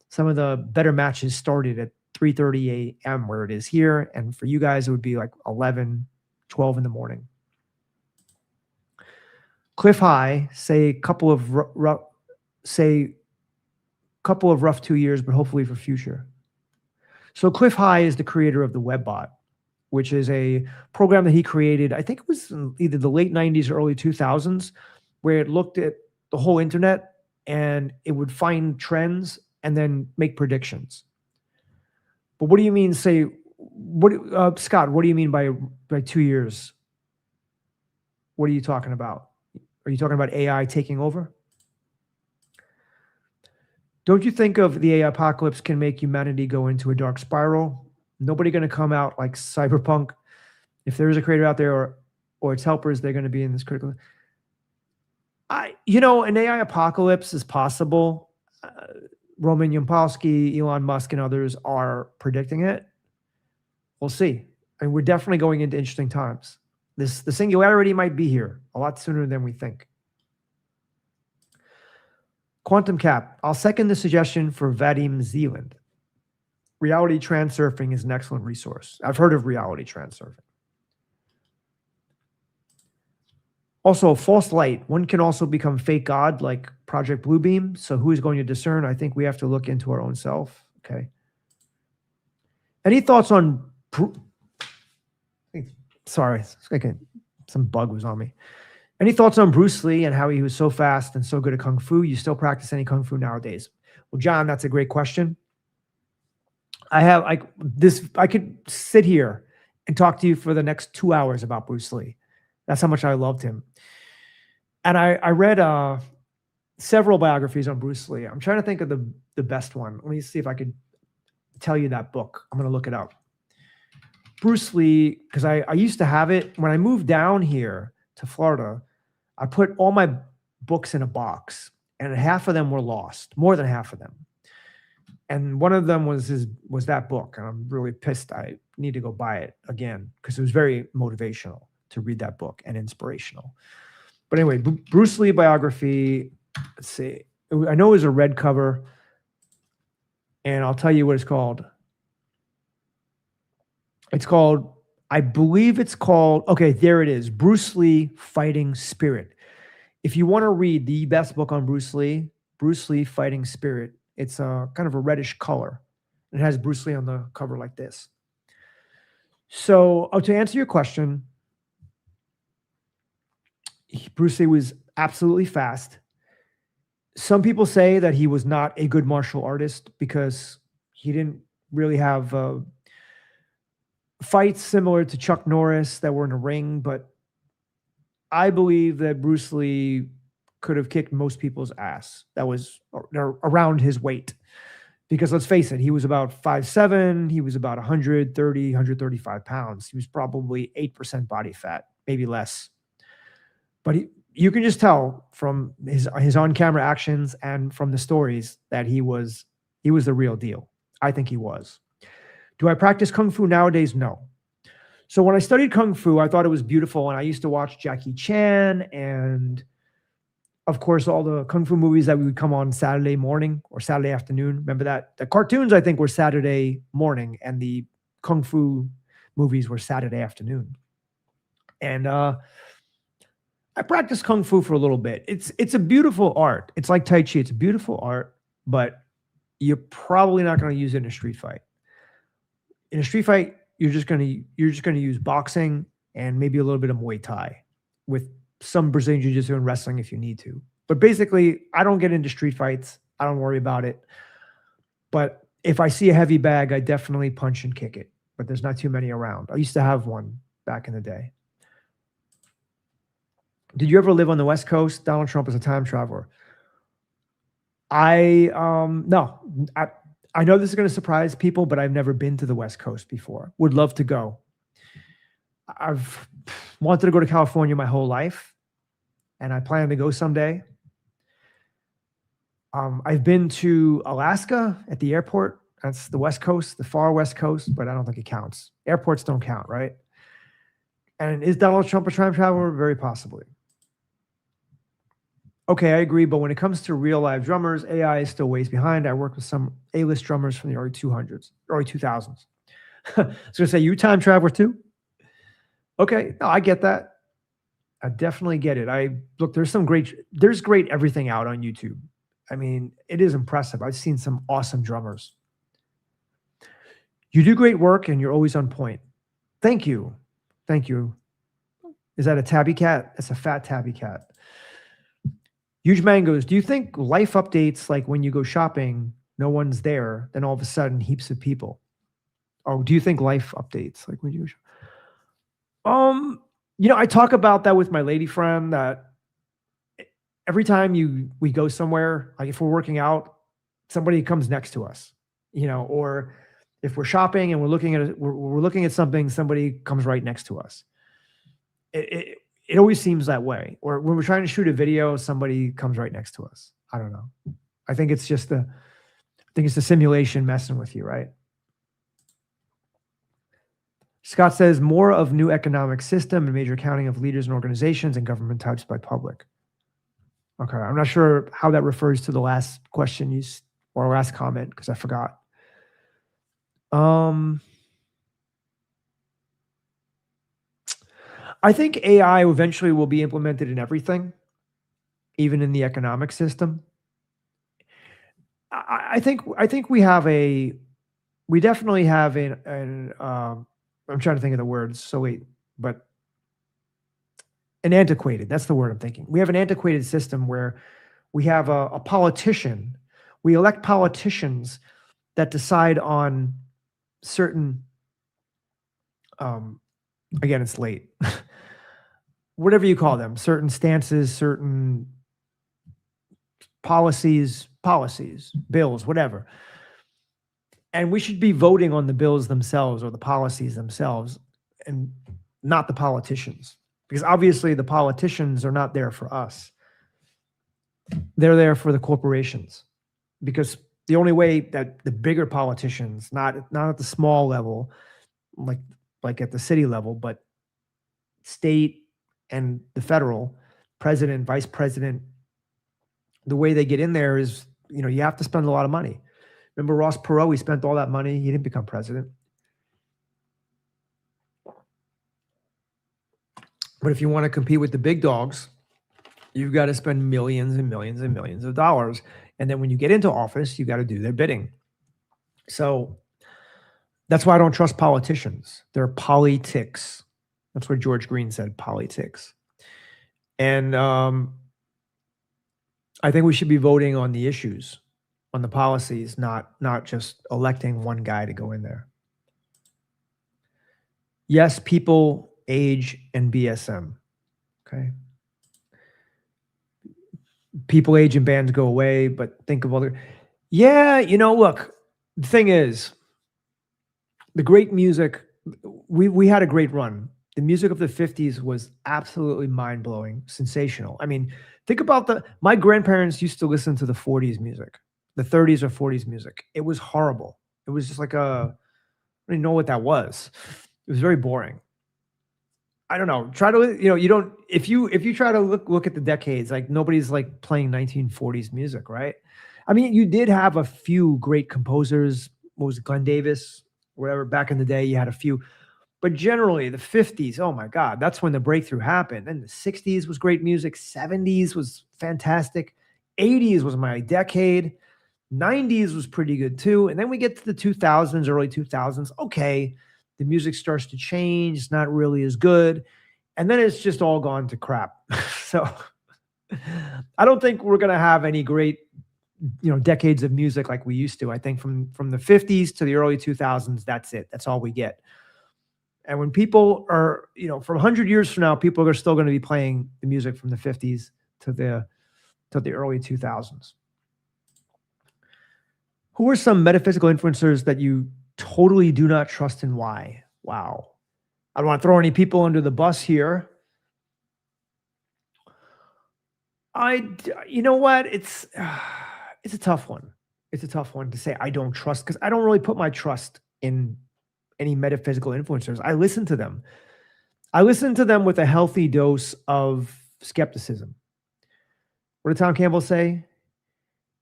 some of the better matches started at 3:30 a.m. where it is here. And for you guys, it would be like 11, 12 in the morning. Cliff High, say couple of rough 2 years, but hopefully for future. So Cliff High is the creator of the WebBot, which is a program that he created. I think it was in either the late 90s or early 2000s, where it looked at the whole internet and it would find trends and then make predictions. But what do you mean, say, Scott, what do you mean by 2 years? What are you talking about? Are you talking about AI taking over? Don't you think of the AI apocalypse can make humanity go into a dark spiral? Nobody going to come out like Cyberpunk. If there is a creator out there or its helpers, they're going to be in this critical. An AI apocalypse is possible. Roman Yampolsky, Elon Musk, and others are predicting it. We'll see. And we're definitely going into interesting times. The singularity might be here a lot sooner than we think. Quantum Cap. I'll second the suggestion for Vadim Zealand. Reality Transurfing is an excellent resource. I've heard of Reality Transurfing. Also, false light. One can also become fake God like Project Bluebeam. So who is going to discern? I think we have to look into our own self. Okay. Any thoughts on... Sorry, some bug was on me. Any thoughts on Bruce Lee and how he was so fast and so good at Kung Fu? You still practice any Kung Fu nowadays? Well, John, that's a great question. I could sit here and talk to you for the next 2 hours about Bruce Lee. That's how much I loved him. And I read several biographies on Bruce Lee. I'm trying to think of the best one. Let me see if I could tell you that book. I'm going to look it up. Bruce Lee, because I used to have it. When I moved down here to Florida, I put all my books in a box, and half of them were lost, more than half of them. And one of them was that book, and I'm really pissed. I need to go buy it again because it was very motivational to read that book and inspirational. But anyway, Bruce Lee biography, let's see. I know it was a red cover, and I'll tell you what it's called. I believe it's called, okay, there it is, Bruce Lee Fighting Spirit. If you want to read the best book on Bruce Lee Fighting Spirit, it's a kind of a reddish color. It has Bruce Lee on the cover like this. So to answer your question, Bruce Lee was absolutely fast. Some people say that he was not a good martial artist because he didn't really have fights similar to Chuck Norris that were in a ring, but I believe that Bruce Lee could have kicked most people's ass that was around his weight. Because let's face it, he was about 5'7", he was about 130, 135 pounds. He was probably 8% body fat, maybe less. But you can just tell from his on-camera actions and from the stories that he was the real deal. I think he was. Do I practice Kung Fu nowadays? No. So when I studied Kung Fu, I thought it was beautiful, and I used to watch Jackie Chan and, of course, all the Kung Fu movies that would come on Saturday morning or Saturday afternoon. Remember that? The cartoons, I think, were Saturday morning, and the Kung Fu movies were Saturday afternoon. And I practiced Kung Fu for a little bit. It's a beautiful art. It's like Tai Chi. It's a beautiful art, but you're probably not going to use it in a street fight. In a street fight, you're just going to use boxing and maybe a little bit of Muay Thai with some Brazilian Jiu-Jitsu and wrestling if you need to. But basically, I don't get into street fights. I don't worry about it. But if I see a heavy bag, I definitely punch and kick it. But there's not too many around. I used to have one back in the day. Did you ever live on the West Coast? Donald Trump is a time traveler. No. I know this is going to surprise people, but I've never been to the West Coast before. Would love to go. I've wanted to go to California my whole life, and I plan to go someday. I've been to Alaska at the airport. That's the West Coast, the far West Coast, but I don't think it counts. Airports don't count, right? And is Donald Trump a time traveler? Very possibly. Okay, I agree, but when it comes to real live drummers, AI is still ways behind. I work with some A-list drummers from the early 2000s. I was going to say, you time traveler too? Okay, no, I get that. I definitely get it. There's great everything out on YouTube. I mean, it is impressive. I've seen some awesome drummers. You do great work and you're always on point. Thank you. Thank you. Is that a tabby cat? That's a fat tabby cat. Huge Mangoes, do you think life updates, like when you go shopping, no one's there, then all of a sudden heaps of people? Or do you think life updates, like when you go I talk about that with my lady friend, that every time we go somewhere, like if we're working out, somebody comes next to us, or if we're shopping and we're looking at something, somebody comes right next to us. It always seems that way. Or when we're trying to shoot a video, somebody comes right next to us. I don't know. I think it's the simulation messing with you, right? Scott says more of new economic system and major counting of leaders and organizations and government types by public. Okay, I'm not sure how that refers to the last question or last comment because I forgot. I think AI eventually will be implemented in everything, even in the economic system. I think we definitely have I'm trying to think of the words. But an antiquated, that's the word I'm thinking. We have an antiquated system where we have a politician. We elect politicians that decide on certain, again, it's late. Whatever you call them, certain stances, certain policies, bills, whatever. And we should be voting on the bills themselves or the policies themselves and not the politicians. Because obviously the politicians are not there for us. They're there for the corporations. Because the only way that the bigger politicians, not at the small level, like at the city level, but state and the federal, president, vice president, the way they get in there is, you have to spend a lot of money. Remember Ross Perot, he spent all that money. He didn't become president. But if you want to compete with the big dogs, you've got to spend millions and millions and millions of dollars. And then when you get into office, you got to do their bidding. So that's why I don't trust politicians. They're politics. That's what George Green said, politics. And I I think we should be voting on the issues, on the policies, not just electing one guy to go in there. Yes, people age and BSM. Okay. People age and bands go away, but think of other. Yeah, look, the thing is, the great music, we had a great run. The music of the 50s was absolutely mind-blowing, sensational. I mean, think about my grandparents used to listen to the 40s music, the 30s or 40s music. It was horrible. It was just like I don't even know what that was. It was very boring. I don't know. Try to, you don't, if you try to look at the decades, like nobody's like playing 1940s music, right? I mean, you did have a few great composers. What was it, Glenn Davis, whatever, back in the day, you had a few. But generally, the 50s, oh my God, that's when the breakthrough happened. Then the 60s was great music. 70s was fantastic. 80s was my decade. 90s was pretty good too. And then we get to the 2000s, early 2000s. Okay, the music starts to change. It's not really as good. And then it's just all gone to crap. So I don't think we're going to have any great, decades of music like we used to. I think from the 50s to the early 2000s, that's it. That's all we get. And when people are, from 100 years from now, people are still going to be playing the music from the 50s to the early 2000s. Who are some metaphysical influencers that you totally do not trust and why? Wow. I don't want to throw any people under the bus here. You know what? It's a tough one. It's a tough one to say I don't trust, because I don't really put my trust in any metaphysical influencers. I listen to them. I listen to them with a healthy dose of skepticism. What did Tom Campbell say?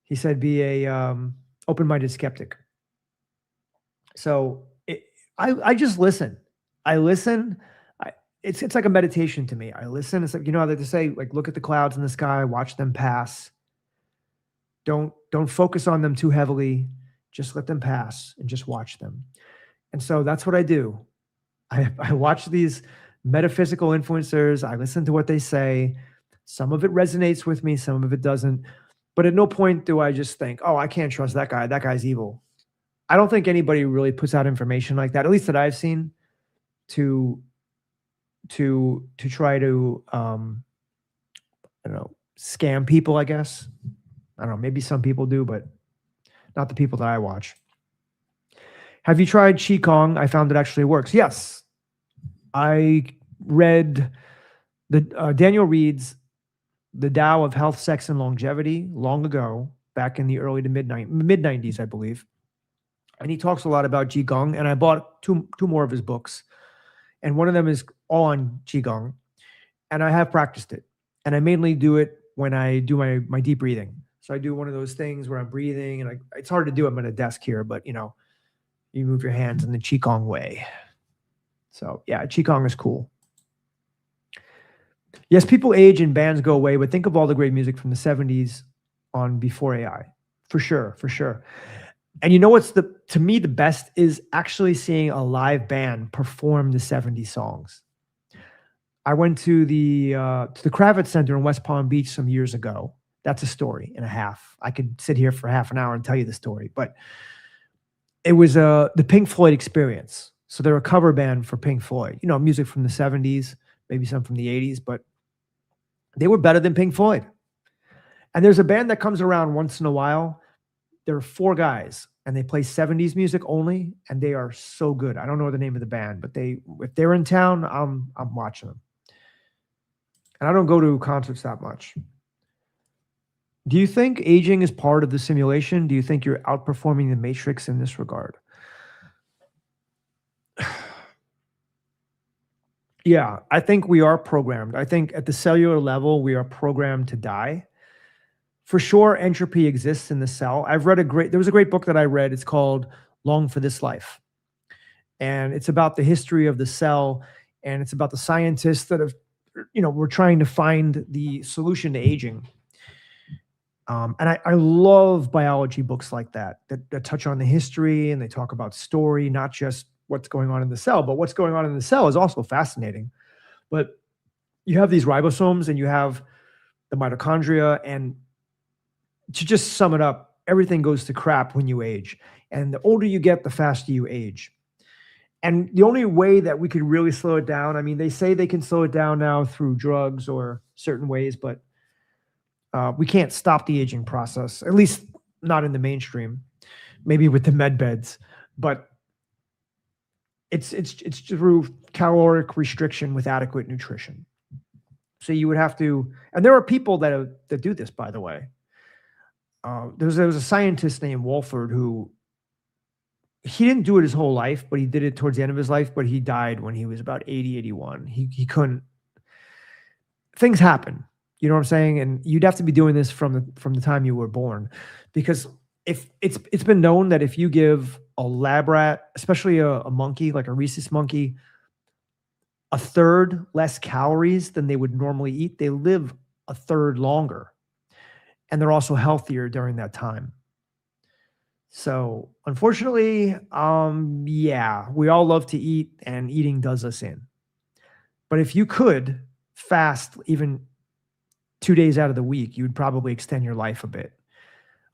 He said, be a open-minded skeptic. So I just listen. I listen. It's like a meditation to me. I listen. It's like, how they say, like, look at the clouds in the sky, watch them pass. Don't focus on them too heavily. Just let them pass and just watch them. And so that's what I do. I watch these metaphysical influencers. I listen to what they say. Some of it resonates with me. Some of it doesn't. But at no point do I just think, oh, I can't trust that guy. That guy's evil. I don't think anybody really puts out information like that, at least that I've seen, to try to, I don't know, scam people, I guess. I don't know. Maybe some people do, but not the people that I watch. Have you tried Qigong? I found it actually works. Yes. I read the Daniel Reed's The Tao of Health, Sex, and Longevity long ago, back in the early to mid 90s, I believe. And he talks a lot about Qigong, and I bought two more of his books. And one of them is all on Qigong. And I have practiced it. And I mainly do it when I do my deep breathing. So I do one of those things where I'm breathing, and it's hard to do. I'm at a desk here, but you move your hands in the Qigong way. So yeah, Qigong is cool. Yes, people age and bands go away, but think of all the great music from the 70s on before AI. For sure, for sure. And you know what's to me the best is actually seeing a live band perform the 70s songs. I went to the Kravitz Center in West Palm Beach some years ago. That's a story and a half. I could sit here for half an hour and tell you the story, but it was the Pink Floyd experience. So they're a cover band for Pink Floyd. Music from the 70s, maybe some from the 80s, but they were better than Pink Floyd. And there's a band that comes around once in a while. There are 4 guys, and they play 70s music only, and they are so good. I don't know the name of the band, but if they're in town, I'm watching them. And I don't go to concerts that much. Do you think aging is part of the simulation? Do you think you're outperforming the Matrix in this regard? Yeah, I think we are programmed. I think at the cellular level, we are programmed to die. For sure, entropy exists in the cell. There was a great book that I read. It's called Long for This Life. And it's about the history of the cell. And it's about the scientists that have, we're trying to find the solution to aging. And I love biology books like that touch on the history, and they talk about story, not just what's going on in the cell, but what's going on in the cell is also fascinating. But you have these ribosomes and you have the mitochondria, and to just sum it up, everything goes to crap when you age. And the older you get, the faster you age. And the only way that we could really slow it down, I mean, they say they can slow it down now through drugs or certain ways, but we can't stop the aging process, at least not in the mainstream, maybe with the med beds, but it's through caloric restriction with adequate nutrition. So you would have to, and there are people that do this, by the way. There was a scientist named Wolford who he didn't do it his whole life, but he did it towards the end of his life, but he died when he was about 80, 81. He couldn't, things happen. You know what I'm saying? And you'd have to be doing this from the time you were born, because if it's been known that if you give a lab rat, especially a monkey, like a rhesus monkey, a third less calories than they would normally eat, they live a third longer. And they're also healthier during that time. So unfortunately, yeah, we all love to eat and eating does us in. But if you could fast even 2 days out of the week, you'd probably extend your life a bit.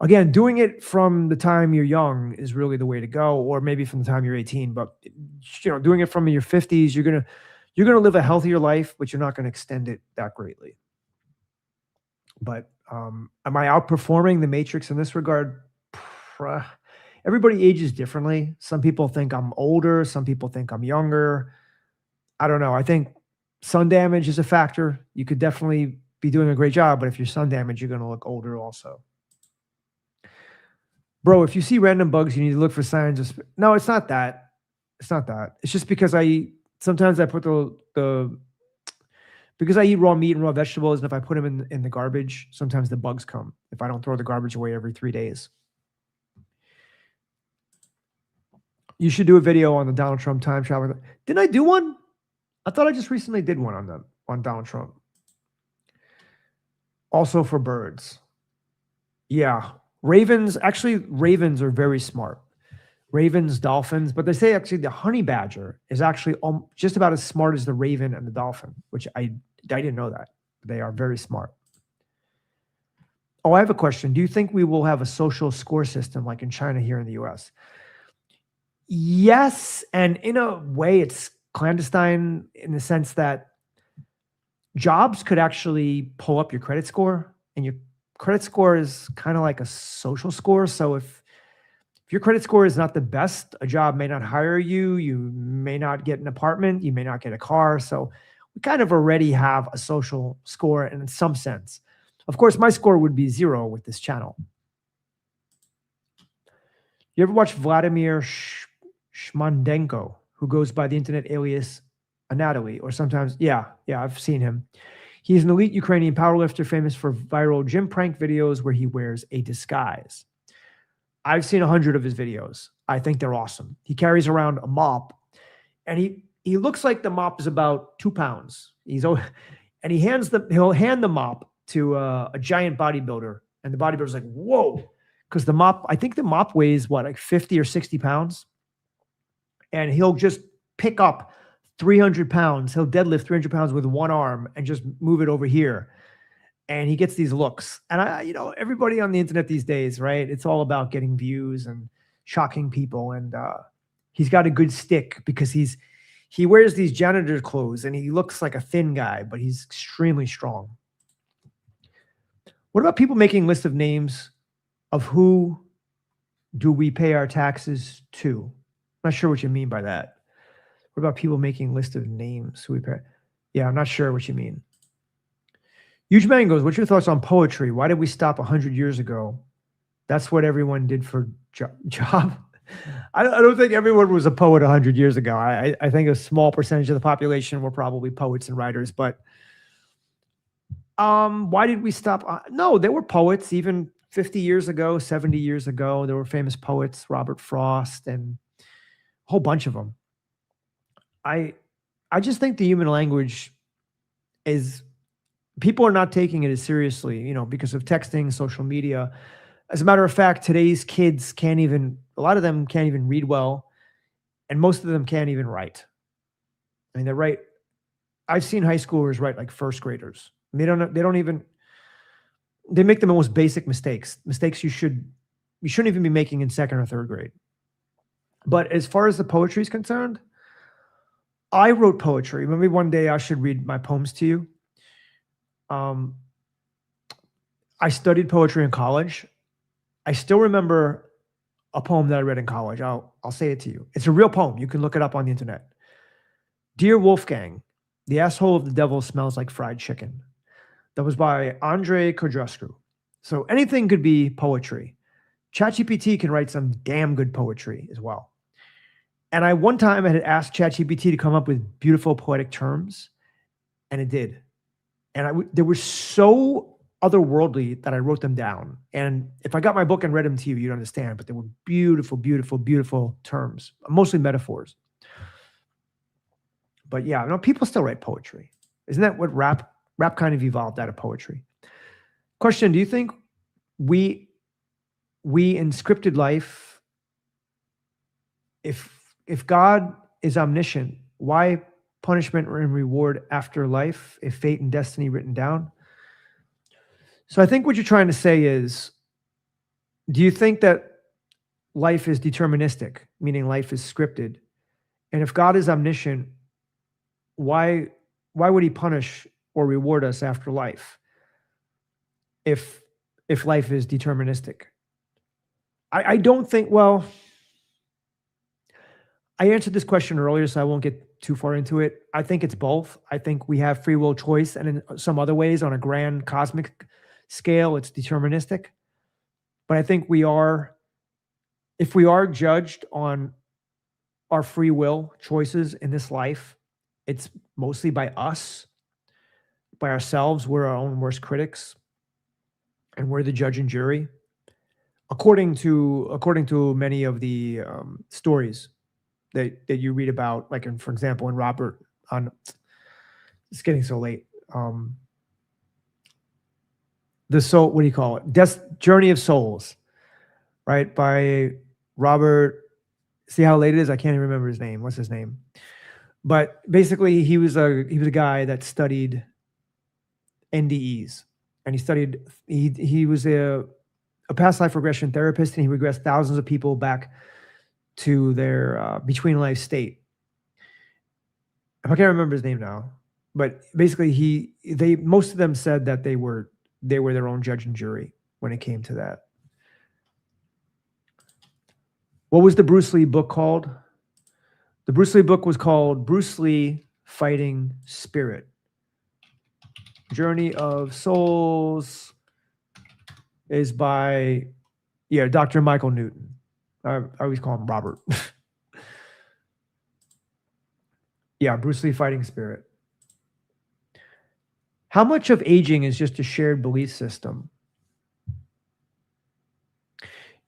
Again, doing it from the time you're young is really the way to go, or maybe from the time you're 18. But doing it from your 50s, you're gonna live a healthier life, but you're not going to extend it that greatly. But am I outperforming the Matrix in this regard? Everybody ages differently. Some people think I'm older. Some people think I'm younger. I don't know. I think sun damage is a factor. You could definitely be doing a great job, but if you're sun damaged, you're going to look older also. Bro, if you see random bugs, you need to look for signs of... No, it's not that. It's not that. It's just because sometimes I put because I eat raw meat and raw vegetables, and if I put them in the garbage, sometimes the bugs come if I don't throw the garbage away every 3 days. You should do a video on the Donald Trump time travel. Didn't I do one? I thought I just recently did one on Donald Trump. Also for birds. Yeah. Ravens are very smart. Ravens, dolphins, but they say actually the honey badger is actually just about as smart as the raven and the dolphin, which I didn't know that. They are very smart. Oh, I have a question. Do you think we will have a social score system like in China here in the US? Yes, and in a way it's clandestine in the sense that jobs could actually pull up your credit score, and your credit score is kind of like a social score. So if your credit score is not the best, a job may not hire you, you may not get an apartment, you may not get a car. So we kind of already have a social score in some sense. Of course, my score would be 0 with this channel. You ever watch Vladimir Shmandenko, who goes by the internet alias Anatoly, or sometimes, yeah, I've seen him. He's an elite Ukrainian powerlifter famous for viral gym prank videos where he wears a disguise. I've seen 100 of his videos. I think they're awesome. He carries around a mop, and he looks like the mop is about 2 pounds. And he'll hand the mop to a giant bodybuilder, and the bodybuilder's like, whoa, because I think the mop weighs what, like 50 or 60 pounds, and he'll just pick up 300 pounds. He'll deadlift 300 pounds with one arm and just move it over here. And he gets these looks. And everybody on the internet these days, right? It's all about getting views and shocking people. And he's got a good stick because he wears these janitor clothes and he looks like a thin guy, but he's extremely strong. What about people making lists of names of who do we pay our taxes to? I'm not sure what you mean by that. What about people making lists of names who we pay? Yeah, I'm not sure what you mean. Huge Mangoes, what's your thoughts on poetry? Why did we stop 100 years ago? That's what everyone did for job. I don't think everyone was a poet 100 years ago. I think a small percentage of the population were probably poets and writers. But why did we stop? No, there were poets even 50 years ago, 70 years ago. There were famous poets, Robert Frost and a whole bunch of them. I just think the human language is... people are not taking it as seriously, because of texting, social media. As a matter of fact, today's kids a lot of them can't even read well, and most of them can't even write. I mean, I've seen high schoolers write like first graders. They don't even, they make the most basic mistakes you shouldn't even be making in second or third grade. But as far as the poetry is concerned, I wrote poetry. Maybe one day I should read my poems to you. I studied poetry in college. I still remember a poem that I read in college. I'll say it to you. It's a real poem. You can look it up on the internet. Dear Wolfgang, the asshole of the devil smells like fried chicken. That was by Andrei Codrescu. So anything could be poetry. ChatGPT can write some damn good poetry as well. And I one time had asked ChatGPT to come up with beautiful poetic terms, and it did. And they were so otherworldly that I wrote them down. And if I got my book and read them to you, you'd understand. But they were beautiful, beautiful, beautiful terms, mostly metaphors. But yeah, no, people still write poetry. Isn't that what rap kind of evolved out of poetry? Question: do you think we in scripted life, if God is omniscient, why punishment and reward after life if fate and destiny written down? So I think what you're trying to say is, do you think that life is deterministic, meaning life is scripted? And if God is omniscient, why would he punish or reward us after life if life is deterministic? I don't think, well, I answered this question earlier, so I won't get too far into it. I think it's both. I think we have free will choice, and in some other ways, on a grand cosmic scale, it's deterministic. But I think if we are judged on our free will choices in this life, it's mostly by us, by ourselves. We're our own worst critics, and we're the judge and jury, according to many of the stories that you read about, like for example, in Robert on, it's getting so late. The soul, what do you call it? Journey of Souls, right? By Robert. See how late it is? I can't even remember his name. What's his name? But basically, he was a guy that studied NDEs, and he was a past life regression therapist, and he regressed thousands of people back to their between life state. I can't remember his name now, but basically most of them said that they were their own judge and jury when it came to that. What was the Bruce Lee book called? The Bruce Lee book was called Bruce Lee Fighting Spirit. Journey of Souls is by, Dr. Michael Newton. I always call him Robert. Bruce Lee Fighting Spirit. How much of aging is just a shared belief system?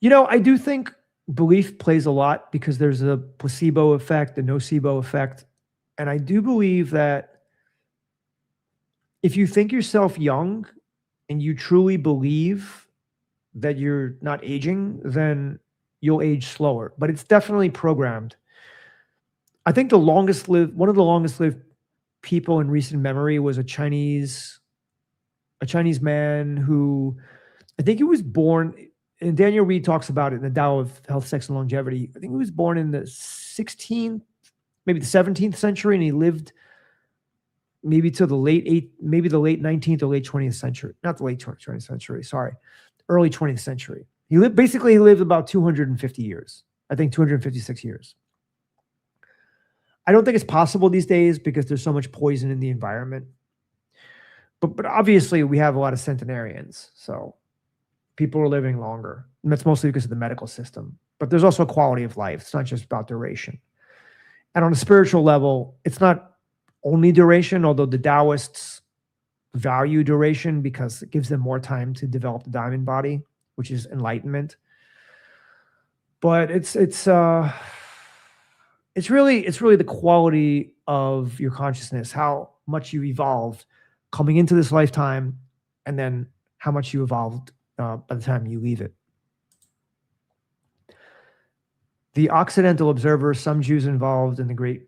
I do think belief plays a lot, because there's a placebo effect, a nocebo effect. And I do believe that if you think yourself young and you truly believe that you're not aging, then you'll age slower. But it's definitely programmed. I think one of the longest lived people in recent memory was a Chinese man who, I think he was born, and Daniel Reed talks about it in the Tao of Health, Sex, and Longevity. I think he was born in the 16th, maybe the 17th century, and he lived maybe to the late 19th or late 20th century. Not the late 20th century, sorry. Early 20th century. He lived about 250 years. I think 256 years. I don't think it's possible these days because there's so much poison in the environment. But obviously we have a lot of centenarians, so people are living longer. And that's mostly because of the medical system. But there's also a quality of life. It's not just about duration. And on a spiritual level, it's not only duration, although the Taoists value duration because it gives them more time to develop the diamond body, which is enlightenment. But it's really the quality of your consciousness, how much you evolved coming into this lifetime, and then how much you evolved by the time you leave it. The Occidental Observer, some Jews involved in the Great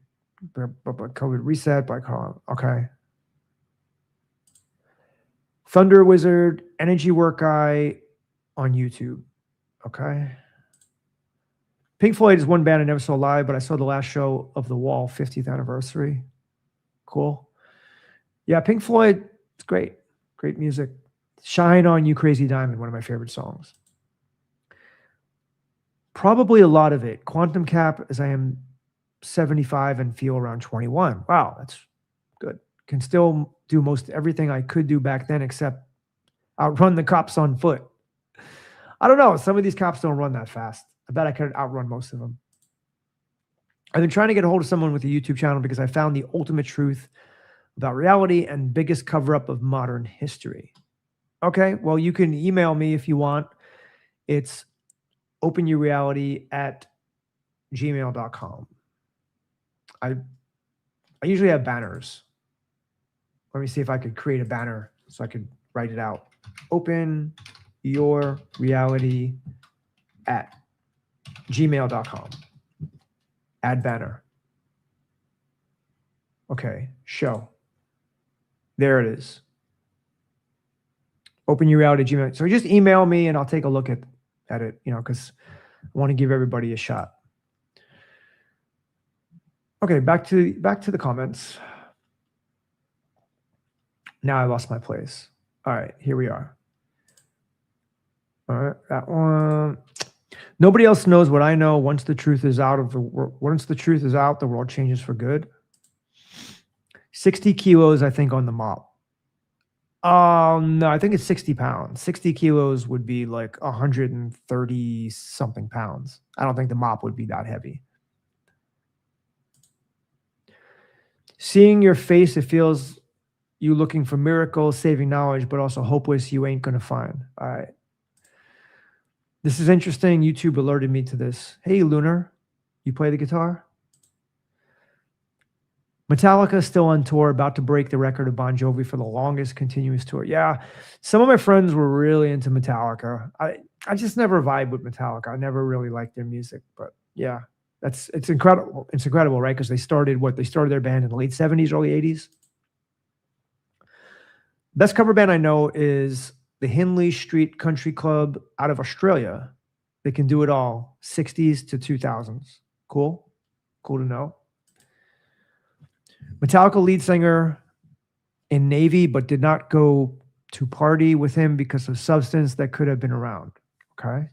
COVID Reset by Carl. Okay. Thunder Wizard, Energy Work Guy on YouTube. Okay. Pink Floyd is one band I never saw live, but I saw the last show of The Wall, 50th anniversary. Cool. Yeah, Pink Floyd, it's great. Great music. Shine On You Crazy Diamond, one of my favorite songs. Probably a lot of it. Quantum Cap, as I am 75 and feel around 21. Wow, that's good. Can still do most everything I could do back then except outrun the cops on foot. I don't know. Some of these cops don't run that fast. I bet I could outrun most of them. I've been trying to get a hold of someone with a YouTube channel because I found the ultimate truth about reality and biggest cover-up of modern history. Okay, well, you can email me if you want. It's openyourreality@gmail.com. I usually have banners. Let me see if I could create a banner so I could write it out. openyourreality@gmail.com. Add banner. Okay, show. There it is. openyourreality@gmail. So just email me and I'll take a look at it, because I want to give everybody a shot. Okay, back to the comments. Now I lost my place. All right, here we are. All right, that one. Nobody else knows what I know. Once the truth is out, the world changes for good. 60 kilos, I think, on the mop. No, I think it's 60 pounds. 60 kilos would be like 130 something pounds. I don't think the mop would be that heavy. Seeing your face, it feels you looking for miracles, saving knowledge, but also hopeless you ain't going to find. All right. This is interesting. YouTube alerted me to this. Hey, Lunar, you play the guitar? Metallica is still on tour, about to break the record of Bon Jovi for the longest continuous tour. Yeah, some of my friends were really into Metallica. I just never vibe with Metallica. I never really liked their music, but yeah, it's incredible. It's incredible, right? Because they started their band in the late 70s, early 80s. Best cover band I know is the Hindley Street Country Club out of Australia. They can do it all, 60s to 2000s. Cool to know. Metallica lead singer in Navy, but did not go to party with him because of substance that could have been around. Okay.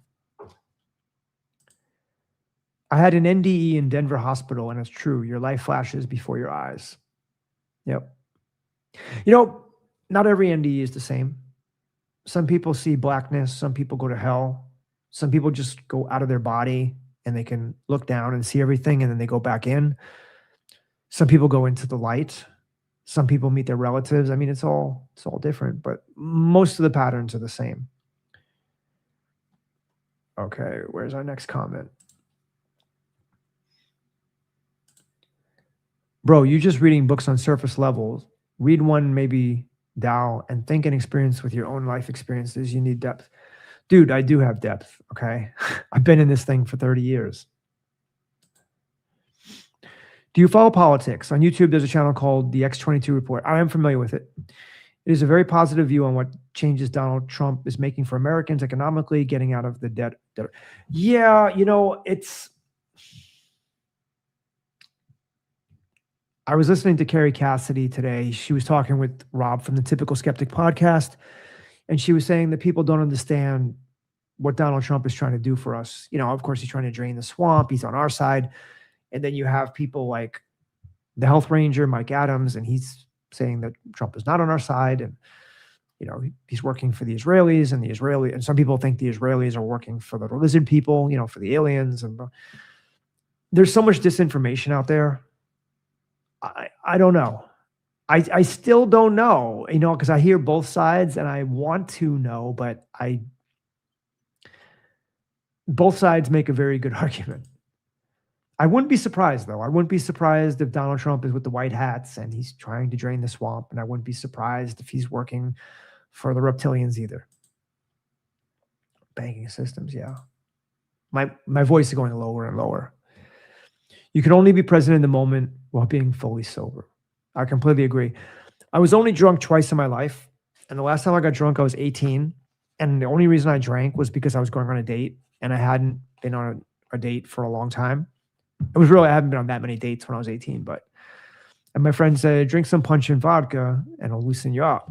I had an NDE in Denver hospital, and it's true. Your life flashes before your eyes. Yep. Not every NDE is the same. Some people see blackness. Some people go to hell. Some people just go out of their body and they can look down and see everything, and then they go back in. Some people go into the light. Some people meet their relatives. I mean, it's all different, but most of the patterns are the same. Okay, where's our next comment? Bro, you just reading books on surface levels. Read one, maybe Tao, and think and experience with your own life experiences. You need depth. Dude, I do have depth, okay? I've been in this thing for 30 years. Do you follow politics? On YouTube, there's a channel called the X22 Report. I am familiar with it. It is a very positive view on what changes Donald Trump is making for Americans economically, getting out of the debt. Yeah, I was listening to Carrie Cassidy today. She was talking with Rob from the Typical Skeptic podcast, and she was saying that people don't understand what Donald Trump is trying to do for us. Of course, he's trying to drain the swamp. He's on our side. And then you have people like the health ranger, Mike Adams, and he's saying that Trump is not on our side. And, he's working for the Israelis, and some people think the Israelis are working for the lizard people, for the aliens. And there's so much disinformation out there. I don't know. I still don't know, because I hear both sides and I want to know, but both sides make a very good argument. I wouldn't be surprised, though. I wouldn't be surprised if Donald Trump is with the white hats and he's trying to drain the swamp. And I wouldn't be surprised if he's working for the reptilians either. Banking systems, yeah. My voice is going lower and lower. You can only be present in the moment while being fully sober. I completely agree. I was only drunk twice in my life. And the last time I got drunk, I was 18. And the only reason I drank was because I was going on a date and I hadn't been on a date for a long time. It was really, I haven't been on that many dates when I was 18, and my friend said, drink some punch and vodka and it'll loosen you up.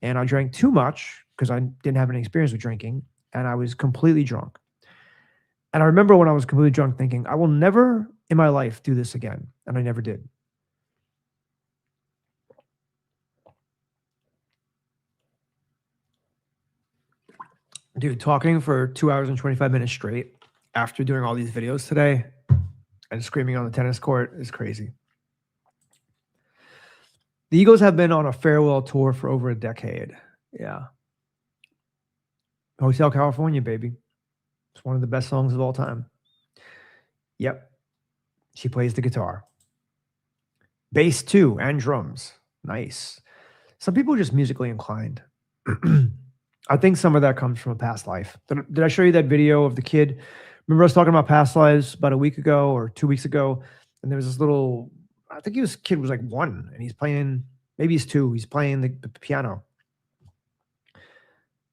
And I drank too much because I didn't have any experience with drinking and I was completely drunk. And I remember when I was completely drunk thinking, I will never in my life do this again. And I never did. Dude, talking for 2 hours and 25 minutes straight after doing all these videos today and screaming on the tennis court is crazy. The Eagles have been on a farewell tour for over a decade. Yeah. Hotel California, baby. It's one of the best songs of all time. Yep. She plays the guitar. Bass too, and drums. Nice. Some people are just musically inclined. I think some of that comes from a past life. Did I show you that video of the kid? Remember I was talking about past lives about a week ago or 2 weeks ago? And there was this little, I think kid was like 1 and he's playing, maybe he's 2. He's playing the piano.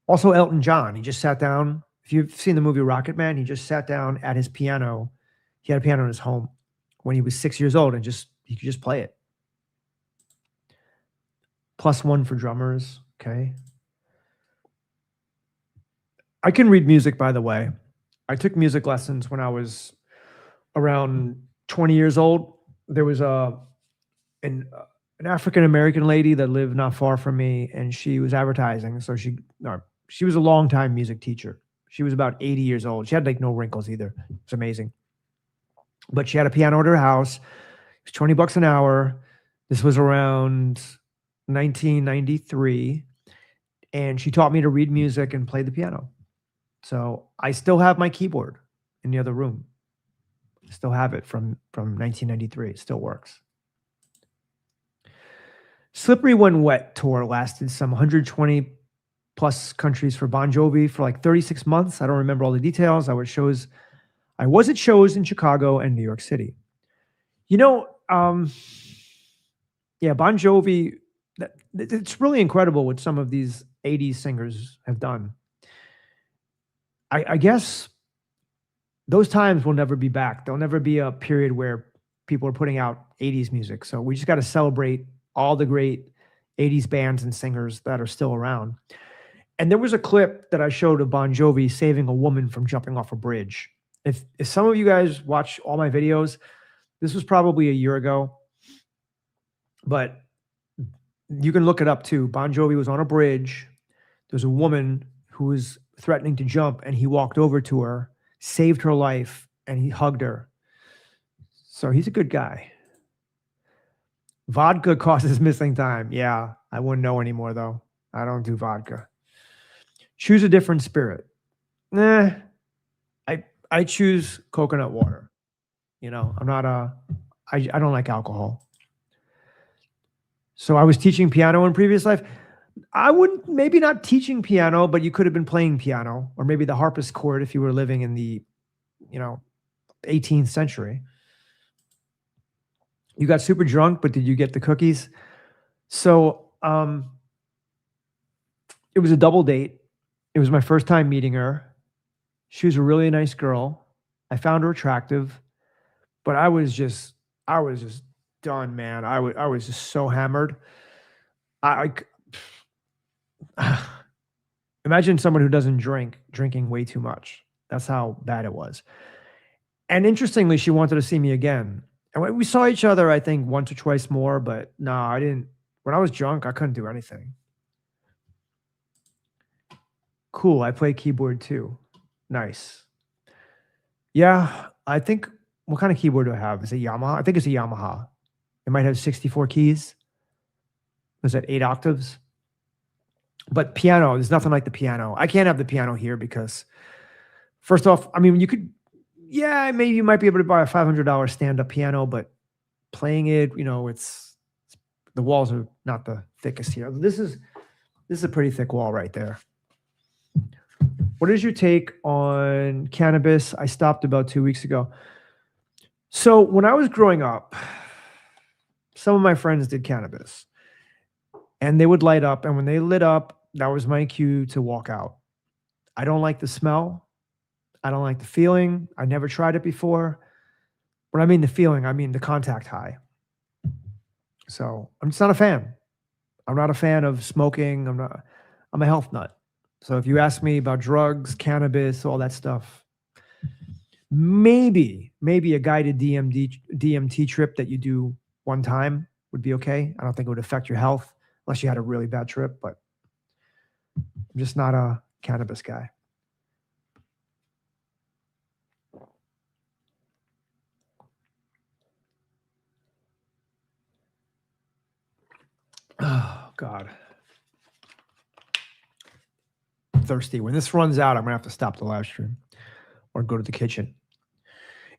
Also Elton John, he just sat down. If you've seen the movie Rocket Man, he just sat down at his piano. He had a piano in his home when he was 6 years old and he could just play it. +1 for drummers, okay? I can read music, by the way. I took music lessons when I was around 20 years old. There was an African-American lady that lived not far from me, and she was advertising. So she was a longtime music teacher. She was about 80 years old. She had like no wrinkles either. It's amazing. But she had a piano at her house. It was $20 an hour. This was around 1993. And she taught me to read music and play the piano. So I still have my keyboard in the other room. Still have it from 1993. It still works. Slippery When Wet tour lasted some 120 plus countries for Bon Jovi for like 36 months. I don't remember all the details. I was at shows in Chicago and New York City. You know, yeah, Bon Jovi, it's really incredible what some of these 80s singers have done. I guess those times will never be back. There'll never be a period where people are putting out 80s music. So we just got to celebrate all the great 80s bands and singers that are still around. And there was a clip that I showed of Bon Jovi saving a woman from jumping off a bridge. If some of you guys watch all my videos, this was probably a year ago, but you can look it up too. Bon Jovi was on a bridge. There's a woman who was threatening to jump, and he walked over to her, saved her life, and he hugged her. So he's a good guy. Vodka causes missing time. Yeah, I wouldn't know anymore, though. I don't do vodka. Choose a different spirit. Nah, I choose coconut water. You know, I don't like alcohol. So I was teaching piano in previous life. I wouldn't, maybe not teaching piano, but you could have been playing piano, or maybe the harpsichord if you were living in the, 18th century. You got super drunk, but did you get the cookies? So it was a double date. It was my first time meeting her. She was a really nice girl. I found her attractive, but I was just done, man. I was just so hammered. Imagine someone who doesn't drinking way too much. That's how bad it was. And interestingly, she wanted to see me again. And we saw each other, I think, once or twice more, but no, I didn't. When I was drunk, I couldn't do anything. Cool. I play keyboard too. Nice. Yeah, I think, what kind of keyboard do I have? Is it Yamaha? I think it's a Yamaha. It might have 64 keys. Was that 8 octaves? But piano, there's nothing like the piano. I can't have the piano here because, first off, I mean, you could, yeah, maybe you might be able to buy a $500 stand-up piano, but playing it, it's the walls are not the thickest here. This is a pretty thick wall right there. What is your take on cannabis? I stopped about 2 weeks ago. So when I was growing up, some of my friends did cannabis. And they would light up. And when they lit up, that was my cue to walk out. I don't like the smell. I don't like the feeling. I never tried it before. When I mean the feeling, I mean the contact high. So I'm just not a fan. I'm not a fan of smoking. I'm a health nut. So if you ask me about drugs, cannabis, all that stuff, maybe a guided DMT trip that you do one time would be okay. I don't think it would affect your health unless you had a really bad trip, but I'm just not a cannabis guy. Oh, God. I'm thirsty. When this runs out, I'm going to have to stop the live stream or go to the kitchen.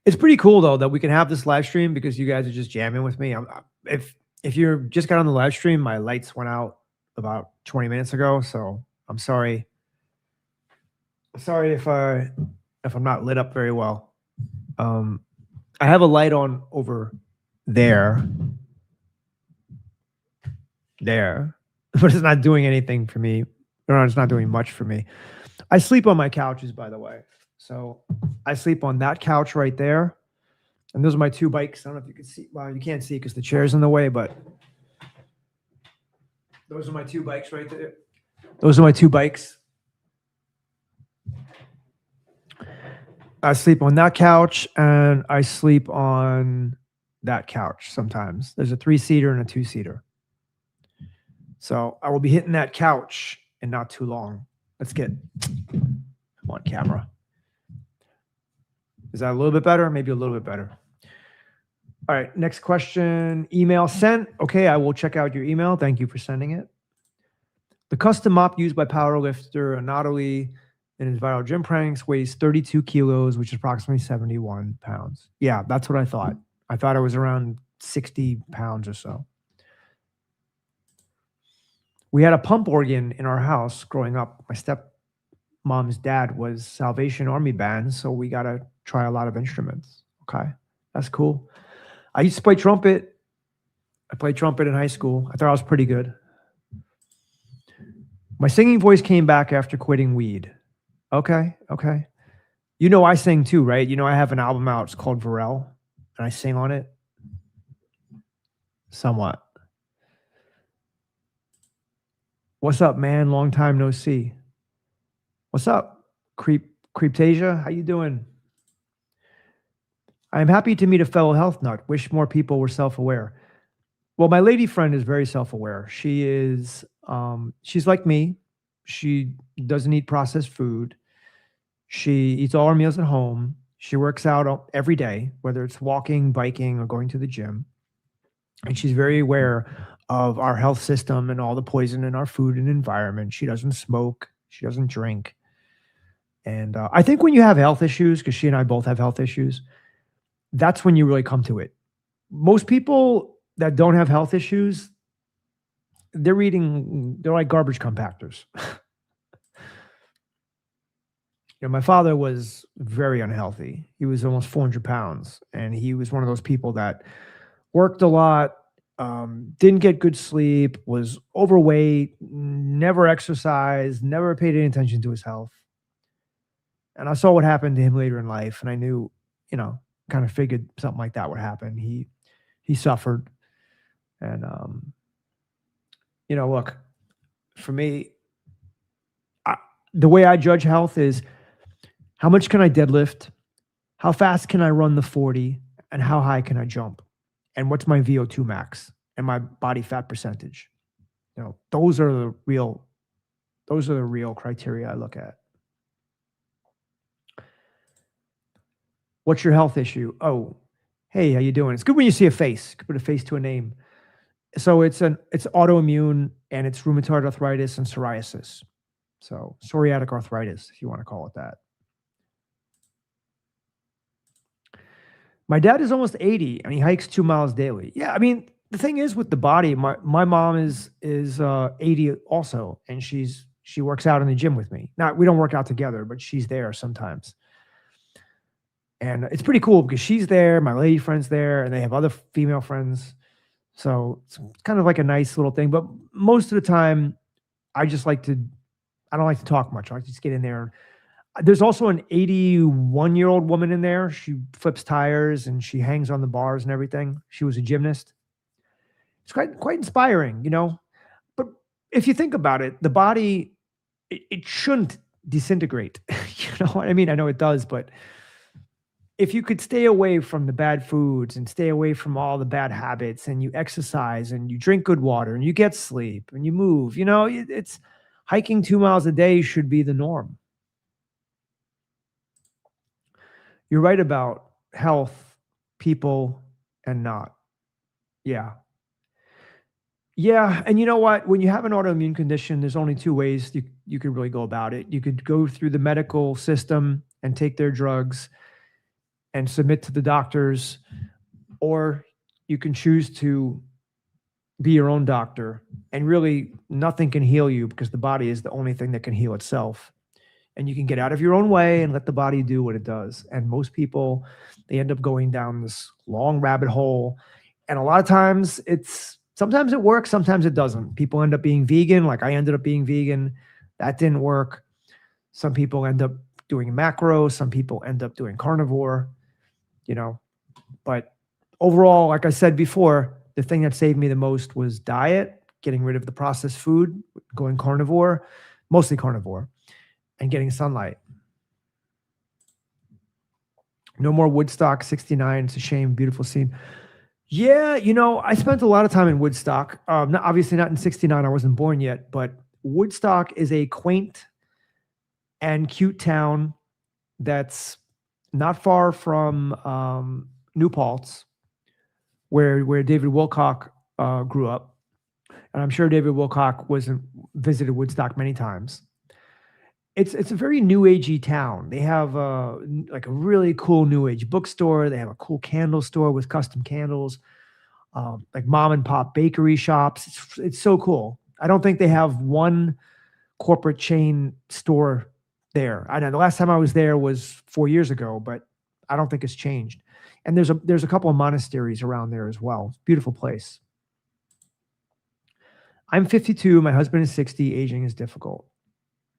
It's pretty cool, though, that we can have this live stream because you guys are just jamming with me. If you're just got on the live stream, my lights went out about 20 minutes ago, so I'm sorry. I'm sorry if I'm not lit up very well. I have a light on over there, but it's not doing anything for me. Or it's not doing much for me. I sleep on my couches, by the way. So I sleep on that couch right there. And those are my two bikes. I don't know if you can see. Well, you can't see because the chair's in the way, but those are my two bikes right there. Those are my two bikes. I sleep on that couch and I sleep on that couch sometimes. There's a 3-seater and a 2-seater. So I will be hitting that couch in not too long. Let's get on camera. Is that a little bit better? Maybe a little bit better. All right, next question. Email sent. Okay, I will check out your email. Thank you for sending it. The custom mop used by powerlifter Anatoly in his viral gym pranks weighs 32 kilos, which is approximately 71 pounds. Yeah, that's what I thought. I thought it was around 60 pounds or so. We had a pump organ in our house growing up. My stepmom's dad was Salvation Army band, so we got to try a lot of instruments. Okay, that's cool. I used to play trumpet. I played trumpet in high school. I thought I was pretty good. My singing voice came back after quitting weed. Okay. You know I sing too, right? You know I have an album out. It's called Varel, and I sing on it. Somewhat. What's up, man? Long time no see. What's up, Creeptasia? How you doing? I am happy to meet a fellow health nut. Wish more people were self-aware. Well, my lady friend is very self-aware. She is, she's like me. She doesn't eat processed food. She eats all her meals at home. She works out every day, whether it's walking, biking, or going to the gym. And she's very aware of our health system and all the poison in our food and environment. She doesn't smoke. She doesn't drink. And I think when you have health issues, because she and I both have health issues, that's when you really come to it. Most people that don't have health issues, they're like garbage compactors. My father was very unhealthy. He was almost 400 pounds. And he was one of those people that worked a lot, didn't get good sleep, was overweight, never exercised, never paid any attention to his health. And I saw what happened to him later in life. And I knew, kind of figured something like that would happen. He suffered. And, look, for me, the way I judge health is how much can I deadlift? How fast can I run the 40? And how high can I jump? And what's my VO2 max and my body fat percentage? Those are the real criteria I look at. What's your health issue? Oh, hey, how you doing? It's good when you see a face. You can put a face to a name. So it's autoimmune, and it's rheumatoid arthritis and psoriasis. So psoriatic arthritis, if you want to call it that. My dad is almost 80 and he hikes 2 miles daily. Yeah, I mean, the thing is with the body, my mom is 80 also, and she works out in the gym with me. Now, we don't work out together, but she's there sometimes. And it's pretty cool because she's there, my lady friend's there, and they have other female friends. So it's kind of like a nice little thing. But most of the time, I just like to, I don't like to talk much. I like to just get in there. There's also an 81-year-old woman in there. She flips tires and she hangs on the bars and everything. She was a gymnast. It's quite inspiring, you know. But if you think about it, the body, it shouldn't disintegrate. You know what I mean? I know it does, but if you could stay away from the bad foods and stay away from all the bad habits and you exercise and you drink good water and you get sleep and you move, you know, it's hiking 2 miles a day should be the norm. You're right about health, people, and not. Yeah. Yeah. And you know what? When you have an autoimmune condition, there's only two ways you could really go about it. You could go through the medical system and take their drugs and submit to the doctors, or you can choose to be your own doctor. And really, nothing can heal you because the body is the only thing that can heal itself. And you can get out of your own way and let the body do what it does. And most people, they end up going down this long rabbit hole. And a lot of times sometimes it works, sometimes it doesn't. People end up being vegan, like I ended up being vegan. That didn't work. Some people end up doing macro, some people end up doing carnivore, you know. But overall, like I said before, the thing that saved me the most was diet, getting rid of the processed food, going carnivore, mostly carnivore, and getting sunlight. No more Woodstock 69. It's a shame. Beautiful scene. Yeah, you know, I spent a lot of time in Woodstock. Obviously not in 69. I wasn't born yet, but Woodstock is a quaint and cute town that's not far from New Paltz, where David Wilcock grew up. And I'm sure David Wilcock visited Woodstock many times. It's a very new agey town. They have like a really cool new age bookstore. They have a cool candle store with custom candles, like mom and pop bakery shops. It's so cool. I don't think they have one corporate chain store there. I know the last time I was there was 4 years ago, but I don't think it's changed. And there's a couple of monasteries around there as well. Beautiful place. I'm 52. My husband is 60. Aging is difficult.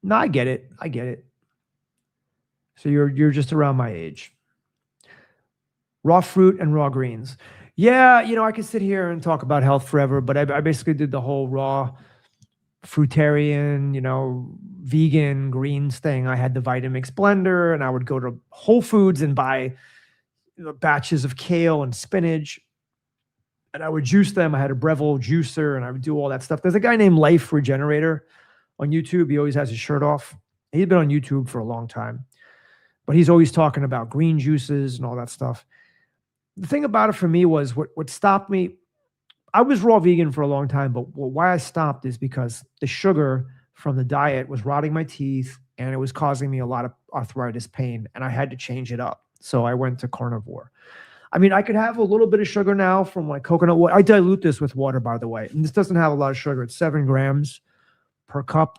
No, I get it. I get it. So you're just around my age. Raw fruit and raw greens. Yeah, you know, I could sit here and talk about health forever, but I basically did the whole raw fruitarian, you know, vegan greens thing. I had the Vitamix blender, and I would go to Whole Foods and buy, you know, batches of kale and spinach, and I would juice them. I had a Breville juicer, and I would do all that stuff. There's a guy named Life Regenerator on YouTube. He always has his shirt off. He's been on YouTube for a long time, but he's always talking about green juices and all that stuff. The thing about it for me was what stopped me. I was raw vegan for a long time, but why I stopped is because the sugar from the diet was rotting my teeth and it was causing me a lot of arthritis pain, and I had to change it up. So I went to carnivore. I mean, I could have a little bit of sugar now from like coconut water. I dilute this with water, by the way, and this doesn't have a lot of sugar. It's 7 grams per cup.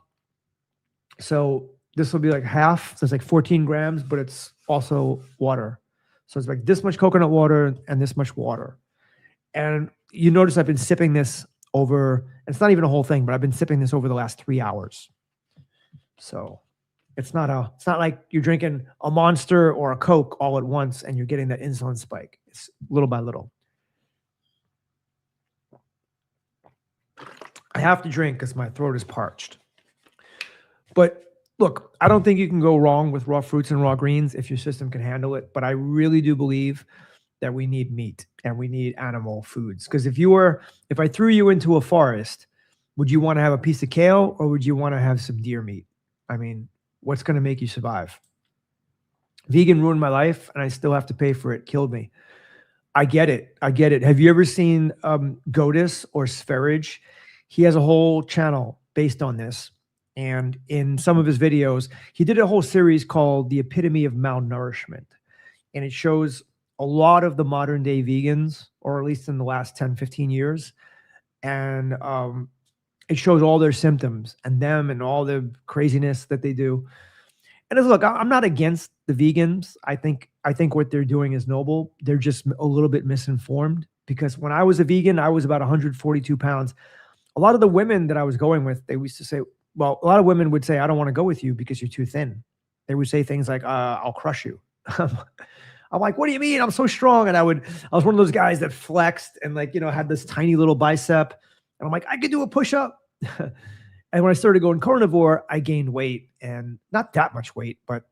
So this will be like half. So it's like 14 grams, but it's also water. So it's like this much coconut water and this much water. And you notice I've been sipping this over, it's not even a whole thing, but I've been sipping this over the last 3 hours. So it's not like you're drinking a Monster or a Coke all at once and you're getting that insulin spike. It's little by little. I have to drink because my throat is parched. But look, I don't think you can go wrong with raw fruits and raw greens if your system can handle it. But I really do believe that we need meat and we need animal foods. Because if I threw you into a forest, would you want to have a piece of kale or would you want to have some deer meat? I mean, what's going to make you survive? Vegan ruined my life and I still have to pay for it. Killed me. I get it. I get it. Have you ever seen Godis or Sverige? He has a whole channel based on this. And in some of his videos, he did a whole series called The Epitome of Malnourishment. And it shows a lot of the modern day vegans, or at least in the last 10, 15 years. And it shows all their symptoms and them and all the craziness that they do. And look, I'm not against the vegans. I think what they're doing is noble. They're just a little bit misinformed, because when I was a vegan, I was about 142 pounds. A lot of the women that I was going with, they used to say, well, a lot of women would say, I don't want to go with you because you're too thin. They would say things like, I'll crush you. I'm like, what do you mean? I'm so strong. And I was one of those guys that flexed and like, had this tiny little bicep. And I'm like, I could do a push-up. And when I started going carnivore, I gained weight, and not that much weight, but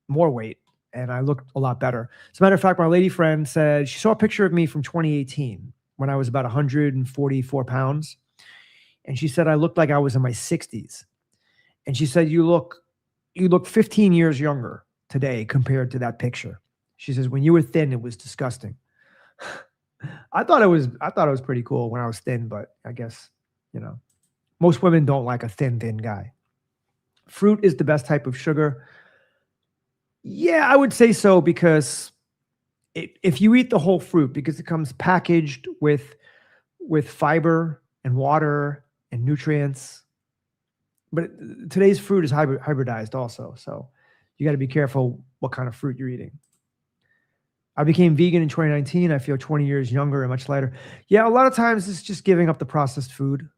more weight. And I looked a lot better. As a matter of fact, my lady friend said she saw a picture of me from 2018 when I was about 144 pounds. And she said, I looked like I was in my 60s. And she said, you look 15 years younger today compared to that picture. She says, when you were thin, it was disgusting. I thought it was pretty cool when I was thin, but I guess, most women don't like a thin guy. Fruit is the best type of sugar. Yeah, I would say so, because if you eat the whole fruit, because it comes packaged with fiber and water and nutrients. But today's fruit is hybridized also. So you got to be careful what kind of fruit you're eating. I became vegan in 2019. I feel 20 years younger and much lighter. Yeah, a lot of times it's just giving up the processed food.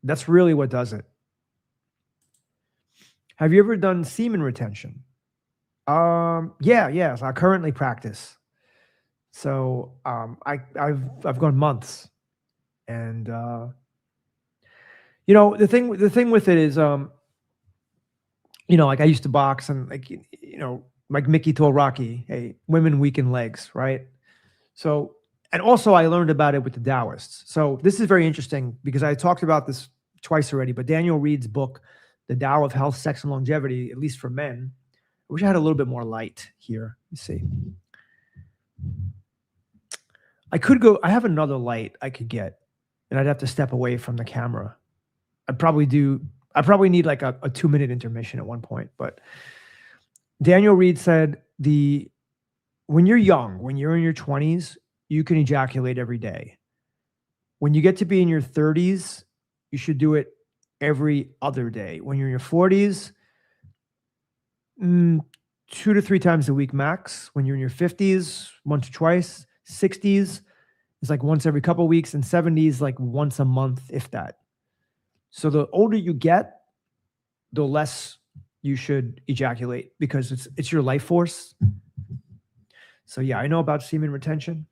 That's really what does it. Have you ever done semen retention? Yeah. So I currently practice. So I've gone months, and the thing with it is, like I used to box, and like Mickey told Rocky, hey, women weaken legs, right? So, and also I learned about it with the Taoists. So this is very interesting because I talked about this twice already, but Daniel Reed's book, The Tao of Health, Sex, and Longevity, at least for men. I wish I had a little bit more light here. Let's see. I have another light I could get, and I'd have to step away from the camera. I probably need like a 2-minute intermission at one point, but Daniel Reed said when you're young, when you're in your 20s, you can ejaculate every day. When you get to be in your 30s, you should do it every other day. When you're in your 40s, 2 to 3 times a week max. When you're in your 50s, once or twice. 60s is like once every couple of weeks, and 70s like once a month, if that. So the older you get, the less you should ejaculate, because it's your life force. So yeah, I know about semen retention.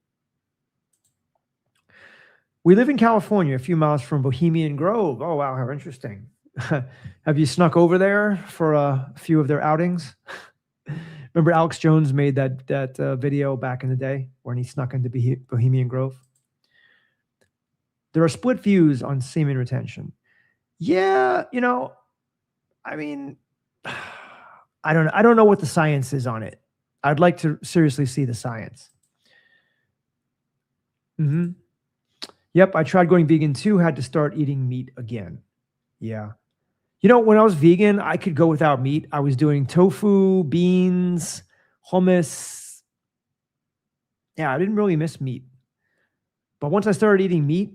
We live in California, a few miles from Bohemian Grove. Oh, wow, how interesting. Have you snuck over there for a few of their outings? Remember Alex Jones made that video back in the day when he snuck into Bohemian Grove? There are split views on semen retention. Yeah, I mean, I don't know what the science is on it. I'd like to seriously see the science. Yep, I tried going vegan too, had to start eating meat again. Yeah. When I was vegan, I could go without meat. I was doing tofu, beans, hummus. Yeah, I didn't really miss meat. But once I started eating meat,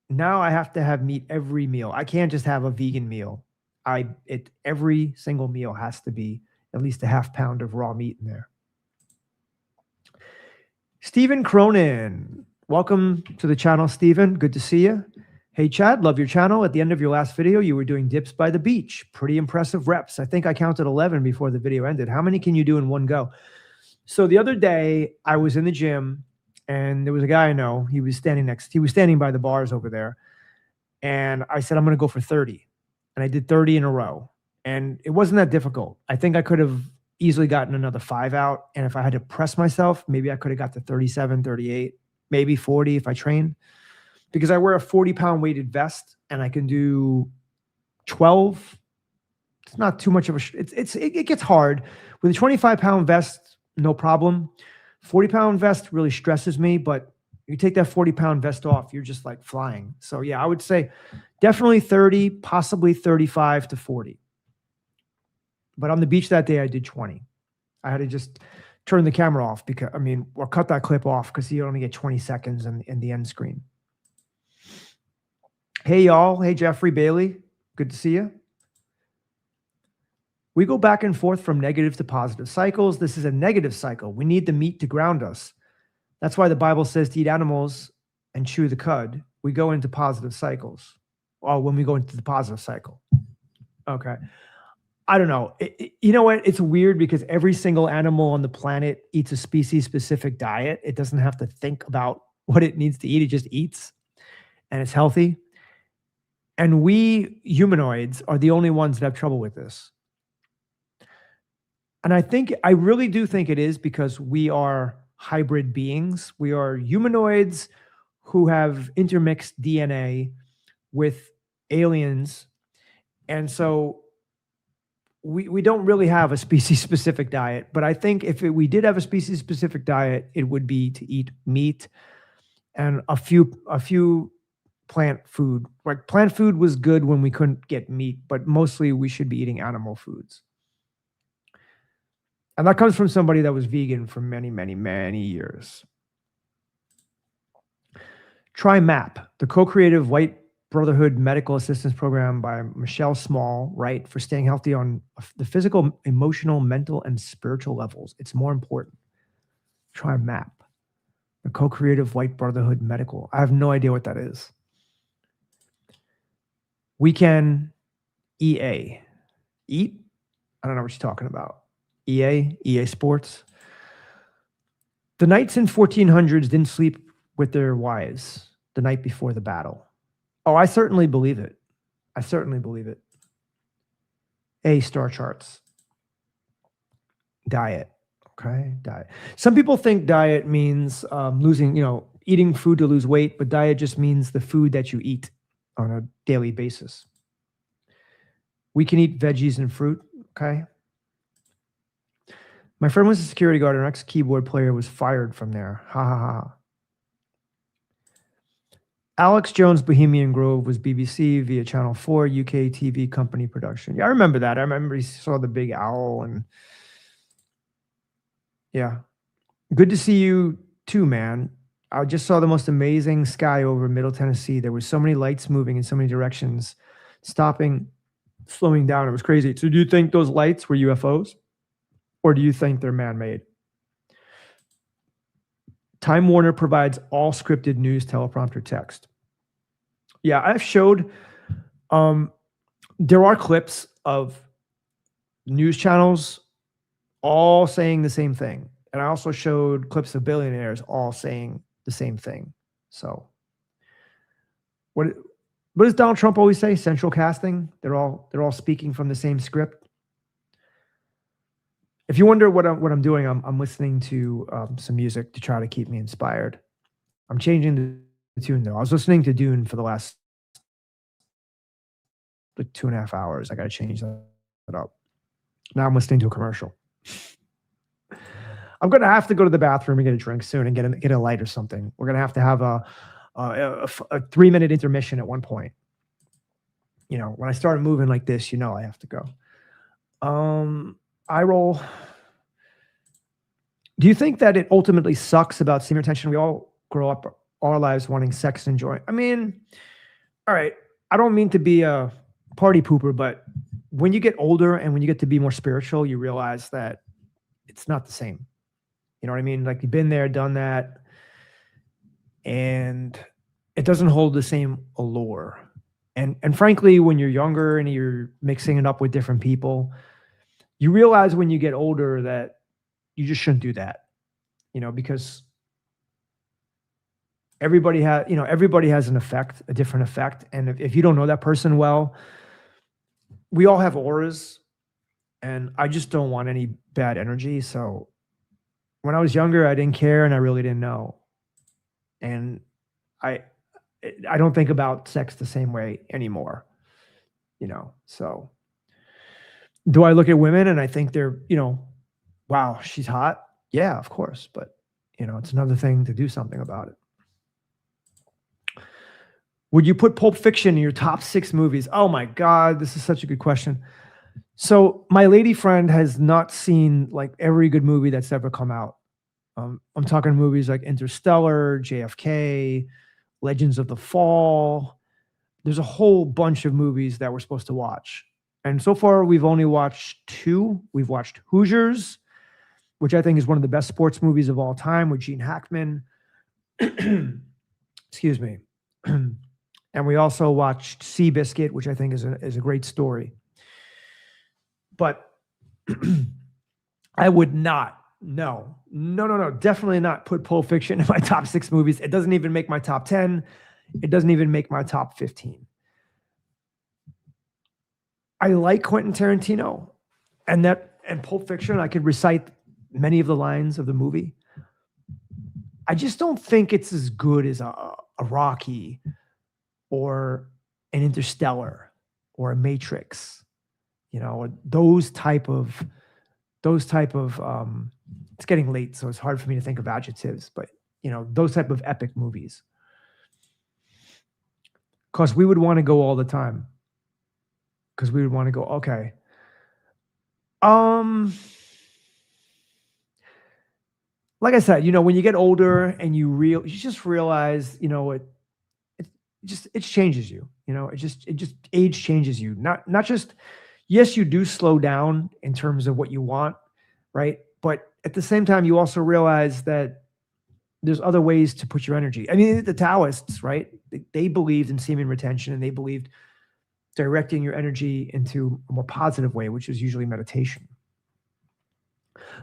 now I have to have meat every meal. I can't just have a vegan meal. Every single meal has to be at least a half pound of raw meat in there. Stephen Cronin. Welcome to the channel, Stephen. Good to see you. Hey, Chad, love your channel. At the end of your last video, you were doing dips by the beach. Pretty impressive reps. I think I counted 11 before the video ended. How many can you do in one go? So the other day, I was in the gym, and there was a guy I know. He was standing by the bars over there. And I said, I'm going to go for 30. And I did 30 in a row. And it wasn't that difficult. I think I could have easily gotten another 5 out. And if I had to press myself, maybe I could have got to 37, 38. Maybe 40 if I train, because I wear a 40-pound weighted vest and I can do 12. It's not too much of it gets hard with a 25-pound vest. No problem. 40-pound vest really stresses me, but you take that 40-pound vest off, you're just like flying. So yeah, I would say definitely 30, possibly 35 to 40. But on the beach that day, I did 20. I had to just turn the camera off or cut that clip off because you only get 20 seconds in the end screen. Hey, y'all. Hey, Jeffrey Bailey. Good to see you. We go back and forth from negative to positive cycles. This is a negative cycle. We need the meat to ground us. That's why the Bible says to eat animals and chew the cud. We go into positive cycles. when we go into the positive cycle. Okay. I don't know. You know what? It's weird because every single animal on the planet eats a species specific diet. It doesn't have to think about what it needs to eat. It just eats and it's healthy. And we humanoids are the only ones that have trouble with this. And I really do think it is because we are hybrid beings. We are humanoids who have intermixed DNA with aliens. And so we don't really have a species specific diet, but I think if we did have a species specific diet, it would be to eat meat and a few plant food. Like plant food was good when we couldn't get meat, but mostly we should be eating animal foods. And that comes from somebody that was vegan for many, many, many years. Try MAP, the co-creative White Brotherhood Medical Assistance Program by Michelle Small, right? For staying healthy on the physical, emotional, mental, and spiritual levels. It's more important. Try MAP, the co-creative White Brotherhood Medical. I have no idea what that is. We can EA. Eat? I don't know what you're talking about. EA Sports. The knights in 1400s didn't sleep with their wives the night before the battle. Oh, I certainly believe it. I certainly believe it. Star charts. Diet. Okay, diet. Some people think diet means losing, eating food to lose weight, but diet just means the food that you eat on a daily basis. We can eat veggies and fruit. Okay. My friend was a security guard. Our ex-keyboard player was fired from there. Ha ha ha. Alex Jones' Bohemian Grove was BBC via Channel 4 UK TV company production. Yeah, I remember that. I remember he saw the big owl and yeah. Good to see you too, man. I just saw the most amazing sky over Middle Tennessee. There were so many lights moving in so many directions, stopping, slowing down. It was crazy. So do you think those lights were UFOs? Or do you think they're man-made? Time Warner provides all scripted news teleprompter text. Yeah, I've showed, there are clips of news channels all saying the same thing. And I also showed clips of billionaires all saying the same thing. So what does Donald Trump always say? Central casting? They're all speaking from the same script. If you wonder what I'm doing, I'm listening to some music to try to keep me inspired. I'm changing the tune though. I was listening to Dune for the last like 2.5 hours. I got to change that up. Now I'm listening to a commercial. I'm gonna have to go to the bathroom and get a drink soon and get a light or something. We're gonna have to have a 3-minute intermission at one point. When I start moving like this, I have to go. Eye roll. Do you think that it ultimately sucks about senior attention? We all grow up all our lives wanting sex and joy. I mean, all right. I don't mean to be a party pooper, but when you get older and when you get to be more spiritual, you realize that it's not the same. You know what I mean? Like you've been there, done that, and it doesn't hold the same allure. And frankly, when you're younger and you're mixing it up with different people, you realize when you get older that you just shouldn't do that, because everybody has an effect, a different effect. And if you don't know that person well, we all have auras and I just don't want any bad energy. So when I was younger, I didn't care and I really didn't know. And I don't think about sex the same way anymore, so. Do I look at women and I think they're, wow, she's hot? Yeah, of course. But, it's another thing to do something about it. Would you put Pulp Fiction in your top 6 movies? Oh my God, this is such a good question. So my lady friend has not seen like every good movie that's ever come out. I'm talking movies like Interstellar, JFK, Legends of the Fall. There's a whole bunch of movies that we're supposed to watch. And so far, we've only watched 2. We've watched Hoosiers, which I think is one of the best sports movies of all time with Gene Hackman. Excuse me. And we also watched Seabiscuit, which I think is a great story. But I would not, no, definitely not put Pulp Fiction in my top 6 movies. It doesn't even make my top 10. It doesn't even make my top 15. I like Quentin Tarantino, and Pulp Fiction, I could recite many of the lines of the movie. I just don't think it's as good as a Rocky or an Interstellar or a Matrix. You know, those type of it's getting late, so it's hard for me to think of adjectives, but you know, those type of epic movies. Because we would want to go all the time. Because we would want to go, okay. Like I said, you know, when you get older and you just realize, you know, it changes you. You know, it just age changes you. Not just, yes, you do slow down in terms of what you want, right? But at the same time, you also realize that there's other ways to put your energy. I mean, the Taoists, right? They believed in semen retention, and they believed directing your energy into a more positive way, which is usually meditation.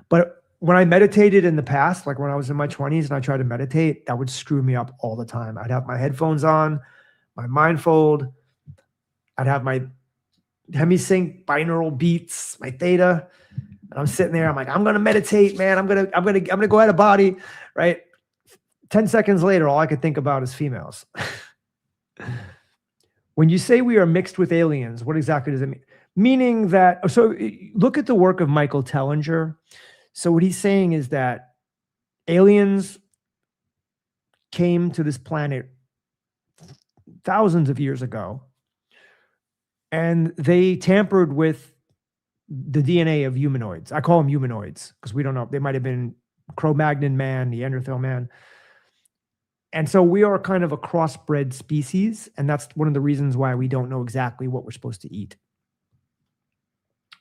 But when I meditated in the past, like when I was in my 20s and I tried to meditate, that would screw me up all the time. I'd have my headphones on, my mindfold, I'd have my hemisync binaural beats, my theta, and I'm sitting there. I'm like, I'm gonna meditate, man. I'm gonna go out of body, right? 10 seconds later, all I could think about is females. When you say we are mixed with aliens, what exactly does it mean? Meaning that, so look at the work of Michael Tellinger. So what he's saying is that aliens came to this planet thousands of years ago, and they tampered with the DNA of humanoids. I call them humanoids because we don't know. They might have been Cro-Magnon man, Neanderthal man. And so we are kind of a crossbred species, and that's one of the reasons why we don't know exactly what we're supposed to eat.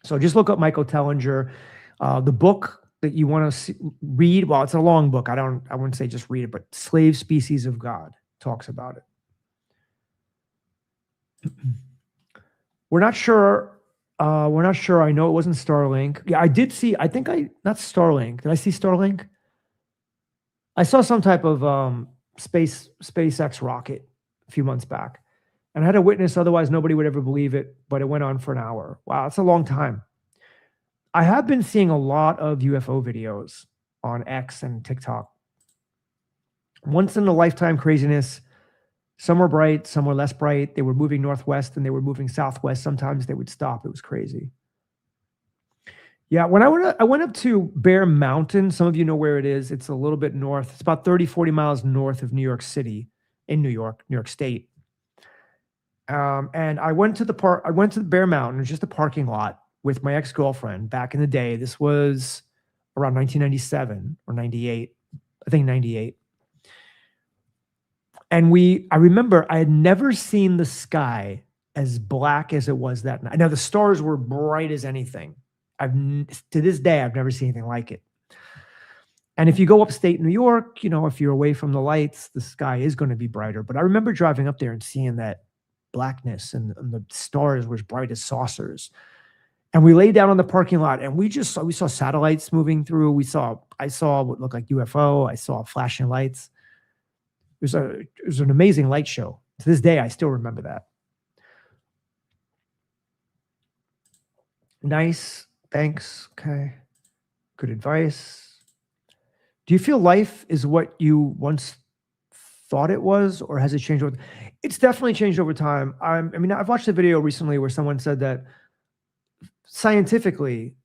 So just look up Michael Tellinger. The book that you want to read, well, it's a long book. I wouldn't say just read it, but Slave Species of God talks about it. We're not sure. I know it wasn't Starlink. Yeah, I did see, not Starlink. Did I see Starlink? I saw some type of SpaceX rocket a few months back, and I had a witness. Otherwise, nobody would ever believe it, but it went on for an hour. Wow, that's a long time. I have been seeing a lot of UFO videos on X and TikTok. Once in a lifetime craziness. Some were bright, some were less bright. They were moving northwest and they were moving southwest. Sometimes they would stop. It was crazy. Yeah, when I went up to Bear Mountain, some of you know where it is. It's a little bit north. It's about 30, 40 miles north of New York City, in New York State. And I went to the park. I went to the Bear Mountain. It was just a parking lot with my ex-girlfriend back in the day. This was around 1997 or 98. I think 98. And I remember I had never seen the sky as black as it was that night. Now the stars were bright as anything. To this day, I've never seen anything like it. And if you go upstate New York, you know, if you're away from the lights, the sky is going to be brighter. But I remember driving up there and seeing that blackness, and the stars were as bright as saucers. And we lay down on the parking lot, and we saw satellites moving through. I saw what looked like UFO. I saw flashing lights. It was an amazing light show. To this day, I still remember that. Nice. Thanks. Okay. Good advice. Do you feel life is what you once thought it was, or has it changed over? It's definitely changed over time. I've watched a video recently where someone said that scientifically,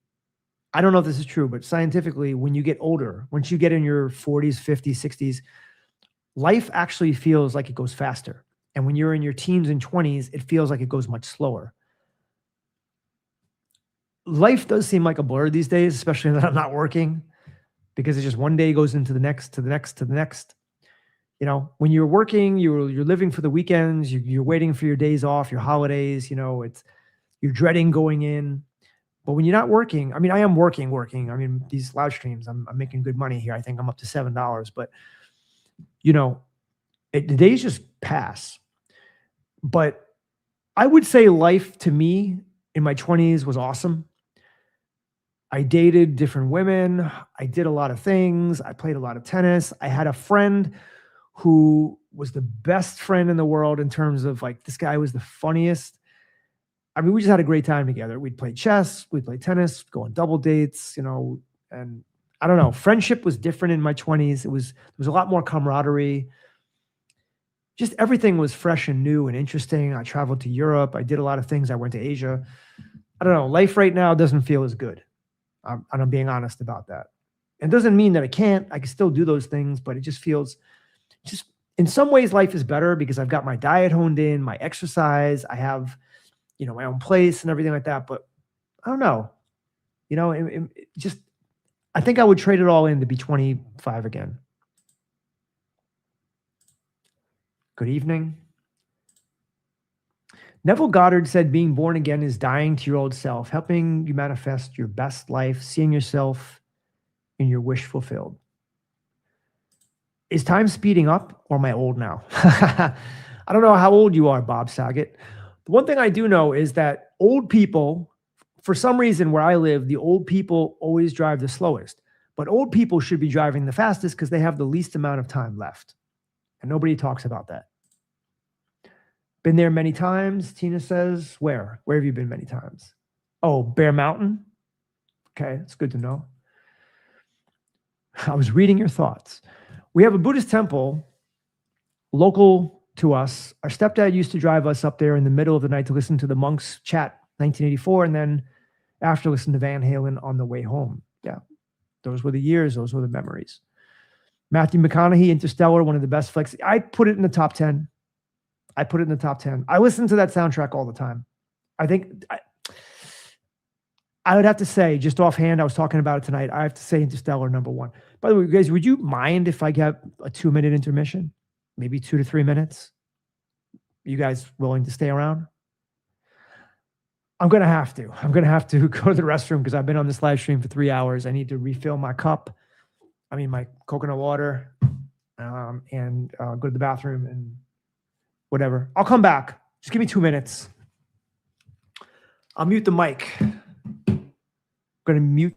I don't know if this is true, but scientifically, when you get older, once you get in your 40s, 50s, 60s, life actually feels like it goes faster. And when you're in your teens and 20s, it feels like it goes much slower. Life does seem like a blur these days, especially that I'm not working, because it's just one day goes into the next, to the next, to the next. You know, when you're working, you're living for the weekends, you're waiting for your days off, your holidays, you know, you're dreading going in. But when you're not working, I mean, I am working. I mean, these live streams, I'm making good money here. I think I'm up to $7, but you know, the days just pass. But I would say life to me in my 20s was awesome. I dated different women. I did a lot of things. I played a lot of tennis. I had a friend who was the best friend in the world in terms of like, this guy was the funniest. I mean, we just had a great time together. We'd play chess, we'd play tennis, go on double dates, and I don't know. Friendship was different in my 20s. There was a lot more camaraderie. Just everything was fresh and new and interesting. I traveled to Europe. I did a lot of things. I went to Asia. I don't know. Life right now doesn't feel as good. And I'm being honest about that. It doesn't mean that I can't. I can still do those things, but it just feels just in some ways life is better because I've got my diet honed in, my exercise. I have, my own place and everything like that. But I don't know. Just I think I would trade it all in to be 25 again. Good evening. Neville Goddard said being born again is dying to your old self, helping you manifest your best life, seeing yourself in your wish fulfilled. Is time speeding up or am I old now? I don't know how old you are, Bob Saget. The one thing I do know is that old people, for some reason where I live, the old people always drive the slowest. But old people should be driving the fastest because they have the least amount of time left. And nobody talks about that. Been there many times, Tina says. Where? Where have you been many times? Oh, Bear Mountain? Okay, it's good to know. I was reading your thoughts. We have a Buddhist temple local to us. Our stepdad used to drive us up there in the middle of the night to listen to the monks chat 1984, and then after listen to Van Halen on the way home. Yeah, those were the years. Those were the memories. Matthew McConaughey, Interstellar, one of the best flicks. I put it in the top 10. I listen to that soundtrack all the time. I think I would have to say, just offhand, I was talking about it tonight. I have to say Interstellar number one. By the way, guys, would you mind if I get a 2-minute intermission? Maybe 2 to 3 minutes? You guys willing to stay around? I'm going to have to. I'm going to have to go to the restroom because I've been on this live stream for 3 hours. I need to refill my my coconut water, and go to the bathroom and whatever. I'll come back. Just give me 2 minutes. I'll mute the mic. I'm going to mute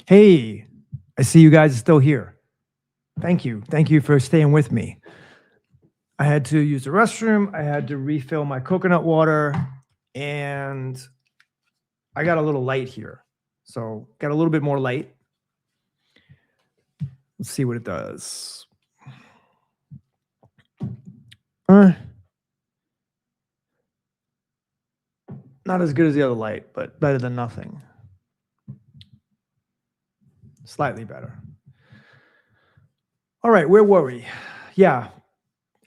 Hey, I see you guys are still here. Thank you. Thank you for staying with me. I had to use the restroom. I had to refill my coconut water, and I got a little light here. So got a little bit more light. Let's see what it does. Not as good as the other light, but better than nothing. Slightly better. All right, where were we? Yeah,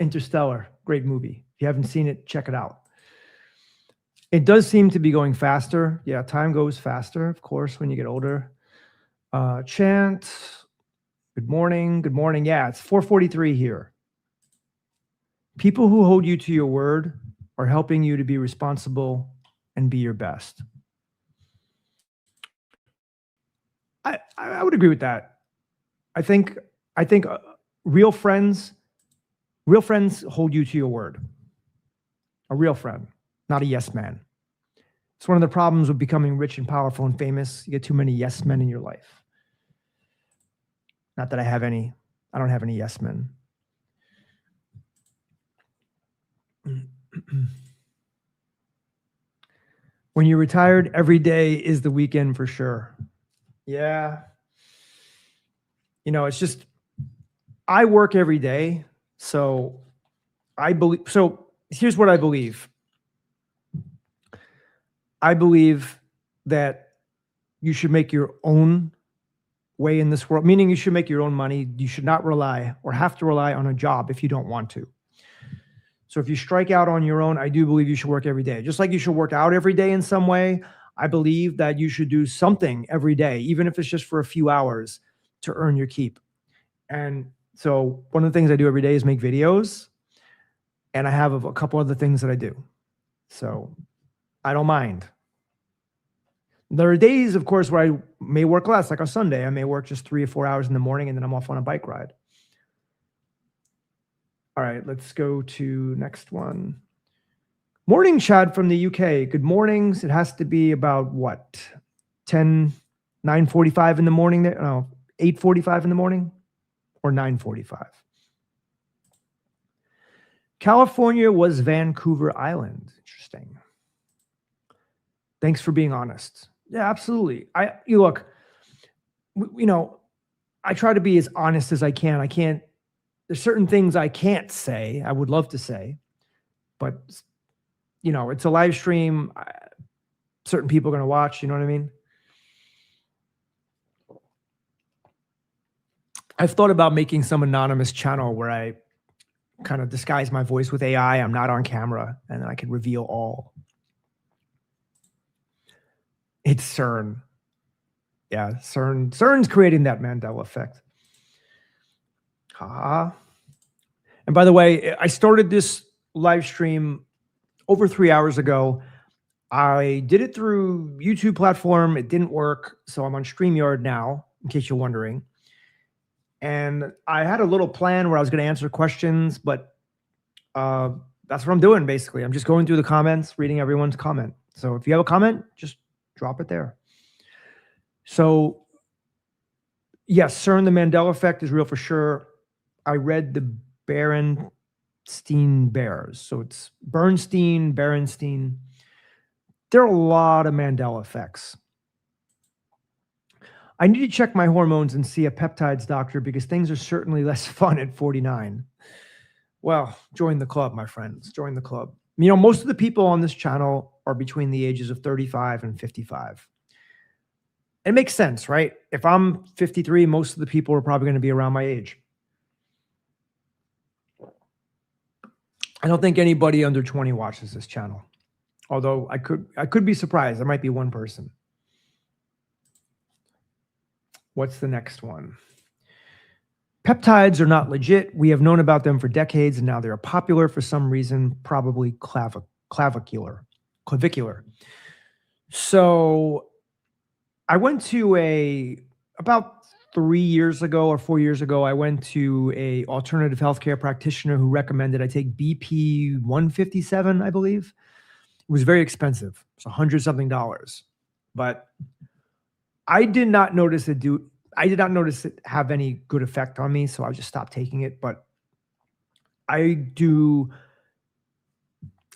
Interstellar, great movie. If you haven't seen it, check it out. It does seem to be going faster. Yeah, time goes faster, of course, when you get older. Chant, good morning. Good morning. Yeah, it's 4:43 here. People who hold you to your word are helping you to be responsible and be your best. I would agree with that. I think real friends hold you to your word. A real friend, not a yes man. It's one of the problems with becoming rich and powerful and famous. You get too many yes men in your life. Not that I have any. I don't have any yes men. When you're retired, every day is the weekend for sure. Yeah. You know, it's just, I work every day. So here's what I believe. I believe that you should make your own way in this world, meaning you should make your own money. You should not rely or have to rely on a job if you don't want to. So if you strike out on your own, I do believe you should work every day. Just like you should work out every day in some way, I believe that you should do something every day, even if it's just for a few hours, to earn your keep. And so one of the things I do every day is make videos, and I have a couple other things that I do. So I don't mind. There are days, of course, where I may work less, like on Sunday. I may work just 3 or 4 hours in the morning, and then I'm off on a bike ride. All right, let's go to next one. Morning, Chad from the UK. Good mornings. It has to be about what? 9:45 in the morning there? No, 8:45 in the morning or 9:45. California was Vancouver Island. Interesting. Thanks for being honest. Yeah, absolutely. You look, you know, I try to be as honest as I can. There's certain things I can't say. I would love to say, but you know, it's a live stream. Certain people are going to watch, you know what I mean? I've thought about making some anonymous channel where I kind of disguise my voice with AI. I'm not on camera, and then I can reveal all. It's CERN. Yeah, CERN's creating that Mandela effect. And by the way, I started this live stream over 3 hours ago. I did it through YouTube platform. It didn't work. So I'm on StreamYard now, in case you're wondering. And I had a little plan where I was going to answer questions, but that's what I'm doing, basically. I'm just going through the comments, reading everyone's comment. So if you have a comment, just drop it there. So yes, CERN, the Mandela effect is real for sure. I read the Berenstein Bears. So it's Bernstein, Berenstein. There are a lot of Mandela effects. I need to check my hormones and see a peptides doctor because things are certainly less fun at 49. Well, join the club, my friends. Join the club. You know, most of the people on this channel are between the ages of 35 and 55. It makes sense, right? If I'm 53, most of the people are probably going to be around my age. I don't think anybody under 20 watches this channel. Although I could be surprised. There might be one person. What's the next one? Peptides are not legit. We have known about them for decades, and now they're popular for some reason, probably clavicular. So I went to about 3 years ago or 4 years ago, I went to a alternative healthcare practitioner who recommended I take BP 157, I believe. It was very expensive. It's $100-something. But I did not notice it have any good effect on me, so I just stopped taking it. But I do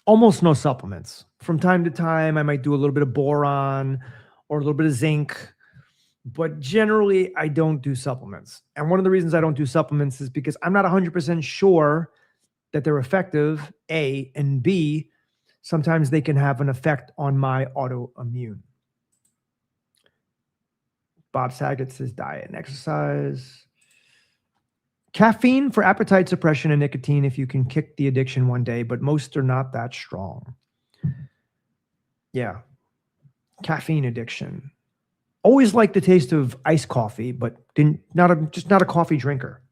almost no supplements. From time to time, I might do a little bit of boron or a little bit of zinc, but generally I don't do supplements. And one of the reasons I don't do supplements is because I'm not 100% sure that they're effective, A, and B, sometimes they can have an effect on my autoimmune. Bob Saget says diet and exercise. Caffeine for appetite suppression and nicotine if you can kick the addiction one day, but most are not that strong. Yeah. Caffeine addiction. Always liked the taste of iced coffee, but just not a coffee drinker.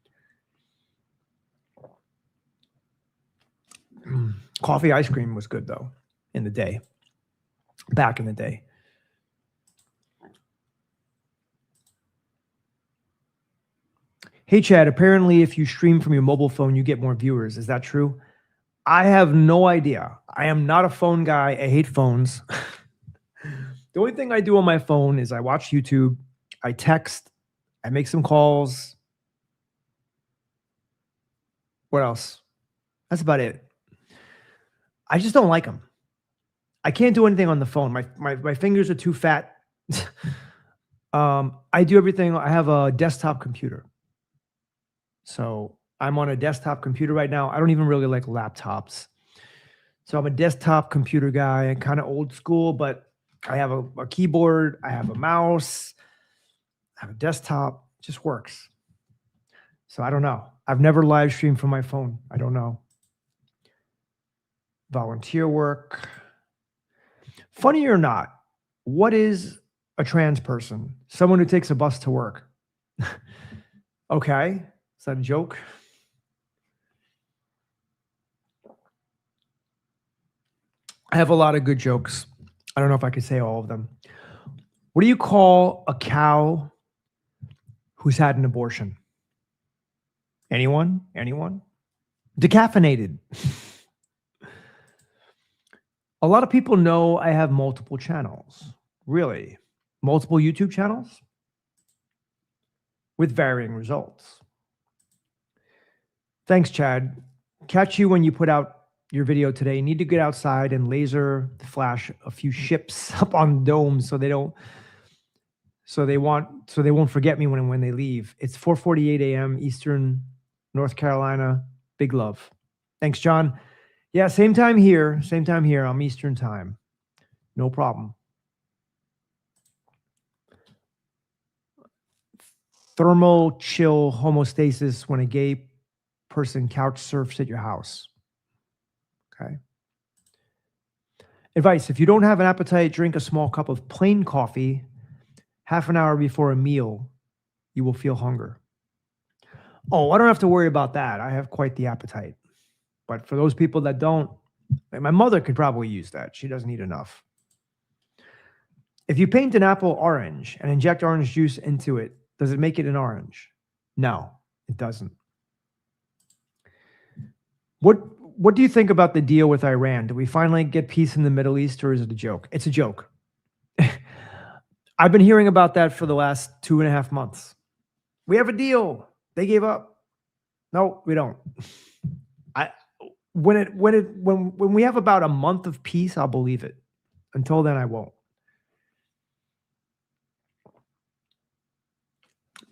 Coffee ice cream was good though in the day. Back in the day. Hey, Chad, apparently if you stream from your mobile phone, you get more viewers. Is that true? I have no idea. I am not a phone guy. I hate phones. The only thing I do on my phone is I watch YouTube, I text, I make some calls. What else? That's about it. I just don't like them. I can't do anything on the phone. My fingers are too fat. I do everything. I have a desktop computer. So I'm on a desktop computer right now. I don't even really like laptops. So I'm a desktop computer guy and kind of old school, but I have a keyboard, I have a mouse, I have a desktop. It just works. So I don't know. I've never live streamed from my phone. I don't know. Volunteer work. Funny or not, what is a trans person? Someone who takes a bus to work. Okay. Is that a joke? I have a lot of good jokes. I don't know if I could say all of them. What do you call a cow who's had an abortion? Anyone? Anyone? Decaffeinated. A lot of people know I have multiple channels. Really? Multiple YouTube channels? With varying results. Thanks, Chad. Catch you when you put out your video today. You need to get outside and laser flash a few ships up on domes so they won't forget me when they leave. It's 4:48 a.m. Eastern, North Carolina. Big love. Thanks, John. Yeah, same time here. Same time here. I'm Eastern time. No problem. Thermal chill homeostasis when a gay person couch surfs at your house. Okay. Advice: if you don't have an appetite, drink a small cup of plain coffee half an hour before a meal. You will feel hunger. Oh, I don't have to worry about that. I have quite the appetite. But for those people that don't, my mother could probably use that. She doesn't eat enough. If you paint an apple orange and inject orange juice into it, does it make it an orange? No, it doesn't. What do you think about the deal with Iran? Do we finally get peace in the Middle East, or is it a joke? It's a joke. I've been hearing about that for the last 2.5 months. We have a deal. They gave up. No, we don't. When we have about a month of peace, I'll believe it. Until then, I won't.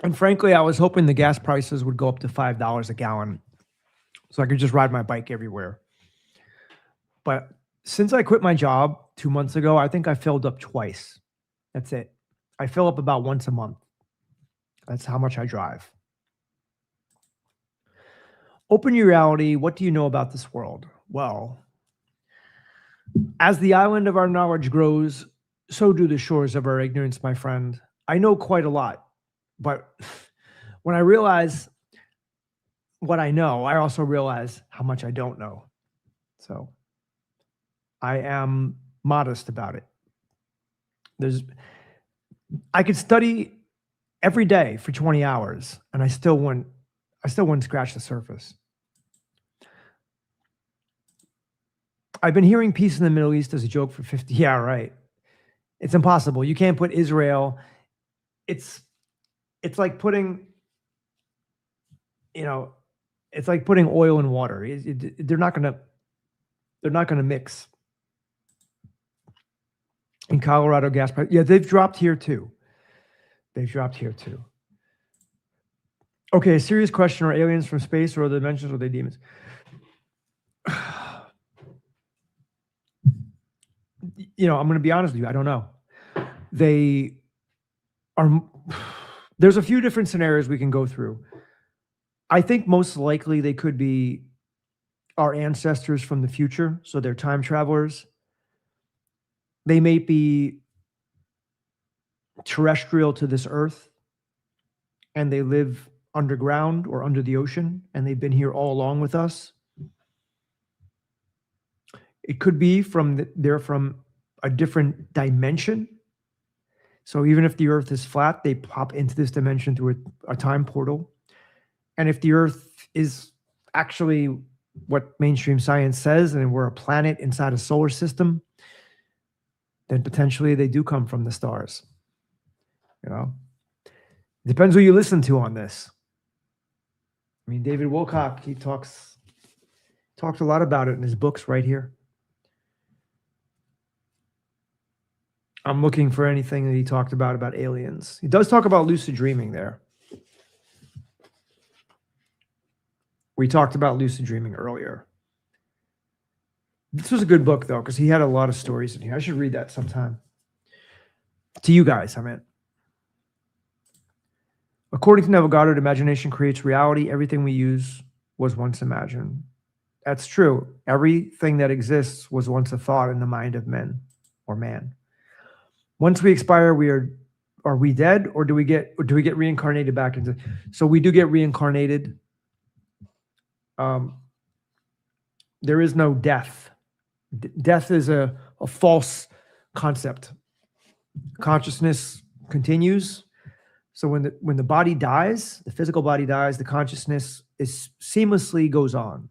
And frankly, I was hoping the gas prices would go up to $5 a gallon so I could just ride my bike everywhere. But since I quit my job 2 months ago, I think I filled up twice. That's it. I fill up about once a month. That's how much I drive. Open your reality. What do you know about this world? Well, as the island of our knowledge grows, so do the shores of our ignorance, my friend. I know quite a lot, but when I realize what I know, I also realize how much I don't know. So I am modest about it. I could study every day for 20 hours and I still wouldn't scratch the surface. I've been hearing peace in the Middle East as a joke for 50. Yeah, right. It's impossible. You can't put Israel it's like putting, it's like putting oil in water. They're not gonna mix. In Colorado, gas price, yeah, they've dropped here too. Okay, a serious question: are aliens from space or other dimensions, or are they demons? I'm going to be honest with you. I don't know. They are. There's a few different scenarios we can go through. I think most likely they could be our ancestors from the future, so they're time travelers. They may be terrestrial to this earth, and they live underground or under the ocean, and they've been here all along with us. It could be they're from a different dimension. So even if the earth is flat, they pop into this dimension through a time portal. And if the earth is actually what mainstream science says, and we're a planet inside a solar system, then potentially they do come from the stars. Depends who you listen to on this. I mean, David Wilcock, he talks a lot about it in his books right here. I'm looking for anything that he talked about aliens. He does talk about lucid dreaming there. We talked about lucid dreaming earlier. This was a good book, though, because he had a lot of stories in here. I should read that sometime. To you guys, I meant. According to Neville Goddard, imagination creates reality. Everything we use was once imagined. That's true. Everything that exists was once a thought in the mind of men or man. Once we expire, are we dead, or do we get reincarnated back into? So we do get reincarnated. There is no death. Death is a false concept. Consciousness continues. So when the body dies, the physical body dies, the consciousness seamlessly goes on.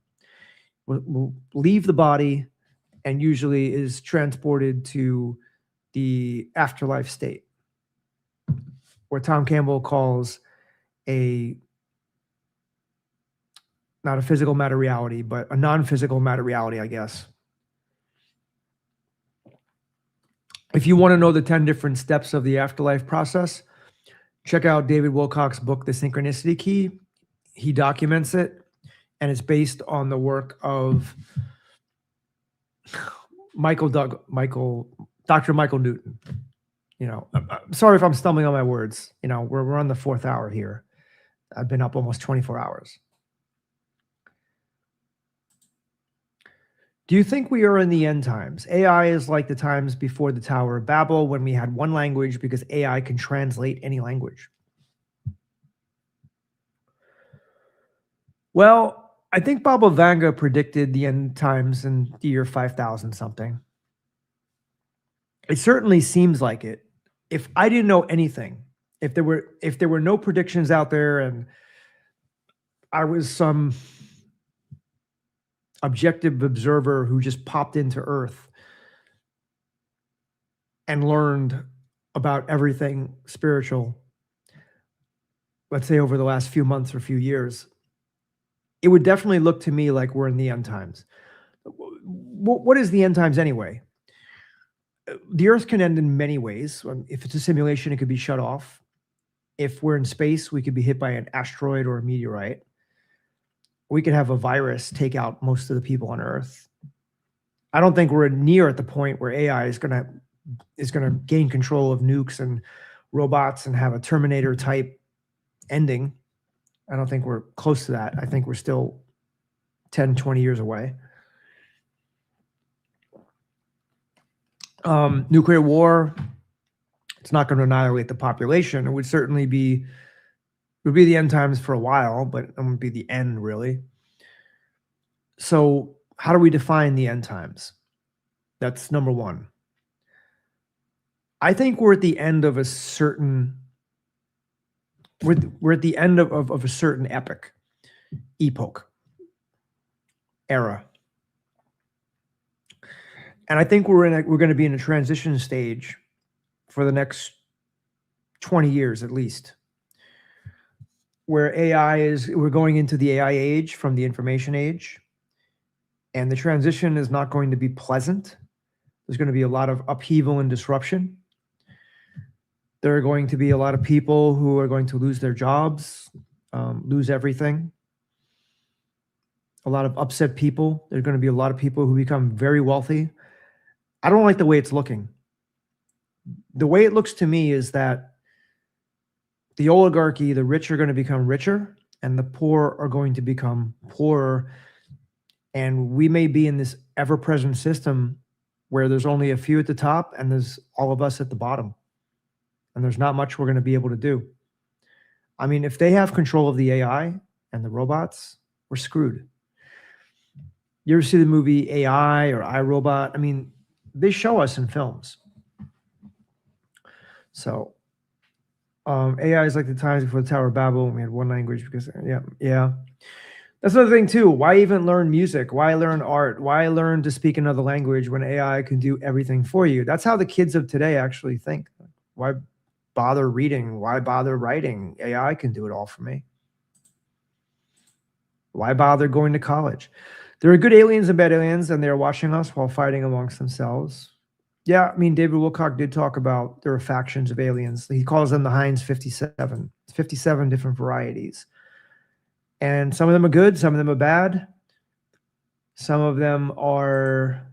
We'll leave the body and usually is transported to the afterlife state, where Tom Campbell calls not a physical matter reality, but a non-physical matter reality, I guess. If you want to know the 10 different steps of the afterlife process, check out David Wilcock's book, The Synchronicity Key. He documents it, and it's based on the work of Dr. Michael Newton. I'm sorry if I'm stumbling on my words. We're on the 4th hour here. I've been up almost 24 hours. Do you think we are in the end times? AI is like the times before the Tower of Babel, when we had one language because AI can translate any language. Well, I think Baba Vanga predicted the end times in the year 5000 something. It certainly seems like it. If I didn't know anything, if there were no predictions out there and I was some objective observer who just popped into Earth and learned about everything spiritual, let's say over the last few months or few years, it would definitely look to me like we're in the end times. What is the end times anyway? The Earth can end in many ways. If it's a simulation, it could be shut off. If we're in space, we could be hit by an asteroid or a meteorite. We could have a virus take out most of the people on Earth. I don't think we're near at the point where AI is going to gain control of nukes and robots and have a Terminator type ending. I don't think we're close to that. I think we're still 10, 20 years away. Nuclear war, it's not going to annihilate the population. It would certainly be the end times for a while, but it wouldn't be the end, really. So how do we define the end times? That's number one. I think we're at the end of a certain we're at the end of a certain epoch, era. And I think we're going to be in a transition stage for the next 20 years at least, where we're going into the AI age from the information age, and the transition is not going to be pleasant. There's going to be a lot of upheaval and disruption. There are going to be a lot of people who are going to lose their jobs, lose everything. A lot of upset people. There are going to be a lot of people who become very wealthy. I don't like the way it's looking. The way it looks to me is that the oligarchy, the rich are going to become richer, and the poor are going to become poorer. And we may be in this ever-present system where there's only a few at the top and there's all of us at the bottom. And there's not much we're going to be able to do. I mean, if they have control of the AI and the robots, we're screwed. You ever see the movie AI or iRobot? I mean, they show us in films. So AI is like the times before the Tower of Babel when we had one language because, yeah. That's another thing too. Why even learn music? Why learn art? Why learn to speak another language when AI can do everything for you? That's how the kids of today actually think. Why bother reading? Why bother writing? AI can do it all for me. Why bother going to college? There are good aliens and bad aliens, and they're watching us while fighting amongst themselves. Yeah, I mean, David Wilcock did talk about there are factions of aliens. He calls them the Heinz 57, 57 different varieties. And some of them are good, some of them are bad. Some of them are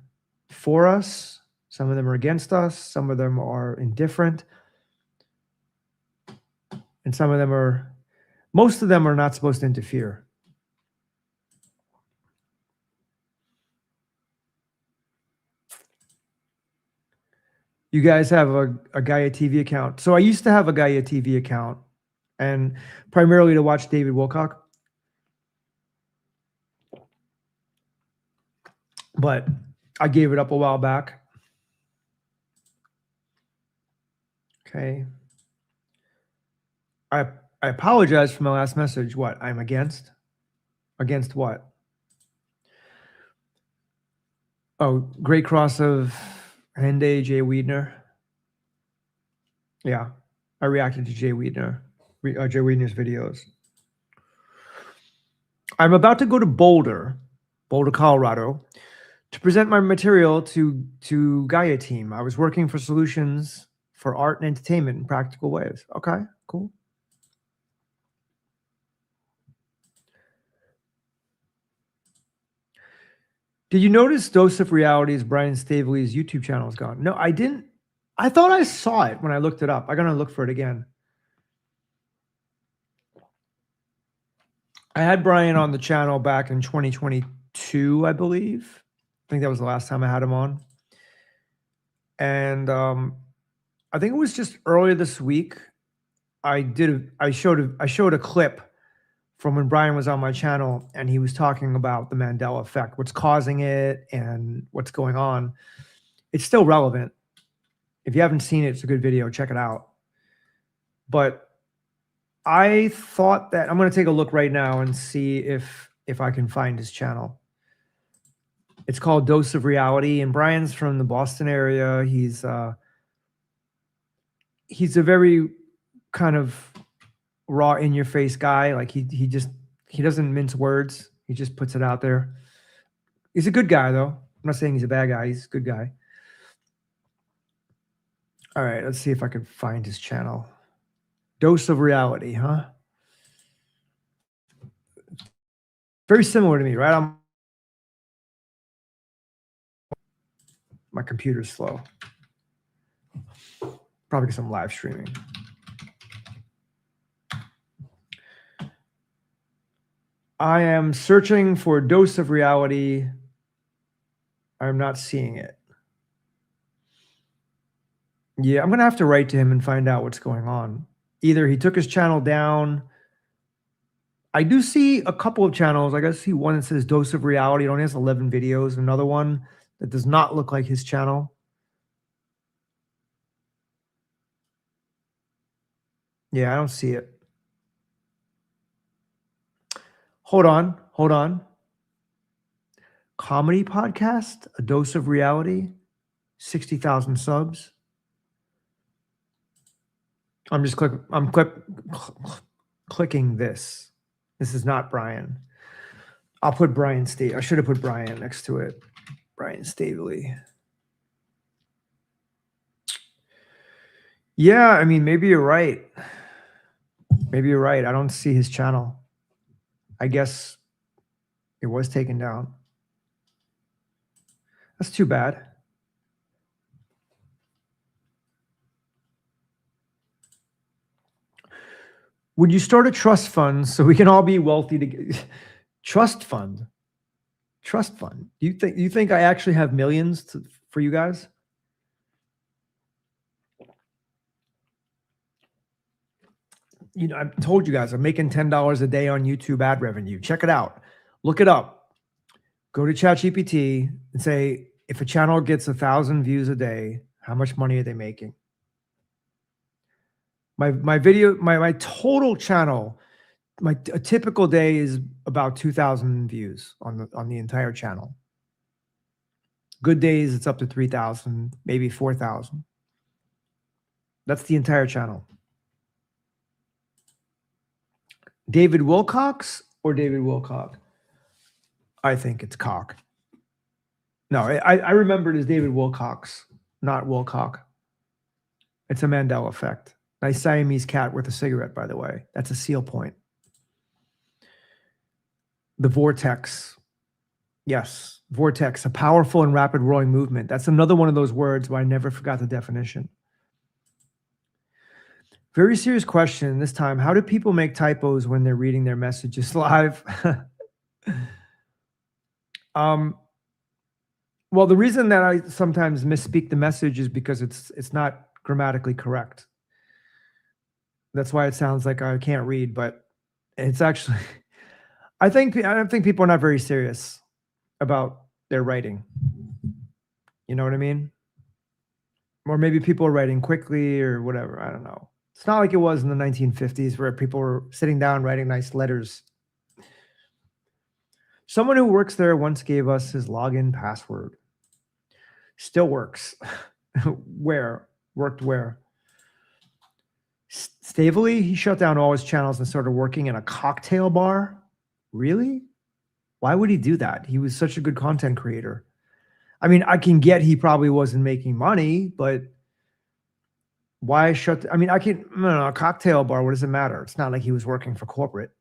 for us, some of them are against us, some of them are indifferent. And some of them most of them are not supposed to interfere. You guys have a Gaia TV account. So I used to have a Gaia TV account, and primarily to watch David Wilcock. But I gave it up a while back. Okay. I apologize for my last message. What? I'm against? Against what? Oh, Great Cross of Henday, Jay Weidner. Yeah, I reacted to Jay Weidner's videos. I'm about to go to Boulder, Colorado, to present my material to Gaia team. I was working for solutions for art and entertainment in practical ways. Okay, cool. Did you notice Dose of Reality's Brian Staveley's YouTube channel is gone? No, I didn't. I thought I saw it when I looked it up. I'm going to look for it again. I had Brian on the channel back in 2022, I believe. I think that was the last time I had him on. And I think it was just earlier this week. I showed a clip from when Brian was on my channel, and he was talking about the Mandela effect, what's causing it and what's going on. It's still relevant. If you haven't seen it, it's a good video. Check it out. But I thought that I'm going to take a look right now and see if I can find his channel. It's called Dose of Reality, and Brian's from the Boston area. He's a very kind of raw, in-your-face guy. Like he doesn't mince words. He just puts it out there. He's a good guy, though. I'm not saying he's a bad guy. He's a good guy. All right, let's see if I can find his channel. Dose of Reality, huh? Very similar to me, right? My computer's slow. Probably because I'm live streaming. I am searching for Dose of Reality. I'm not seeing it. Yeah, I'm going to have to write to him and find out what's going on. Either he took his channel down. I do see a couple of channels. I see one that says Dose of Reality. It only has 11 videos. Another one that does not look like his channel. Yeah, I don't see it. Hold on. Comedy podcast, A Dose of Reality, 60,000 subs. I'm just clicking this. This is not Brian. I'll put Brian State. I should have put Brian next to it. Brian Staveley. Yeah, I mean, maybe you're right. Maybe you're right. I don't see his channel. I guess it was taken down. That's too bad. Would you start a trust fund so we can all be wealthy together? Trust fund. Trust fund. Do you think I actually have millions for you guys? You know, I've told you guys I'm making $10 a day on YouTube ad revenue. Check it out. Look it up. Go to ChatGPT and say, if a channel gets 1,000 views a day, how much money are they making? My video, my total channel, a typical day is about 2,000 views on the entire channel. Good days, it's up to 3,000, maybe 4,000. That's the entire channel. David Wilcox or David Wilcock? I think it's Cock. No, I remember it as David Wilcox, not Wilcock. It's a Mandela effect. Nice Siamese cat with a cigarette, by the way. That's a seal point. The vortex. Yes, vortex, a powerful and rapid roaring movement. That's another one of those words where I never forgot the definition. Very serious question this time. How do people make typos when they're reading their messages live? Well, the reason that I sometimes misspeak the message is because it's not grammatically correct. That's why it sounds like I can't read, but it's actually, I think people are not very serious about their writing. You know what I mean? Or maybe people are writing quickly or whatever. I don't know. It's not like it was in the 1950s where people were sitting down writing nice letters. Someone who works there once gave us his login password. Still works. Where? Worked where? Stavely, he shut down all his channels and started working in a cocktail bar. Really? Why would he do that? He was such a good content creator. I mean, I can get he probably wasn't making money, but why shut? I mean, I can, a cocktail bar, what does it matter? It's not like he was working for corporate.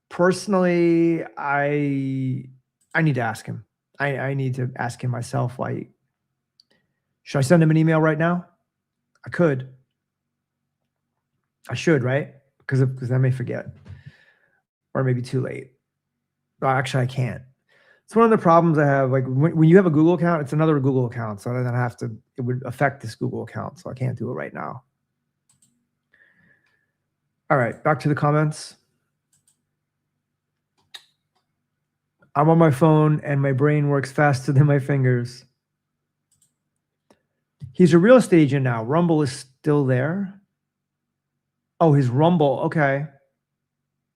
Personally, I need to ask him. I need to ask him myself why. Should I send him an email right now? I could. I should, right? Because I may forget. Or maybe too late. Well, actually, I can't. It's one of the problems I have. Like when you have a Google account, it's another Google account. So then I have to, it would affect this Google account. So I can't do it right now. All right, back to the comments. I'm on my phone and my brain works faster than my fingers. He's a real estate agent now. Rumble is still there. Oh, his Rumble. Okay.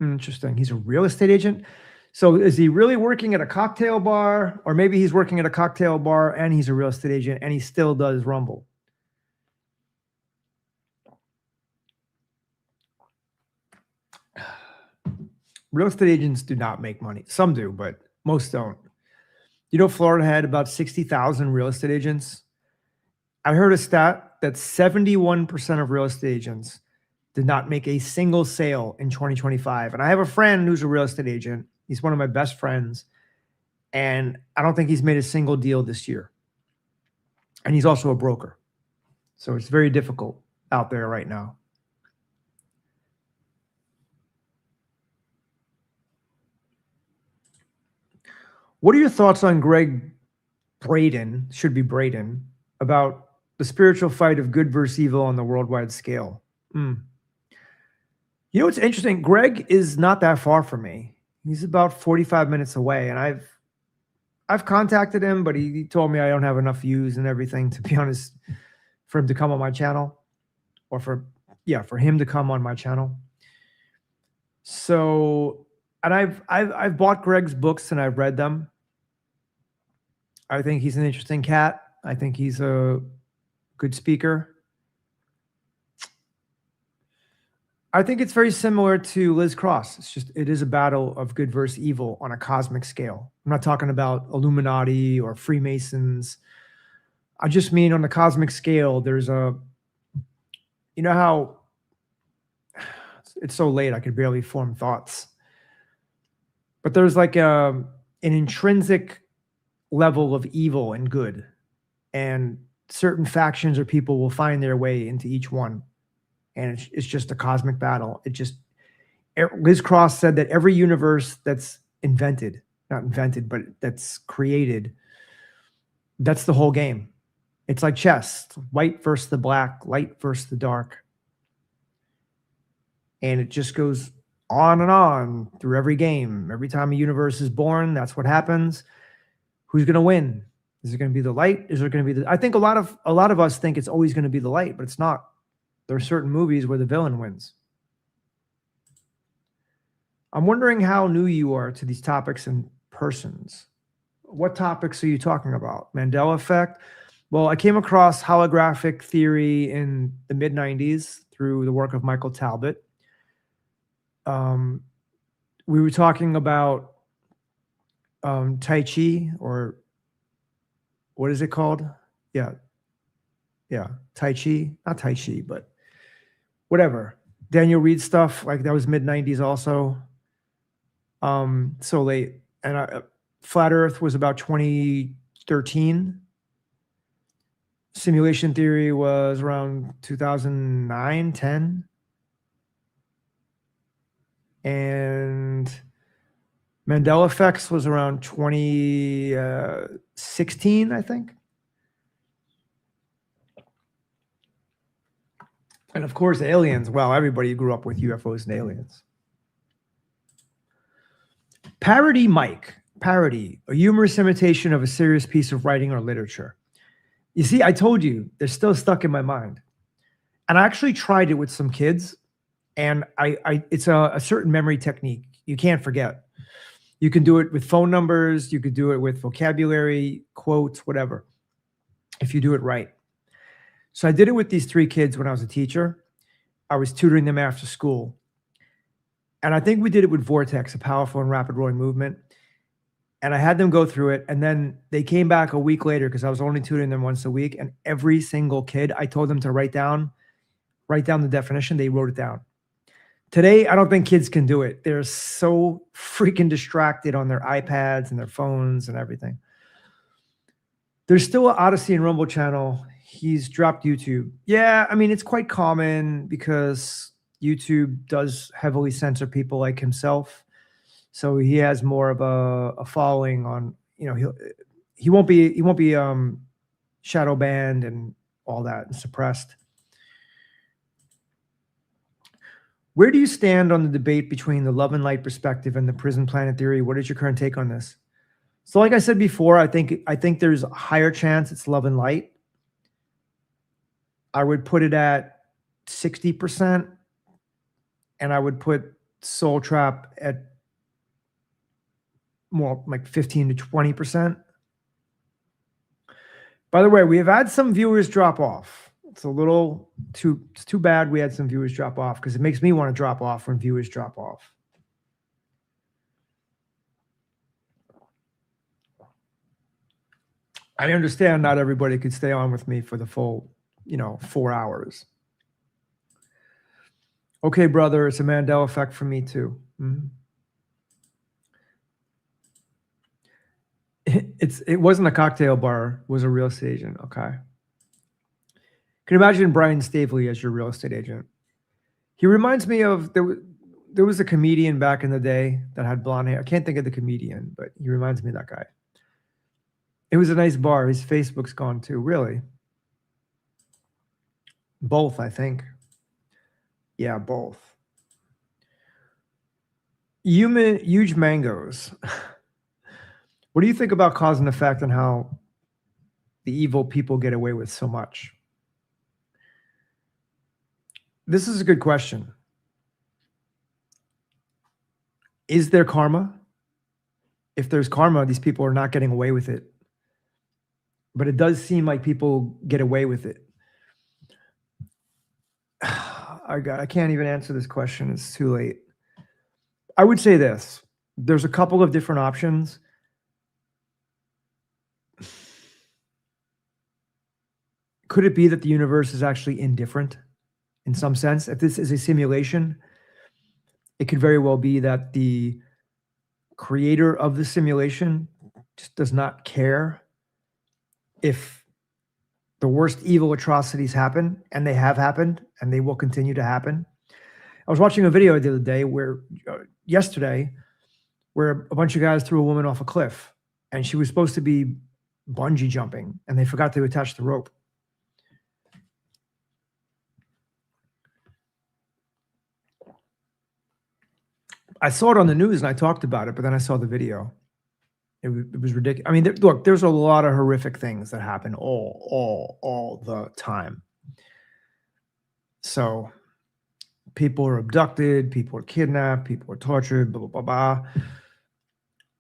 Interesting. He's a real estate agent. So is he really working at a cocktail bar? Or maybe he's working at a cocktail bar and he's a real estate agent and he still does Rumble. Real estate agents do not make money. Some do, but most don't. You know, Florida had about 60,000 real estate agents. I heard a stat that 71% of real estate agents did not make a single sale in 2025. And I have a friend who's a real estate agent. He's one of my best friends. And I don't think he's made a single deal this year. And he's also a broker. So it's very difficult out there right now. What are your thoughts on Greg Braden, should be Braden, about the spiritual fight of good versus evil on the worldwide scale? You know, what's interesting. Greg is not that far from me. He's about 45 minutes away. And I've contacted him, but he told me I don't have enough views and everything, to be honest, for him to come on my channel, or for him to come on my channel. So, and I've bought Greg's books and I've read them. I think he's an interesting cat. I think he's a good speaker. I think it's very similar to Liz Cross. It is a battle of good versus evil on a cosmic scale. I'm not talking about Illuminati or Freemasons. I just mean on the cosmic scale, there's you know how it's so late, I could barely form thoughts. But there's like an intrinsic level of evil and good. And certain factions or people will find their way into each one. And it's just a cosmic battle. Liz Cross said that every universe that's invented, not invented, but that's created, that's the whole game. It's like chess, white versus the black, light versus the dark. And it just goes on and on through every game. Every time a universe is born, that's what happens. Who's going to win? Is it going to be the light? Is it going to be I think a lot of us think it's always going to be the light, but it's not. There are certain movies where the villain wins. I'm wondering how new you are to these topics and persons. What topics are you talking about? Mandela effect? Well, I came across holographic theory in the mid-90s through the work of Michael Talbot. We were talking about Tai Chi, or what is it called? Yeah, Tai Chi, not Tai Chi, but whatever. Daniel Reed stuff, like that was mid-90s also. So late. And Flat Earth was about 2013. Simulation theory was around 2009, 10. And Mandela effects was around 2016, I think. And of course, aliens. Well, everybody grew up with UFOs and aliens. Parody Mike. Parody, a humorous imitation of a serious piece of writing or literature. You see, I told you, they're still stuck in my mind. And I actually tried it with some kids, and it's a certain memory technique. You can't forget. You can do it with phone numbers. You could do it with vocabulary, quotes, whatever, if you do it right. So I did it with these 3 kids when I was a teacher. I was tutoring them after school. And I think we did it with Vortex, a powerful and rapid rolling movement. And I had them go through it. And then they came back a week later because I was only tutoring them once a week. And every single kid, I told them to write down the definition. They wrote it down. Today, I don't think kids can do it. They're so freaking distracted on their iPads and their phones and everything. There's still an Odyssey and Rumble channel. He's dropped YouTube. Yeah, I mean, it's quite common because YouTube does heavily censor people like himself. So he has more of a following on, you know, he won't be shadow banned and all that and suppressed. Where do you stand on the debate between the love and light perspective and the prison planet theory? What is your current take on this? So like I said before, I think there's a higher chance it's love and light. I would put it at 60%, and I would put Soul Trap at more like 15 to 20%. By the way, we have had some viewers drop off. It's too bad we had some viewers drop off, because it makes me want to drop off when viewers drop off. I understand not everybody could stay on with me for the full, 4 hours. Okay, brother, it's a Mandela effect for me too. Mm-hmm. It wasn't a cocktail bar, it was a real estate agent. Okay. Can you imagine Brian Staveley as your real estate agent? He reminds me of, there was a comedian back in the day that had blonde hair. I can't think of the comedian, but he reminds me of that guy. It was a nice bar. His Facebook's gone too. Really? Both, I think. Yeah, both. Huge mangoes. What do you think about cause and effect and how the evil people get away with so much? This is a good question. Is there karma? If there's karma, these people are not getting away with it. But it does seem like people get away with it. I can't even answer this question. It's too late. I would say this. There's a couple of different options. Could it be that the universe is actually indifferent in some sense? If this is a simulation, it could very well be that the creator of the simulation just does not care if the worst evil atrocities happen, and they have happened, and they will continue to happen. I was watching a video the other day yesterday, where a bunch of guys threw a woman off a cliff, and she was supposed to be bungee jumping, and they forgot to attach the rope. I saw it on the news and I talked about it, but then I saw the video. It was ridiculous. I mean, look, there's a lot of horrific things that happen all the time. So people are abducted, people are kidnapped, people are tortured, blah, blah, blah, blah.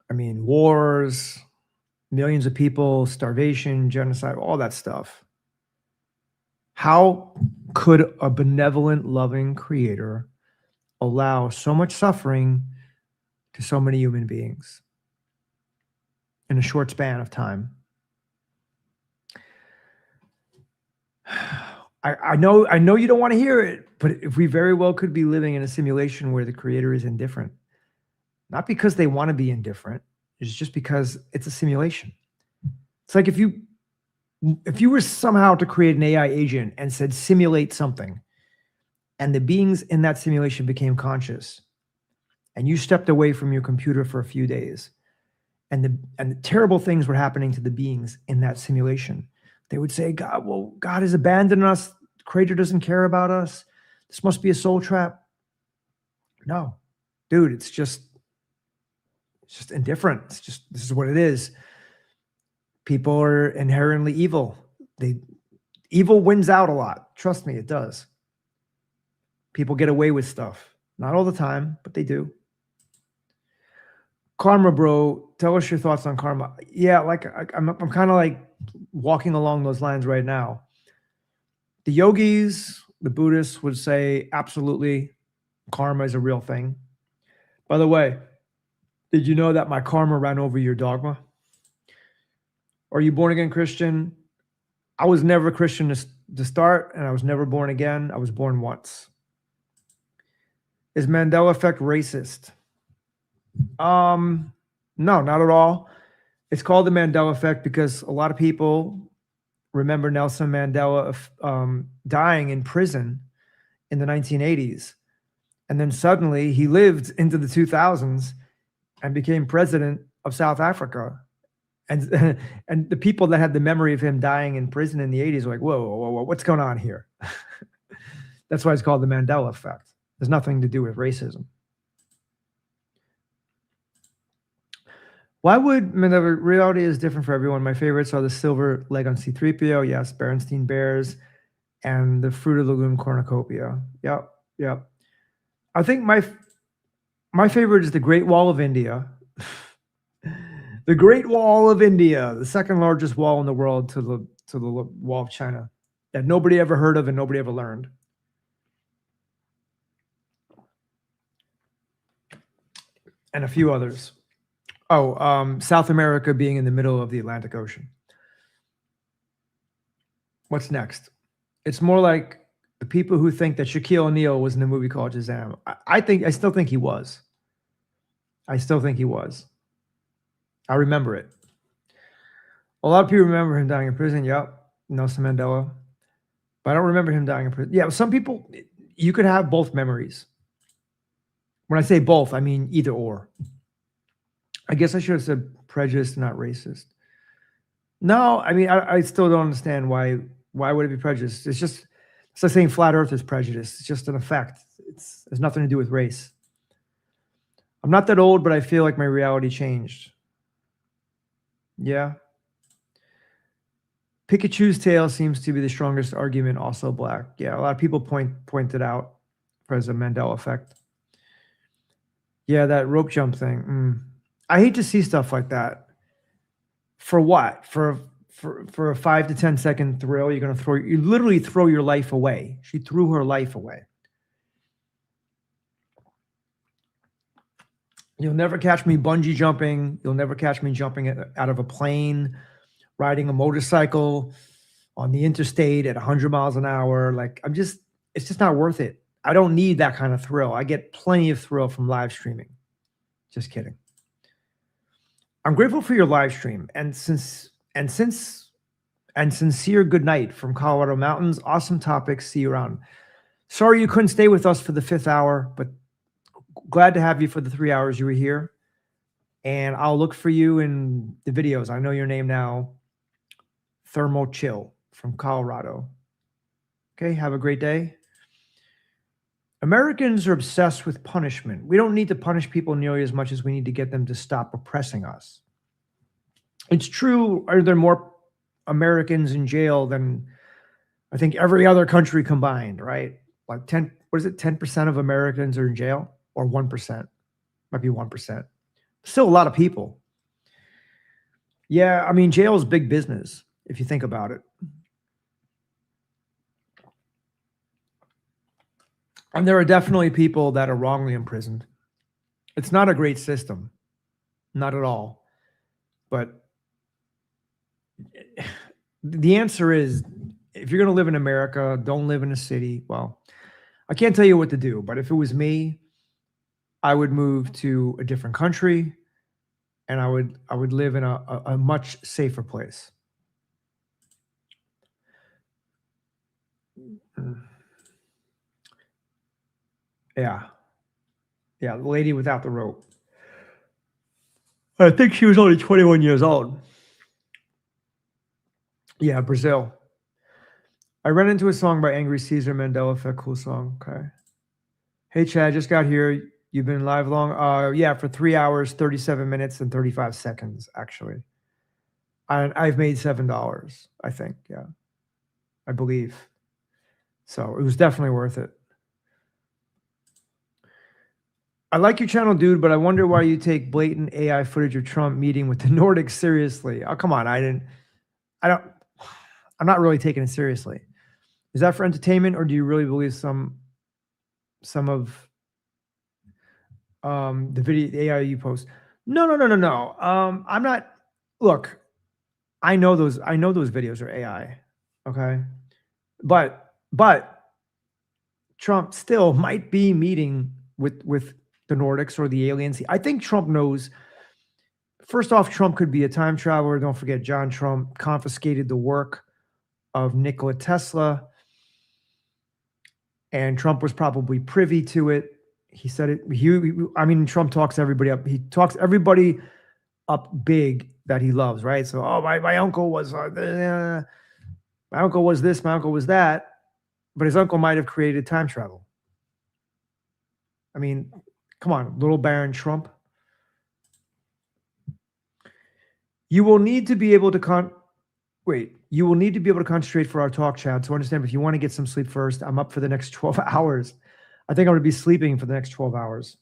I mean, wars, millions of people, starvation, genocide, all that stuff. How could a benevolent, loving creator allow so much suffering to so many human beings in a short span of time? I know you don't want to hear it, but if we very well could be living in a simulation where the creator is indifferent, not because they want to be indifferent, it's just because it's a simulation. It's like if you were somehow to create an AI agent and said simulate something, and the beings in that simulation became conscious, and you stepped away from your computer for a few days, and the terrible things were happening to the beings in that simulation, they would say, God has abandoned us. The creator doesn't care about us. This must be a soul trap. No, dude, it's just indifferent. This is what it is. People are inherently evil. Evil wins out a lot. Trust me, it does. People get away with stuff. Not all the time, but they do. Karma, bro, tell us your thoughts on karma. Yeah, like I'm kind of like walking along those lines right now. The yogis, the Buddhists would say absolutely karma is a real thing. By the way, did you know that my karma ran over your dogma? Are you born again Christian? I was never a Christian to start, and I was never born again. I was born once. Is Mandela effect racist? No, not at all. It's called the Mandela effect because a lot of people remember Nelson Mandela dying in prison in the 1980s. And then suddenly he lived into the 2000s and became president of South Africa. And the people that had the memory of him dying in prison in the 80s were like, whoa, what's going on here? That's why it's called the Mandela effect. There's nothing to do with racism. Why would reality is different for everyone? My favorites are the silver leg on C-3PO, yes, Berenstein Bears, and the Fruit of the Loom cornucopia. Yep. I think my favorite is the Great Wall of India. The Great Wall of India, the second largest wall in the world to the Wall of China, that nobody ever heard of and nobody ever learned. And a few others. South America being in the middle of the Atlantic Ocean. What's next? It's more like the people who think that Shaquille O'Neal was in a movie called Shazam. I still think he was. I remember it. A lot of people remember him dying in prison. Yep, Nelson Mandela. But I don't remember him dying in prison. Yeah, some people, you could have both memories. When I say both, I mean either or. I guess I should have said prejudiced, not racist. No, I mean, I still don't understand why would it be prejudiced? It's like saying flat earth is prejudice. It's just an effect. It has nothing to do with race. I'm not that old, but I feel like my reality changed. Yeah. Pikachu's tail seems to be the strongest argument, also black. Yeah, a lot of people pointed out as a Mandela effect. Yeah, that rope jump thing. I hate to see stuff like that. For what? For a 5 to 10 second thrill, you literally throw your life away. She threw her life away. You'll never catch me bungee jumping. You'll never catch me jumping out of a plane, riding a motorcycle on the interstate at 100 miles an hour. Like, it's just not worth it. I don't need that kind of thrill. I get plenty of thrill from live streaming. Just kidding. I'm grateful for your live stream and sincere good night from Colorado Mountains. Awesome topics. See you around. Sorry you couldn't stay with us for the 5th hour, but glad to have you for the 3 hours you were here. And I'll look for you in the videos. I know your name now. Thermal Chill from Colorado. Okay, have a great day. Americans are obsessed with punishment. We don't need to punish people nearly as much as we need to get them to stop oppressing us. It's true, are there more Americans in jail than I think every other country combined, right? Like 10% of Americans are in jail, or 1%, might be 1%. Still a lot of people. Yeah, I mean, jail is big business if you think about it. And there are definitely people that are wrongly imprisoned. It's not a great system, not at all. But the answer is, if you're going to live in America, don't live in a city. Well, I can't tell you what to do, but if it was me, I would move to a different country, and I would live in a much safer place. Yeah. Yeah, the lady without the rope. I think she was only 21 years old. Yeah, Brazil. I ran into a song by Angry Caesar, Mandela Effect, cool song. Okay. Hey, Chad, just got here. You've been live long? Yeah, for 3 hours, 37 minutes, and 35 seconds, actually. I've made $7, I think. Yeah, I believe. So it was definitely worth it. I like your channel, dude, but I wonder why you take blatant AI footage of Trump meeting with the Nordics seriously. Oh, come on. I'm not really taking it seriously. Is that for entertainment, or do you really believe some of the video, the AI you post? No. I'm not. Look, I know those videos are AI. Okay. But Trump still might be meeting with the Nordics or the aliens. I think Trump knows. First off, Trump could be a time traveler. Don't forget, John Trump confiscated the work of Nikola Tesla, and Trump was probably privy to it. He said it. Trump talks everybody up. He talks everybody up big that he loves, right? So, my uncle was my uncle was this, my uncle was that, but his uncle might have created time travel. I mean, come on, little Baron Trump. You will need to be able to concentrate for our talk, Chad. So understand, if you want to get some sleep first, I'm up for the next 12 hours. I think I'm going to be sleeping for the next 12 hours.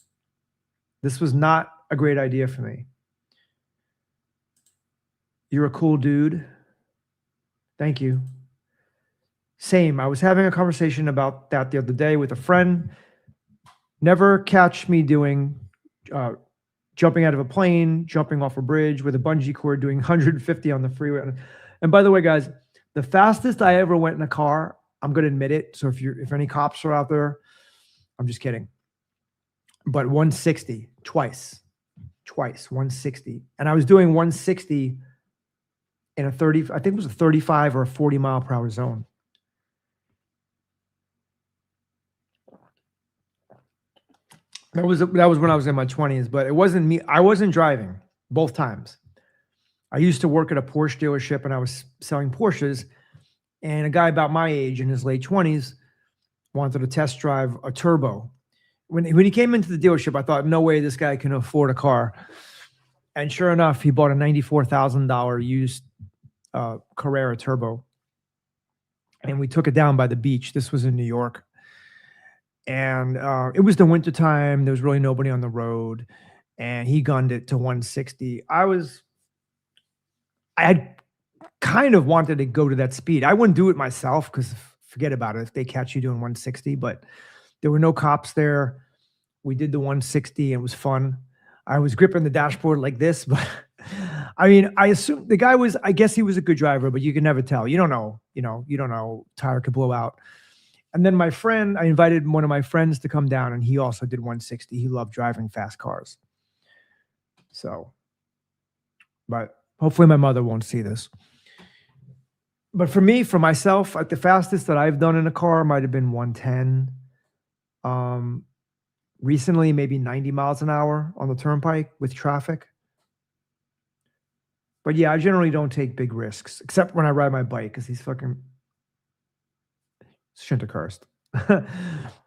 This was not a great idea for me. You're a cool dude. Thank you. Same. I was having a conversation about that the other day with a friend. Never catch me doing jumping out of a plane, jumping off a bridge with a bungee cord, doing 150 on the freeway. And by the way, guys, the fastest I ever went in a car, I'm going to admit it. So if any cops are out there, I'm just kidding. But 160 twice, 160. And I was doing 160 in a 30, I think it was a 35 or a 40 mile per hour zone. That was when I was in my 20s, but it wasn't me. I wasn't driving both times. I used to work at a Porsche dealership, and I was selling Porsches, and a guy about my age in his late 20s wanted to test drive a turbo. When he came into the dealership, I thought, no way this guy can afford a car. And sure enough, he bought a $94,000 used Carrera turbo. And we took it down by the beach. This was in New York. And it was the wintertime. There was really nobody on the road. And he gunned it to 160. I had kind of wanted to go to that speed. I wouldn't do it myself, because forget about it if they catch you doing 160. But there were no cops there. We did the 160. And it was fun. I was gripping the dashboard like this, but I mean, I assume the guy was, I guess he was a good driver, but you can never tell. You don't know, you don't know, tire could blow out. And then my friend, I invited one of my friends to come down and he also did 160. He loved driving fast cars. So, but hopefully my mother won't see this. But for me, for myself, at the fastest that I've done in a car might have been 110. Recently, maybe 90 miles an hour on the turnpike with traffic. But yeah, I generally don't take big risks, except when I ride my bike, because these fucking shouldn't have cursed.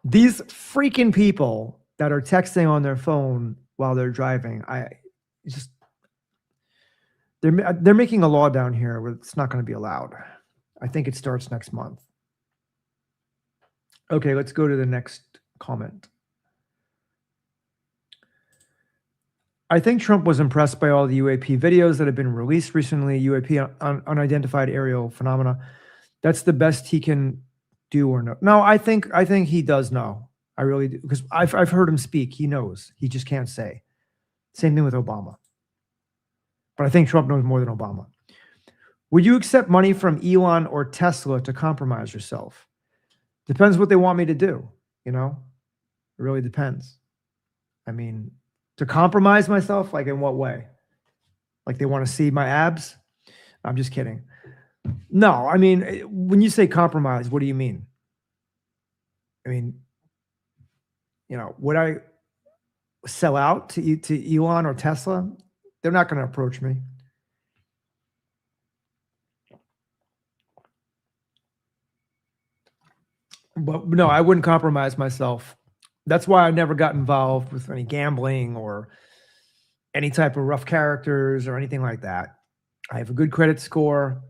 These freaking people that are texting on their phone while they're driving, they're making a law down here where it's not going to be allowed. I think it starts next month. Okay, let's go to the next comment. I think Trump was impressed by all the UAP videos that have been released recently. UAP, unidentified aerial phenomena. That's the best he can do or know. No, I think he does know. I really do, because I've heard him speak. He knows. He just can't say. Same thing with Obama. But I think Trump knows more than Obama. Would you accept money from Elon or Tesla to compromise yourself? Depends what they want me to do. It really depends. I mean, to compromise myself, like in what way? Like they want to see my abs? I'm just kidding. No, I mean, when you say compromise, what do you mean? I mean, would I sell out to Elon or Tesla? They're not going to approach me. But no, I wouldn't compromise myself. That's why I never got involved with any gambling or any type of rough characters or anything like that. I have a good credit score.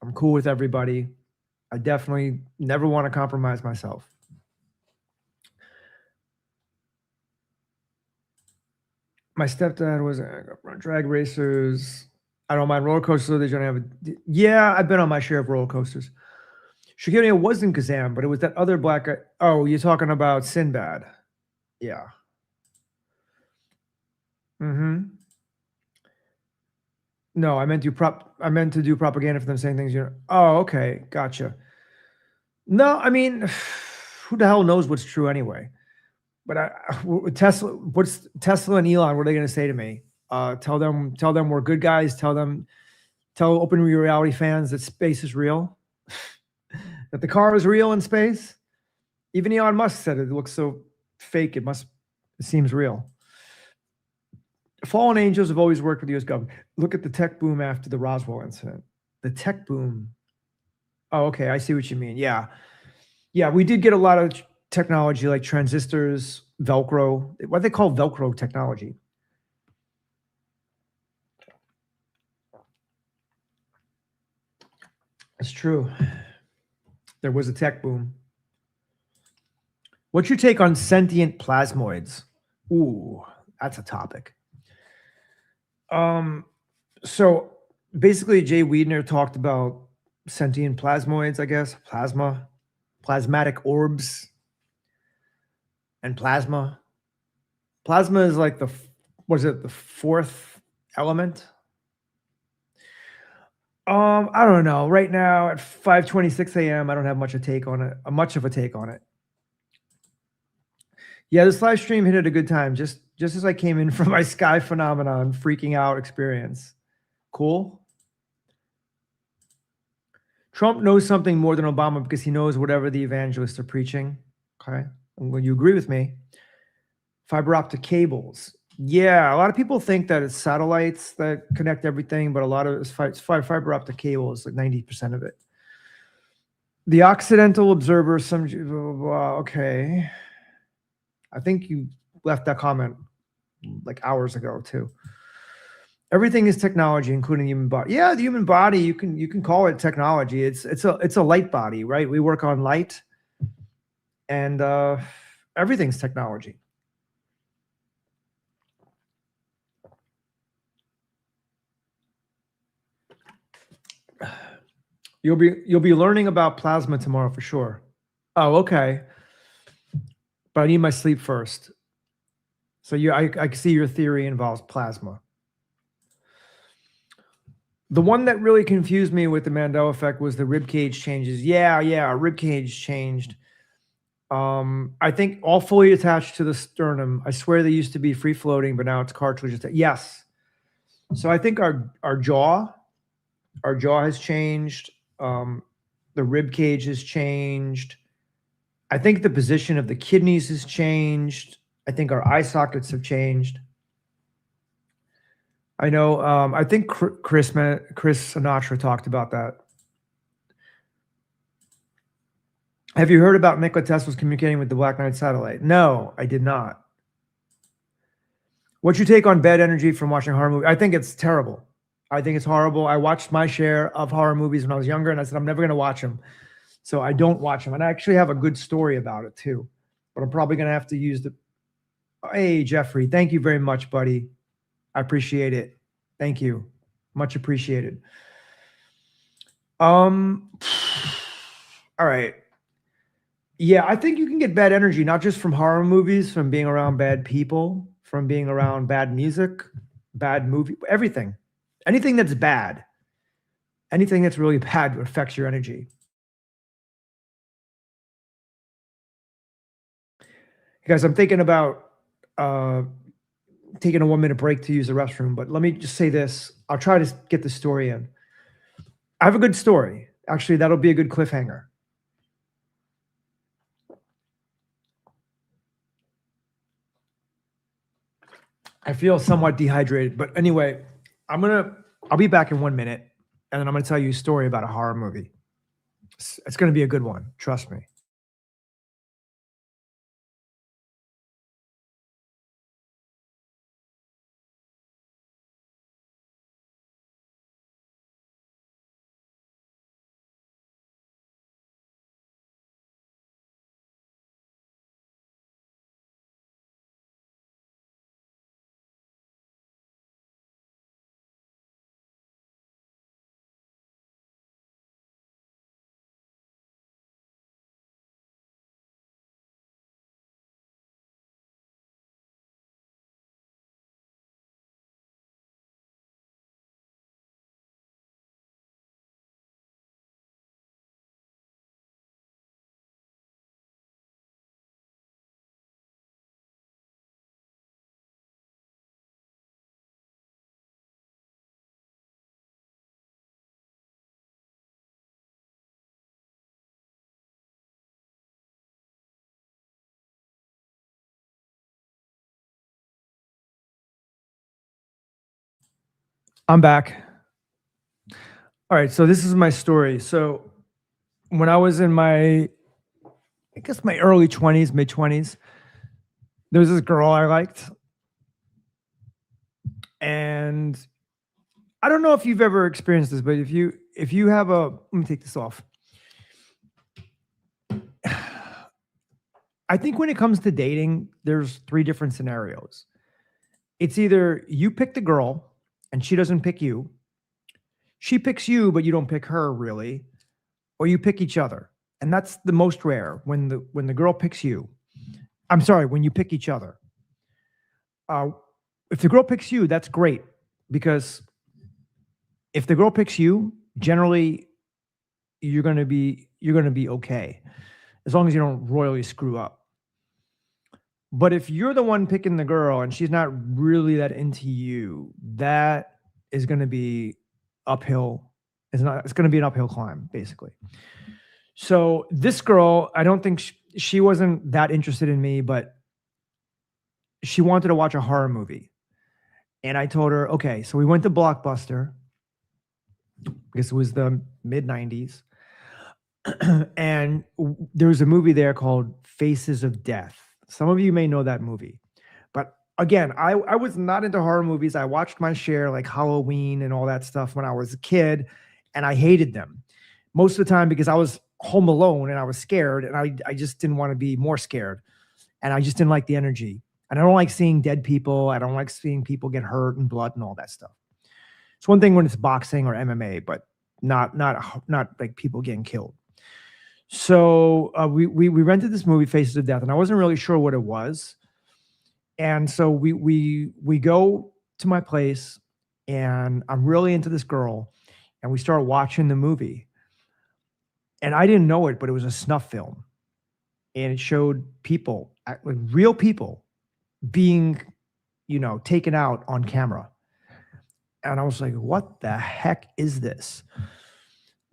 I'm cool with everybody. I definitely never want to compromise myself. My stepdad was drag racers. I don't mind roller coasters. They don't have yeah, I've been on my share of roller coasters. Shaquille O'Neal was in Kazam, but it was that other black guy. Oh, you're talking about Sinbad. Yeah. Mm-hmm. No, I meant to do propaganda for them saying things. Oh, okay, gotcha. No, I mean, who the hell knows what's true anyway? But Tesla, what's Tesla and Elon? What are they going to say to me? Tell them we're good guys. Tell open reality fans that space is real, that the car is real in space. Even Elon Musk said it looks so fake. It seems real. Fallen angels have always worked with the U.S. government. Look at the tech boom after the Roswell incident. The tech boom. Oh, okay. I see what you mean. Yeah. Yeah. We did get a lot of technology like transistors, Velcro. What they call Velcro technology. It's true. There was a tech boom. What's your take on sentient plasmoids? Ooh, that's a topic. So basically Jay Weidner talked about sentient plasmoids, I guess, plasmatic orbs, and plasma. Plasma is like the fourth element? I don't know. Right now at 5:26 a.m., I don't have much of a take on it. Yeah, this live stream hit at a good time, just as I came in from my sky phenomenon freaking out experience. Cool. Trump knows something more than Obama because he knows whatever the evangelists are preaching. Okay. And will you agree with me? Fiber optic cables. Yeah, a lot of people think that it's satellites that connect everything, but a lot of it's fiber optic cables, like 90% of it. The Occidental Observer, okay. I think you left that comment like hours ago too. Everything is technology, including the human body. Yeah, the human body, you can call it technology. It's a light body, right? We work on light, and everything's technology. You'll be learning about plasma tomorrow for sure. Oh, okay. But I need my sleep first. So I can see your theory involves plasma. The one that really confused me with the Mandela effect was the rib cage changes. Yeah, rib cage changed. I think all fully attached to the sternum. I swear they used to be free floating, but now it's cartilage. Yes. So I think our jaw has changed. The rib cage has changed. I think the position of the kidneys has changed. I think our eye sockets have changed. I know. I think Chris Sinatra talked about that. Have you heard about Nikola Tesla's communicating with the Black Knight satellite? No, I did not. What's your take on bad energy from watching horror movies? I think it's terrible. I think it's horrible. I watched my share of horror movies when I was younger, and I said I'm never going to watch them. So I don't watch them. And I actually have a good story about it too. But I'm probably going to have to use the... Hey, Jeffrey, thank you very much, buddy. I appreciate it. Thank you. Much appreciated. All right. Yeah, I think you can get bad energy, not just from horror movies, from being around bad people, from being around bad music, bad movie, everything. Anything that's bad, anything that's really bad affects your energy. Guys, I'm thinking about taking a 1 minute break to use the restroom, but let me just say this. I'll try to get the story in. I have a good story. Actually, that'll be a good cliffhanger. I feel somewhat dehydrated, but anyway, I'll be back in 1 minute, and then I'm going to tell you a story about a horror movie. It's going to be a good one. Trust me. I'm back. All right, so this is my story. So when I was in my early 20s, mid 20s, there was this girl I liked. And I don't know if you've ever experienced this, but if you have let me take this off. I think when it comes to dating, there's 3 different scenarios. It's either you pick the girl and she doesn't pick you. She picks you, but you don't pick her really, or you pick each other. And that's the most rare, when the girl picks you. I'm sorry, when you pick each other. If the girl picks you, that's great, because if the girl picks you, generally you're going to be okay, as long as you don't royally screw up. But if you're the one picking the girl and she's not really that into you, that is going to be uphill. It's going to be an uphill climb, basically. So this girl, I don't think she wasn't that interested in me, but she wanted to watch a horror movie. And I told her, okay, so we went to Blockbuster, because it was the mid 90s. And there was a movie there called Faces of Death. Some of you may know that movie. But again, I was not into horror movies. I watched my share, like Halloween and all that stuff, when I was a kid, and I hated them most of the time because I was home alone and I was scared, and I just didn't want to be more scared, and I just didn't like the energy. And I don't like seeing dead people. I don't like seeing people get hurt and blood and all that stuff. It's one thing when it's boxing or MMA, but not like people getting killed. So we rented this movie, Faces of Death, and I wasn't really sure what it was. And so we go to my place, and I'm really into this girl, and we start watching the movie. And I didn't know it, but it was a snuff film, and it showed people, like real people, being, taken out on camera. And I was like, what the heck is this?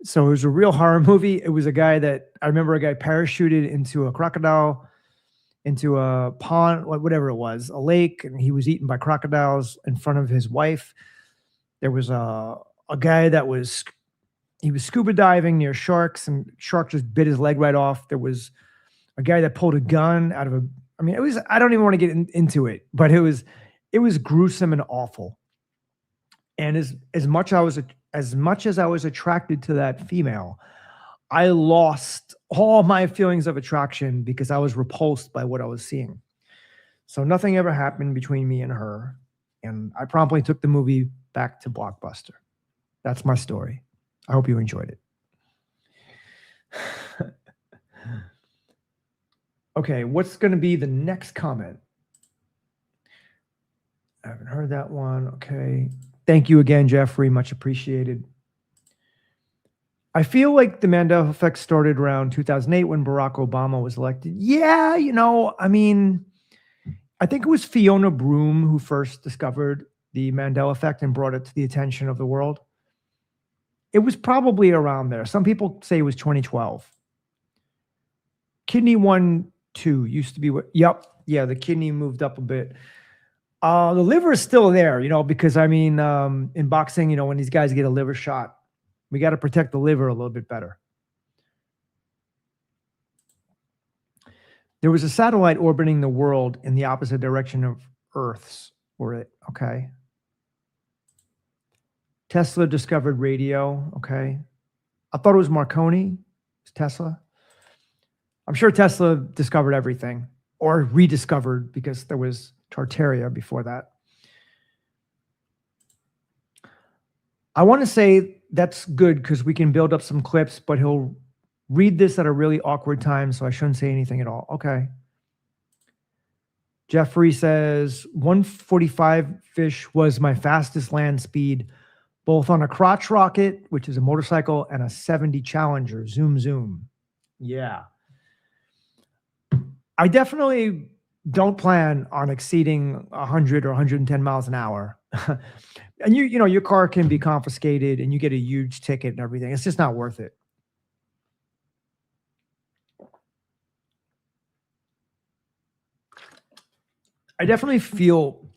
So it was a real horror movie. It was a guy that I remember, a guy parachuted into a crocodile, into a pond, whatever it was, a lake, and he was eaten by crocodiles in front of his wife. There was a guy that was scuba diving near sharks, and shark just bit his leg right off. There was a guy that pulled a gun out of a. I mean, it was. I don't even want to get into it, but it was gruesome and awful. And as much as I was attracted to that female, I lost all my feelings of attraction because I was repulsed by what I was seeing. So nothing ever happened between me and her, and I promptly took the movie back to Blockbuster. That's my story. I hope you enjoyed it. Okay, what's going to be the next comment? I haven't heard that one. Okay. Thank you again, Jeffrey. Much appreciated. I feel like the Mandela effect started around 2008 when Barack Obama was elected. Yeah, I mean, I think it was Fiona Broome who first discovered the Mandela effect and brought it to the attention of the world. It was probably around there. Some people say it was 2012. Kidney 1-2 used to be what? Yep. Yeah, the kidney moved up a bit. The liver is still there, because I mean, in boxing, when these guys get a liver shot, we got to protect the liver a little bit better. There was a satellite orbiting the world in the opposite direction of Earth's. Okay. Tesla discovered radio. Okay. I thought it was Marconi. It's Tesla. I'm sure Tesla discovered everything, or rediscovered, because there was Tartaria before that. I want to say that's good because we can build up some clips, but he'll read this at a really awkward time, so I shouldn't say anything at all. Okay. Jeffrey says 145 fish was my fastest land speed, both on a crotch rocket, which is a motorcycle, and a 70 Challenger. Zoom, zoom. Yeah. I definitely don't plan on exceeding 100 or 110 miles an hour. And your car can be confiscated and you get a huge ticket and everything. It's just not worth it. I definitely feel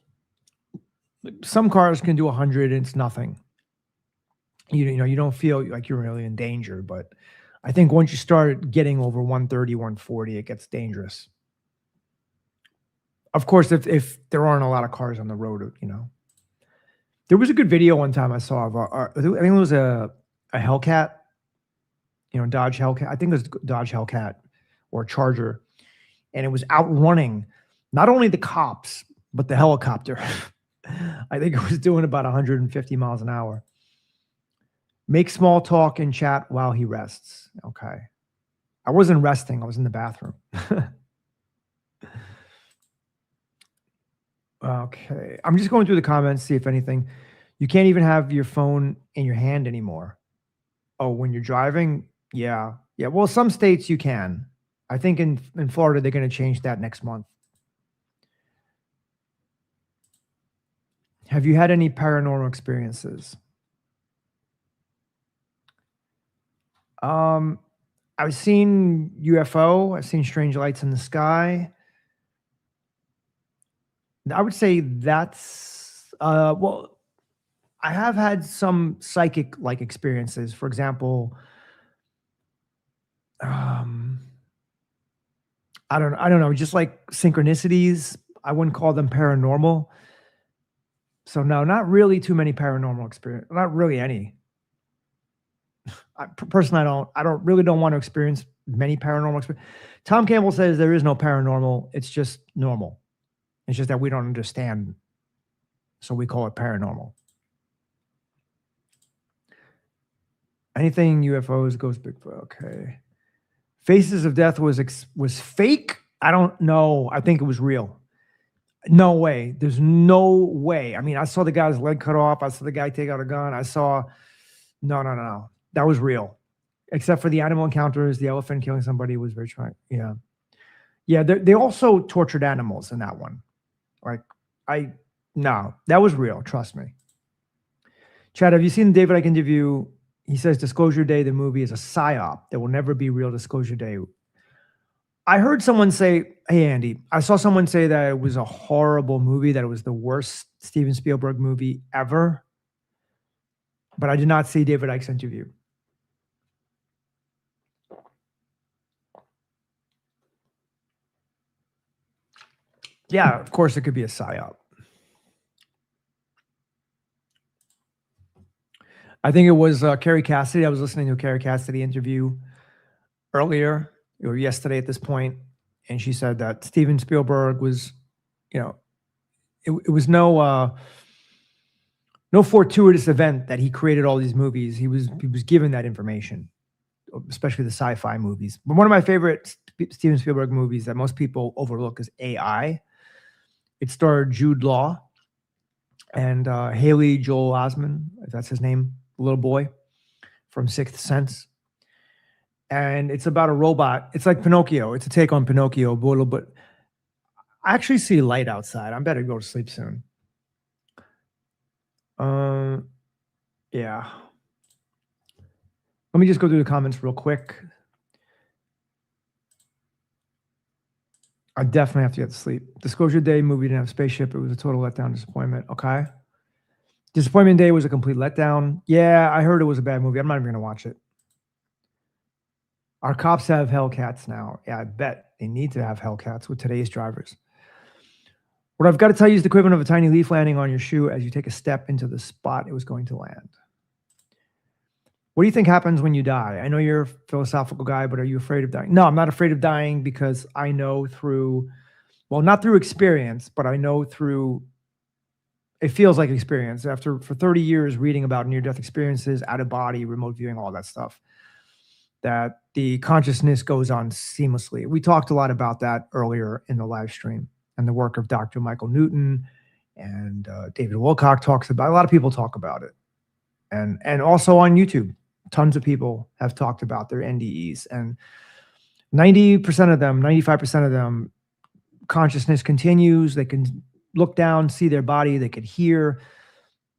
some cars can do 100 and it's nothing. You don't feel like you're really in danger, but I think once you start getting over 130, 140, it gets dangerous. Of course, if there aren't a lot of cars on the road, There was a good video one time I saw of I think it was a Hellcat, Dodge Hellcat. I think it was Dodge Hellcat or Charger, and it was outrunning not only the cops but the helicopter. I think it was doing about 150 miles an hour. Make small talk in chat while he rests. Okay, I wasn't resting. I was in the bathroom. Okay. I'm just going through the comments, see if anything. You can't even have your phone in your hand anymore. Oh, when you're driving? Yeah. Yeah. Well, some states you can. I think in Florida, they're going to change that next month. Have you had any paranormal experiences? I've seen UFO. I've seen strange lights in the sky. I would say that's, well, I have had some psychic-like experiences. For example, I don't know, just like synchronicities. I wouldn't call them paranormal. So no, not really too many paranormal experience. Not really any. Personally, I don't want to experience many paranormal experiences. Tom Campbell says there is no paranormal. It's just normal. It's just that we don't understand, so we call it paranormal. Anything UFOs goes big. Okay. Faces of Death was fake. I don't know. I think it was real. No way. There's no way. I mean, I saw the guy's leg cut off. I saw the guy take out a gun. I saw, no. That was real. Except for the animal encounters, the elephant killing somebody was very trying. Yeah. Yeah. They also tortured animals in that one. Like, no, that was real. Trust me. Chad, have you seen the David Icke interview? He says Disclosure Day, the movie, is a psyop. There will never be real Disclosure Day. I heard someone say, hey, Andy, I saw someone say that it was a horrible movie, that it was the worst Steven Spielberg movie ever. But I did not see David Icke's interview. Yeah, of course it could be a psyop. I think it was Carrie Cassidy. I was listening to a Carrie Cassidy interview earlier or yesterday at this point, and she said that Steven Spielberg was, it was no fortuitous event that he created all these movies. He was given that information, especially the sci-fi movies. But one of my favorite Steven Spielberg movies that most people overlook is AI. It starred Jude Law and Haley Joel Osment, if that's his name, the little boy from Sixth Sense. And it's about a robot. It's like Pinocchio. It's a take on Pinocchio, a little bit. I actually see light outside. I'm better go to sleep soon. Yeah. Let me just go through the comments real quick. I definitely have to get to sleep. Disclosure Day movie didn't have spaceship. It was a total letdown, disappointment. Okay. Disappointment Day was a complete letdown. Yeah, I heard it was a bad movie. I'm not even going to watch it. Our cops have Hellcats now. Yeah, I bet they need to have Hellcats with today's drivers. What I've got to tell you is the equivalent of a tiny leaf landing on your shoe as you take a step into the spot it was going to land. What do you think happens when you die? I know you're a philosophical guy, but are you afraid of dying? No, I'm not afraid of dying because I know through, well, not through experience, but I know through, it feels like experience. For 30 years reading about near-death experiences, out-of-body, remote viewing, all that stuff, that the consciousness goes on seamlessly. We talked a lot about that earlier in the live stream, and the work of Dr. Michael Newton and David Wilcock talks about, a lot of people talk about it. And also on YouTube, tons of people have talked about their NDEs, and 90% of them, 95% of them, consciousness continues. They can look down, see their body, they could hear,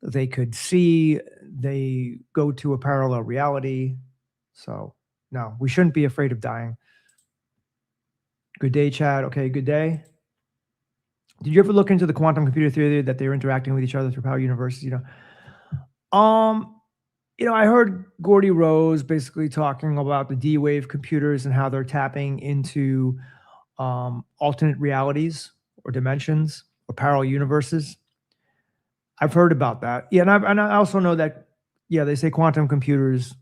they could see, they go to a parallel reality. So no, we shouldn't be afraid of dying. Good day, Chad. Okay, good day. Did you ever look into the quantum computer theory that they're interacting with each other through power universes? I heard Gordy Rose basically talking about the D-Wave computers and how they're tapping into alternate realities or dimensions or parallel universes. I've heard about that. Yeah, and I also know that, yeah, they say quantum computers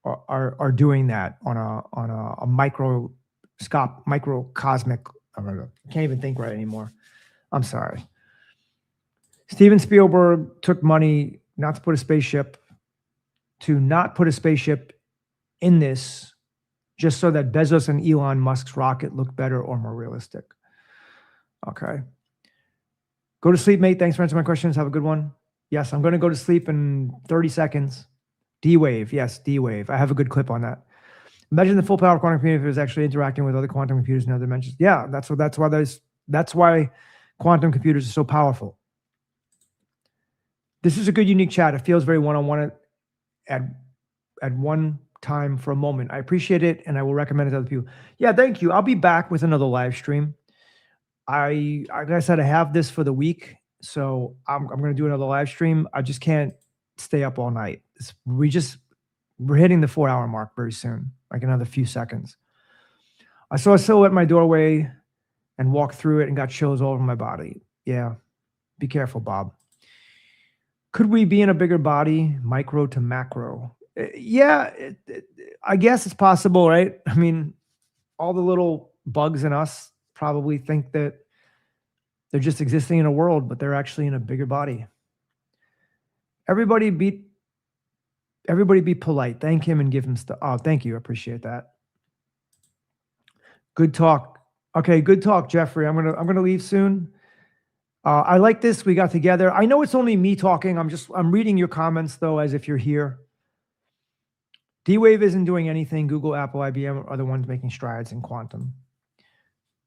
are doing that on a microcosmic. I can't even think right anymore. I'm sorry. Steven Spielberg took money not to put a spaceship in this, just so that Bezos and Elon Musk's rocket look better or more realistic. Okay. Go to sleep, mate. Thanks for answering my questions. Have a good one. Yes, I'm going to go to sleep in 30 seconds. D-Wave. Yes, D-Wave. I have a good clip on that. Imagine the full power of quantum computer is actually interacting with other quantum computers in other dimensions. Yeah, that's why quantum computers are so powerful. This is a good, unique chat. It feels very one-on-one at one time for a moment. I appreciate it, and I will recommend it to other people. Yeah, thank you. I'll be back with another live stream. Like I said, I have this for the week, so I'm going to do another live stream. I just can't stay up all night. We're hitting the 4-hour mark very soon, like another few seconds. I saw a silhouette in my doorway and walked through it and got chills all over my body. Yeah, be careful, Bob. Could we be in a bigger body, micro to macro? Yeah, I guess it's possible, right? I mean, all the little bugs in us probably think that they're just existing in a world, but they're actually in a bigger body. Everybody be polite. Thank him and give him stuff. Oh, thank you. I appreciate that. Good talk. Okay, good talk, Jeffrey. I'm gonna leave soon. I like this. We got together. I know it's only me talking. I'm reading your comments though, as if you're here. D-Wave isn't doing anything. Google, Apple, IBM are the ones making strides in quantum.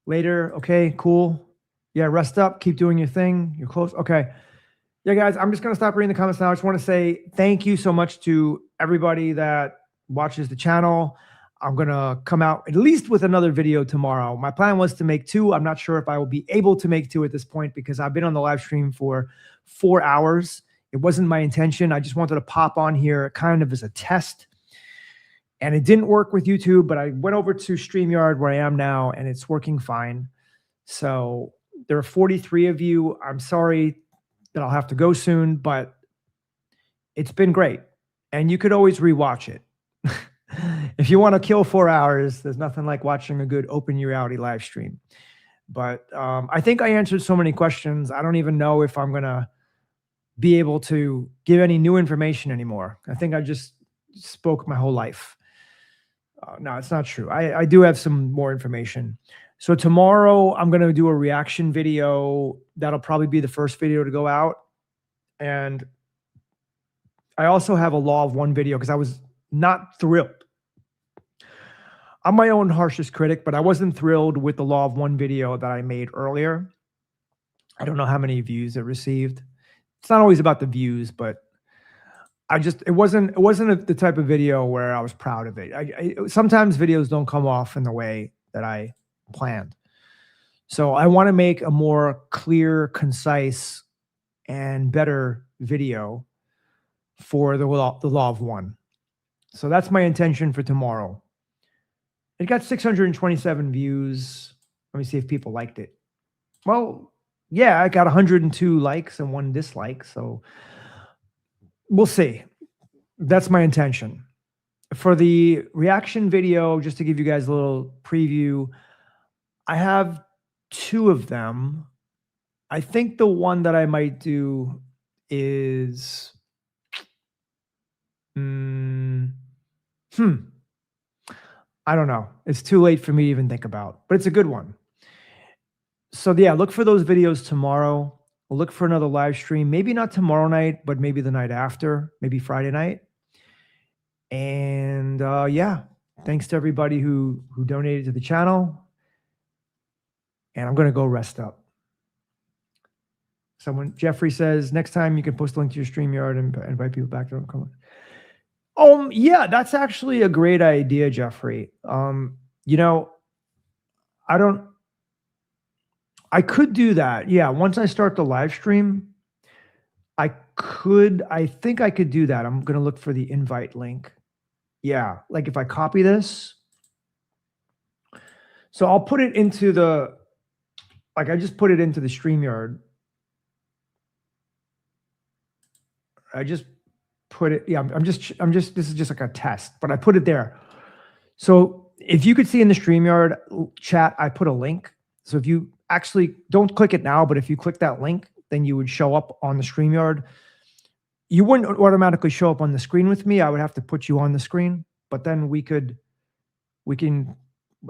Later. Okay, cool. Yeah, rest up. Keep doing your thing. You're close. Okay. Yeah, guys, I'm just going to stop reading the comments now. I just want to say thank you so much to everybody that watches the channel. I'm going to come out at least with another video tomorrow. My plan was to make 2. I'm not sure if I will be able to make 2 at this point because I've been on the live stream for 4 hours. It wasn't my intention. I just wanted to pop on here kind of as a test. And it didn't work with YouTube, but I went over to StreamYard where I am now, and it's working fine. So there are 43 of you. I'm sorry that I'll have to go soon, but it's been great. And you could always rewatch it. If you want to kill 4 hours, there's nothing like watching a good open reality live stream. But I think I answered so many questions. I don't even know if I'm going to be able to give any new information anymore. I think I just spoke my whole life. No, it's not true. I do have some more information. So tomorrow I'm going to do a reaction video. That'll probably be the first video to go out. And I also have a Law of One video because I was not thrilled. I'm my own harshest critic, but I wasn't thrilled with the Law of One video that I made earlier. I don't know how many views it received. It's not always about the views, but it wasn't the type of video where I was proud of it. Sometimes videos don't come off in the way that I planned. So I want to make a more clear, concise, and better video for the Law of One. So that's my intention for tomorrow. It got 627 views. Let me see if people liked it. Well, yeah, I got 102 likes and 1 dislike. So we'll see. That's my intention. For the reaction video, just to give you guys a little preview, I have 2 of them. I think the one that I might do is... I don't know. It's too late for me to even think about, but it's a good one. So yeah, look for those videos tomorrow. We'll look for another live stream. Maybe not tomorrow night, but maybe the night after, maybe Friday night. And yeah, thanks to everybody who donated to the channel. And I'm going to go rest up. Jeffrey says, next time you can post a link to your StreamYard and invite people back to come. Yeah, that's actually a great idea, Jeffrey. You know, I could do that. Yeah, once I start the live stream, I think I could do that. I'm going to look for the invite link. Yeah, like if I copy this. So I'll put it into I just put it into the StreamYard. I just put it, yeah, this is just like a test, but I put it there. So if you could see in the StreamYard chat, I put a link. So if you actually don't click it now, but if you click that link, then you would show up on the StreamYard. You wouldn't automatically show up on the screen with me. I would have to put you on the screen, but then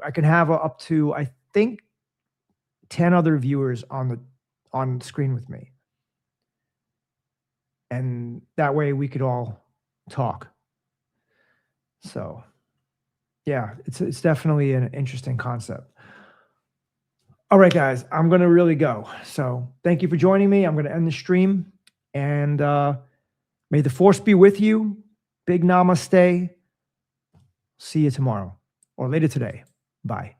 I can have up to, I think, 10 other viewers on the screen with me. And that way we could all talk. So yeah, it's definitely an interesting concept. All right, guys, I'm going to really go. So thank you for joining me. I'm going to end the stream, and may the force be with you. Big namaste. See you tomorrow or later today. Bye.